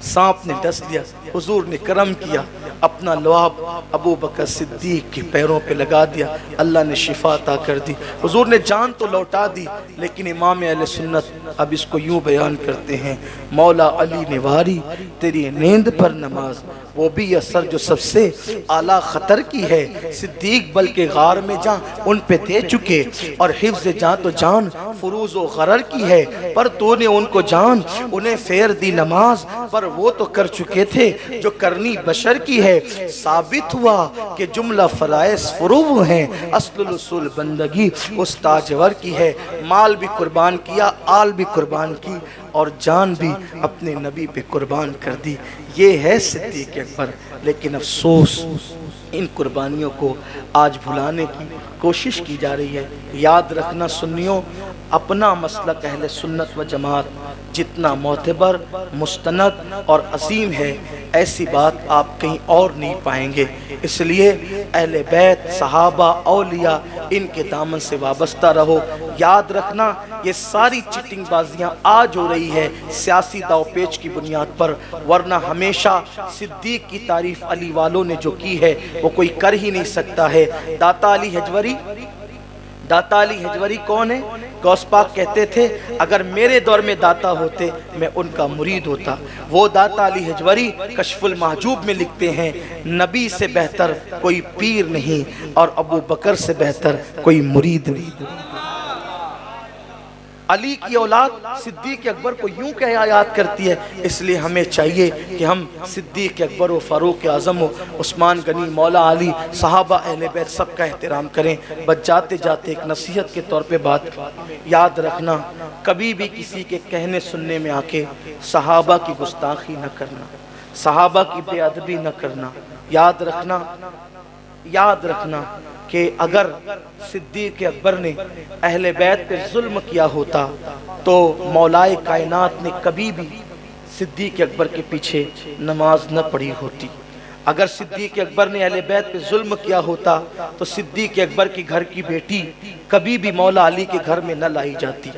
سانپ نے ڈس لیا۔ حضور نے کرم کیا، اپنا لعاب ابو بکر صدیق کے پیروں پہ لگا دیا، اللہ نے شفا عطا کر دی۔ حضور نے جان تو لوٹا دی، لیکن امام اہل سنت اب اس کو یوں بیان کرتے ہیں، مولا علی نے واری تیری نیند پر نماز، وہ بھی اثر جو سب سے اعلیٰ خطر کی ہے۔ صدیق بلکہ غار میں جان ان پہ دے چکے، اور حفظ جان تو جان فروز و غرر کی ہے، پر تو نے ان کو جان انہیں پھیر دی نماز، پر وہ تو کر چکے تھے جو کرنی بشر کی ہے۔ ثابت ہوا کہ جملہ فرائض فروغ ہیں، اصل الاصول بندگی اس تاجور کی ہے۔ مال بھی قربان کیا، آل بھی قربان کی، اور جان بھی اپنے نبی پہ قربان کر دی۔ یہ ہے صدیق اکبر۔ لیکن افسوس ان قربانیوں کو آج بھلانے کی کوشش کی جا رہی ہے۔ یاد رکھنا سنیوں، اپنا مسلک اہل سنت و جماعت جتنا معتبر، مستند اور عظیم ہے، ایسی بات آپ کہیں اور نہیں پائیں گے۔ اس لیے اہل بیت، صحابہ، اولیاء، ان کے دامن سے وابستہ رہو۔ یاد رکھنا یہ ساری چٹنگ بازیاں آج ہو رہی ہے سیاسی داؤ پیچ کی بنیاد پر، ورنہ ہمیشہ صدیق کی تعریف علی والوں نے جو کی ہے وہ کوئی کر ہی نہیں سکتا ہے۔ داتا علی حجوری، داتا علی حجوری کون ہے؟ غوث پاک کہتے تھے اگر میرے دور میں داتا ہوتے میں ان کا مرید ہوتا۔ وہ داتا علی حجوری کشف المحجوب میں لکھتے ہیں، نبی سے بہتر کوئی پیر نہیں اور ابو بکر سے بہتر کوئی مرید نہیں۔ علی کی اولاد صدیق اکبر کو یوں کہا یاد کرتی ہے، اس لیے ہمیں چاہیے کہ ہم صدیق اکبر و فاروق اعظم و عثمان غنی، مولا علی، صحابہ، اہل بیت سب کا احترام کریں۔ بس جاتے جاتے ایک نصیحت کے طور پہ بات یاد رکھنا، کبھی بھی کسی کے کہنے سننے میں آ کے صحابہ کی گستاخی نہ کرنا، صحابہ کی بے ادبی نہ کرنا۔ یاد رکھنا کہ اگر صدیق اکبر نے اہل بیت پہ ظلم کیا ہوتا تو مولائے کائنات نے کبھی بھی صدیق اکبر کے پیچھے نماز نہ پڑھی ہوتی۔ اگر صدیق اکبر نے اہل بیت پہ ظلم کیا ہوتا تو صدیق اکبر کی گھر کی بیٹی کبھی بھی مولا علی کے گھر میں نہ لائی جاتی۔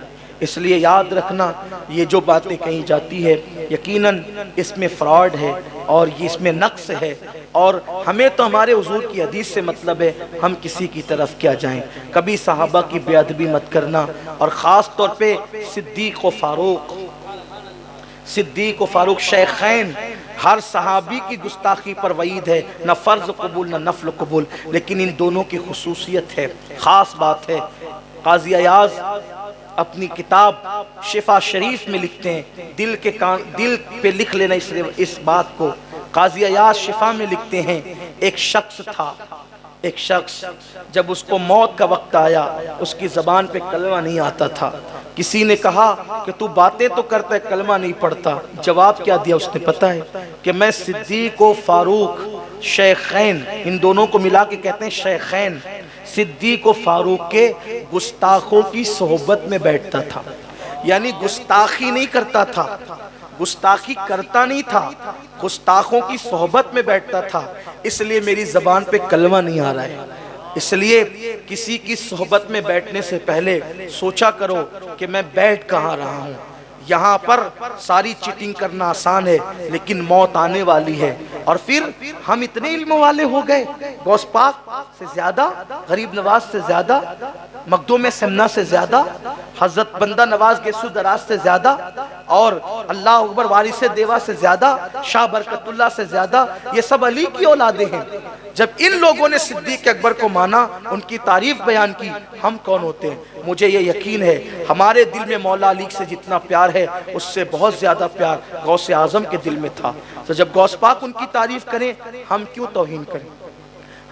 اس لیے یاد رکھنا یہ جو باتیں کہیں جاتی ہے یقیناً اس میں فراڈ ہے اور یہ اس میں نقص ہے، اور ہمیں تو ہمارے حضور کی حدیث سے مطلب ہے، ہم کسی کی طرف کیا جائیں۔ کبھی صحابہ کی بے ادبی مت کرنا، اور خاص طور پہ صدیق و فاروق شیخین، ہر صحابی کی گستاخی پر وعید ہے، نہ فرض قبول نہ نفل قبول، لیکن ان دونوں کی خصوصیت ہے، خاص بات ہے۔ قاضی ایاز اپنی کتاب شفا شریف میں لکھتے ہیں، دل پہ لکھ لینا اس بات کو۔ قاضی ایاز شفا میں لکھتے ہیں، ایک شخص جب اس کو موت کا وقت آیا اس کی زبان پہ کلمہ نہیں آتا تھا۔ کسی نے کہا کہ تو باتیں تو کرتا ہے کلمہ نہیں پڑھتا، جواب کیا دیا اس نے پتہ ہے کہ میں صدیق و فاروق شیخین، ان دونوں کو ملا کے کہتے ہیں شیخین، صدیق و فاروق کے گستاخوں کی صحبت میں بیٹھتا تھا، یعنی گستاخی نہیں کرتا تھا، گستاخی کرتا نہیں تھا، گستاخوں کی صحبت میں بیٹھتا تھا، اس لیے میری زبان پہ کلمہ نہیں آ رہا ہے۔ اس لیے کسی کی صحبت میں بیٹھنے سے پہلے سوچا کرو کہ میں بیٹھ کہاں رہا ہوں۔ یہاں پر ساری چیٹنگ کرنا آسان ہے لیکن موت آنے والی ہے، اور پھر ہم اتنے علم والے ہو گئے، غوث پاک سے زیادہ، غریب نواز سے زیادہ، مخدوم سمنہ سے زیادہ، حضرت بندہ نواز گیسو دراز سے زیادہ، اور اللہ اکبر وارث دیوا سے زیادہ، شاہ برکت اللہ سے زیادہ، یہ سب علی کی اولادیں ہیں۔ جب ان لوگوں نے صدیق اکبر کو مانا، ان کی تعریف بیان کی، ہم کون ہوتے ہیں؟ مجھے یہ یقین ہے ہمارے دل میں مولا علی سے جتنا پیار ہے اس سے بہت زیادہ پیار غوث اعظم کے دل میں تھا۔ تو جب غوث پاک ان کی تعریف کریں، ہم کیوں توہین کریں،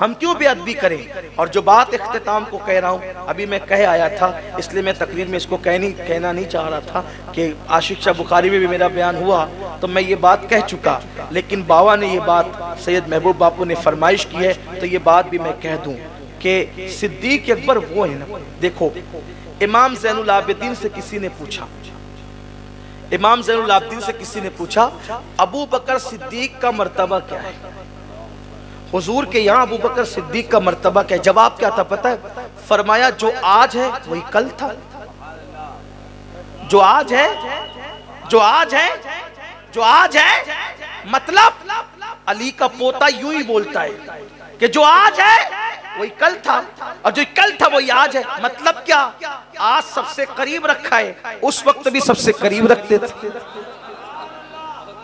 ہم کیوں بے ادبی کریں؟ اور جو بات اختتام کو کہہ رہا ہوں، ابھی میں کہہ آیا تھا، اس لیے میں تقریر میں اس کو کہنا نہیں چاہ رہا تھا کہ عاشق شاہ بخاری میں بھی میرا بیان ہوا تو میں یہ بات کہہ چکا، لیکن باوا نے یہ بات سید محبوب باپو نے فرمائش کی ہے تو یہ بات بھی میں کہہ دوں کہ صدیق اکبر وہ ہے نا۔ دیکھو امام زین العابدین سے کسی نے پوچھا، امام زین العابدین سے کسی نے پوچھا ابو بکر صدیق کا مرتبہ کیا ہے؟ حضور کے یہاں ابو بکر صدیق کا مرتبہ کیا ہے؟ جواب کیا تھا پتہ ہے؟ فرمایا جو آج ہے وہی کل تھا، جو آج ہے، جو آج ہے، جو آج ہے، مطلب علی کا پوتا یوں ہی بولتا ہے کہ جو آج ہے وہی کل تھا، اور جو کل تھا وہی آج ہے۔ مطلب کیا؟ آج سب سے قریب رکھا ہے، اس وقت بھی سب سے قریب رکھتے تھے۔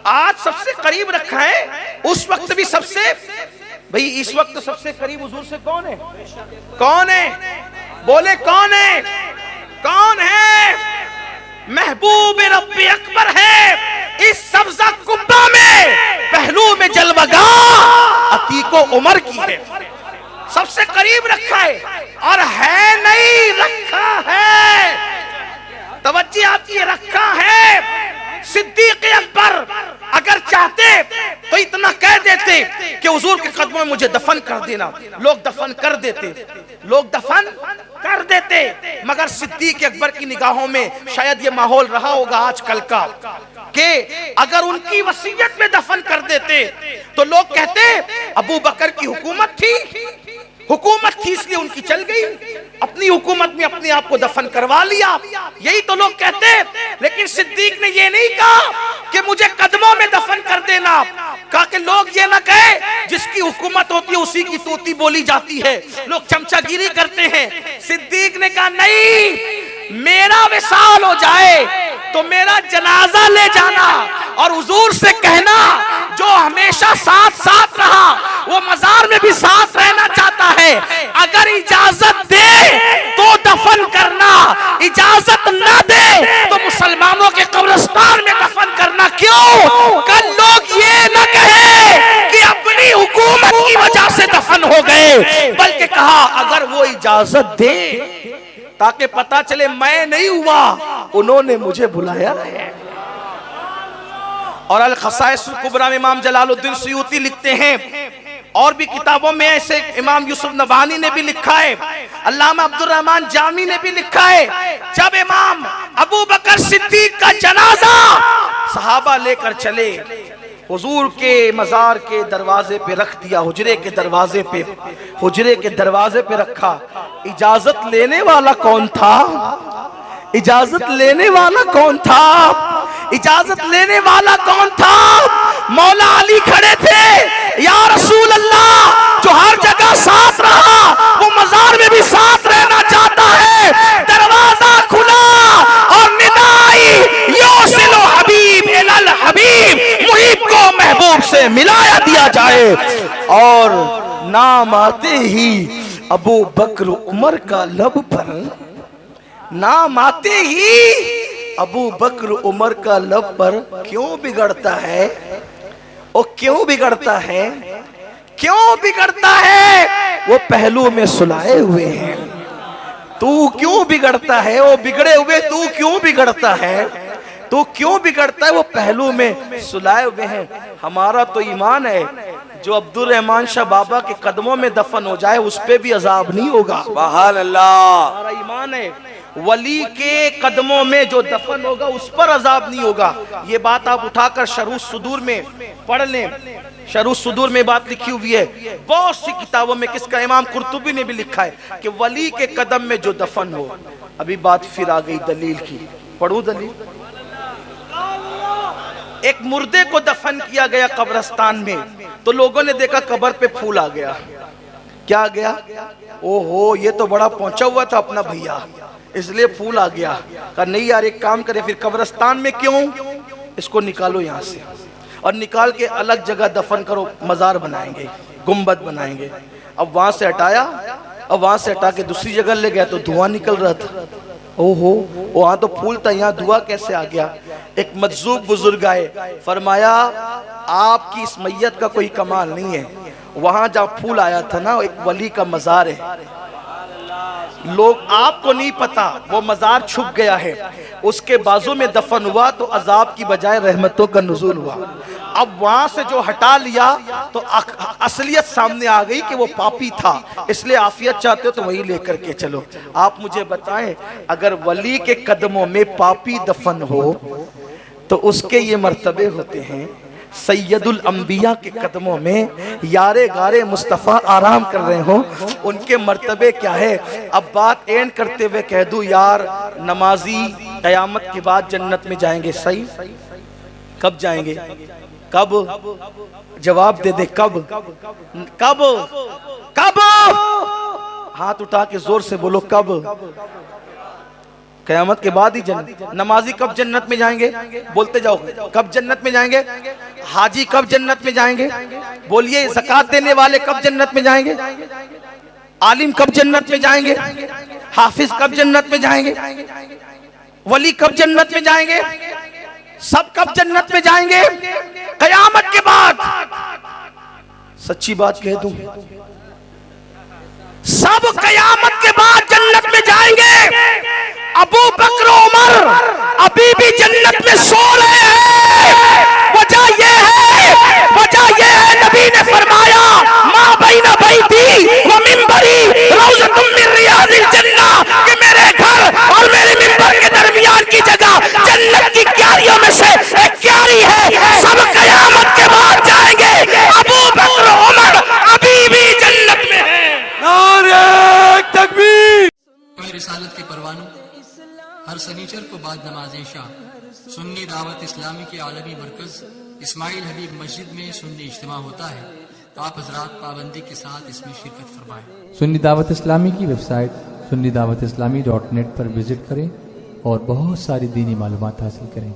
آج سب سے قریب رکھا ہے، اس وقت بھی سب سے، بھئی اس وقت سب سے قریب حضور سے کون ہے؟ کون ہے؟ بولے کون ہے؟ کون ہے؟ محبوب رب اکبر ہے۔ اس سبزہ قبہ میں پہلو میں جلوگاہ عتیق و عمر کی ہے، سب سے قریب رکھا ہے، اور ہے نہیں رکھا ہے، توجہ آپ کی رکھا ہے۔ صدیق اکبر اگر چاہتے تو اتنا کہہ دیتے کہ حضور کے قدموں میں مجھے دفن کر دینا، لوگ دفن کر دیتے، لوگ دفن کر دیتے، مگر صدیق اکبر کی نگاہوں میں شاید یہ ماحول رہا ہوگا آج کل کا کہ اگر ان کی وصیت میں دفن کر دیتے تو لوگ کہتے ابو بکر کی حکومت تھی، حکومت تھی اس لیے ان کی چل گئی، اپنی حکومت میں اپنے آپ کو دفن کروا لیا، یہی تو لوگ کہتے۔ لیکن صدیق نے یہ نہیں کہا کہ مجھے قدموں میں دفن کر دینا، کہا کہ لوگ یہ نہ کہے جس کی حکومت ہوتی ہے اسی کی توتی بولی جاتی ہے، لوگ چمچہ گیری کرتے ہیں۔ صدیق نے کہا نہیں، میرا وصال ہو جائے تو میرا جنازہ لے جانا اور حضور سے کہنا جو ہمیشہ ساتھ ساتھ رہا وہ مزار میں بھی ساتھ رہنا چاہتا ہے، اگر اجازت دے تو دفن کرنا، اجازت نہ دے تو مسلمانوں کے قبرستان میں دفن کرنا۔ کیوں؟ کل لوگ یہ نہ کہے کہ اپنی حکومت کی وجہ سے دفن ہو گئے، بلکہ کہا اگر وہ اجازت دے تاکہ پتہ چلے میں نہیں ہوا، انہوں نے مجھے بلایا ہے۔ اور الخصائص الکبریٰ میں امام جلال الدین سیوطی لکھتے ہیں، اور بھی کتابوں میں ایسے امام یوسف نبہانی نے بھی لکھا ہے، علامہ عبد الرحمن جامی نے بھی لکھا ہے، جب امام ابو بکر صدیق کا جنازہ صحابہ لے کر چلے، حضور کے مزار کے دروازے پہ رکھ دیا، حجرے کے دروازے پہ، حجرے کے دروازے پہ رکھا، اجازت لینے والا کون تھا؟ اجازت لینے والا کون تھا؟ اجازت لینے والا کون تھا؟ مولا علی کھڑے تھے، یا رسول اللہ جو ہر جگہ ساتھ رہا وہ مزار میں بھی ساتھ رہنا چاہتا ہے، دروازہ کھلا اور ندائی یوصل حبیب الالحبیب، محب کو محبوب سے ملایا دیا جائے، اور نام آتے ہی ابو بکر عمر کا لب پر، نام آتے ہی ابو بکر عمر کا لب پر کیوں بگڑتا ہے؟ وہ کیوں بگڑتا ہے؟ کیوں بگڑتا ہے؟ وہ پہلو میں سلائے ہوئے ہیں۔ تو کیوں بگڑتا ہے؟ وہ بگڑے ہوئے تو کیوں بگڑتا ہے؟ تو کیوں بگڑتا ہے؟ وہ پہلو میں سلائے ہوئے ہیں۔ ہمارا تو ایمان ہے جو عبد الرحمن شاہ بابا کے قدموں میں دفن ہو جائے اس پہ بھی عذاب نہیں ہوگا۔ سبحان اللہ۔ ہمارا ایمان ہے ولی کے قدموں میں جو دفن ہوگا اس پر عذاب نہیں ہوگا۔ یہ بات آپ اٹھا کر شرح الصدور میں پڑھ لیں، شرح الصدور میں بات لکھی ہوئی ہے بہت سی کتابوں میں، کس کا امام قرطبی نے بھی لکھا ہے کہ ولی کے قدم میں جو دفن ہو۔ ابھی بات پھر آ گئی دلیل کی، پڑھوں دلیل۔ ایک مردے کو دفن کیا گیا قبرستان میں تو لوگوں نے دیکھا قبر پہ پھول آ گیا، کیا گیا؟ اوہو یہ تو بڑا پہنچا ہوا تھا اپنا بھیا، اس لیے پھول آ گیا. کہا نہیں یار ایک کام کرے, پھر قبرستان میں کیوں, اس کو نکالو یہاں سے اور نکال کے الگ جگہ دفن کرو, مزار بنائیں گے, گنبد بنائیں گے. اب وہاں سے ہٹایا, اب وہاں سے ہٹا کے دوسری جگہ لے گیا تو دھواں نکل رہا تھا. اوہو, وہاں تو پھول تھا, یہاں دھواں کیسے آ گیا؟ ایک مجذوب بزرگ آئے, فرمایا آپ کی اس میت کا کوئی کمال نہیں ہے, وہاں جہاں پھول آیا تھا نا ایک ولی کا مزار ہے, لوگ آپ کو نہیں پتا وہ مزار چھپ گیا ہے, اس کے بازو میں دفن ہوا تو عذاب کی بجائے رحمتوں کا نزول ہوا. اب وہاں سے جو ہٹا لیا تو اصلیت سامنے آ گئی کہ وہ پاپی تھا, اس لیے عافیت چاہتے ہو تو وہی لے کر کے چلو. آپ مجھے بتائیں اگر ولی کے قدموں میں پاپی دفن ہو تو اس کے یہ مرتبے ہوتے ہیں, سید الانبیاء کے قدموں میں یار غار مصطفیٰ آرام کر رہے ہوں, ان کے مرتبے کیا ہے؟ اب بات اینڈ کرتے ہوئے کہہ دوں یار نمازی قیامت کے بعد جنت میں جائیں گے, صحیح؟ کب جائیں گے؟ کب؟ جواب دے دے, کب کب کب؟ ہاتھ اٹھا کے زور سے بولو, کب؟ قیامت کے بعد ہی جنت. نمازی کب جنت میں جائیں گے؟ بولتے جاؤ, کب جنت میں جائیں گے؟ حاجی کب جنت میں جائیں گے؟ بولیے. زکات دینے والے کب جنت میں جائیں گے؟ عالم کب جنت میں جائیں گے؟ حافظ کب جنت میں جائیں گے؟ ولی کب جنت میں جائیں گے؟ سب کب جنت میں جائیں گے؟ قیامت کے بعد. سچی بات کہہ دوں, سب قیامت کے بعد جنت میں جائیں گے. ابو بکر عمر ابھی بھی جنت میں سو رہے ہیں. وجہ یہ ہے نبی نے فرمایا ما بین بیتی و منبری روضۃ من ریاض الجنہ, کہ میرے گھر اور میرے منبر کے درمیان کی جگہ جنت کی کیاریوں میں سے ایک کیاری ہے. سب قیامت کے بعد جائیں گے. ابو بکر عمر ابھی بھی جنت میں ہیں. نعرہ تکبیر. رسالت کے پروانوں ہر سنیچر کو بعد نماز عشاء سنی دعوت اسلامی کے عالمی مرکز اسماعیل حبیب مسجد میں سنی اجتماع ہوتا ہے. تو آپ حضرات پابندی کے ساتھ اس میں شرکت فرمائیں. سنی دعوت اسلامی کی ویب سائٹ سنی دعوت اسلامی .net پر وزٹ کریں اور بہت ساری دینی معلومات حاصل کریں.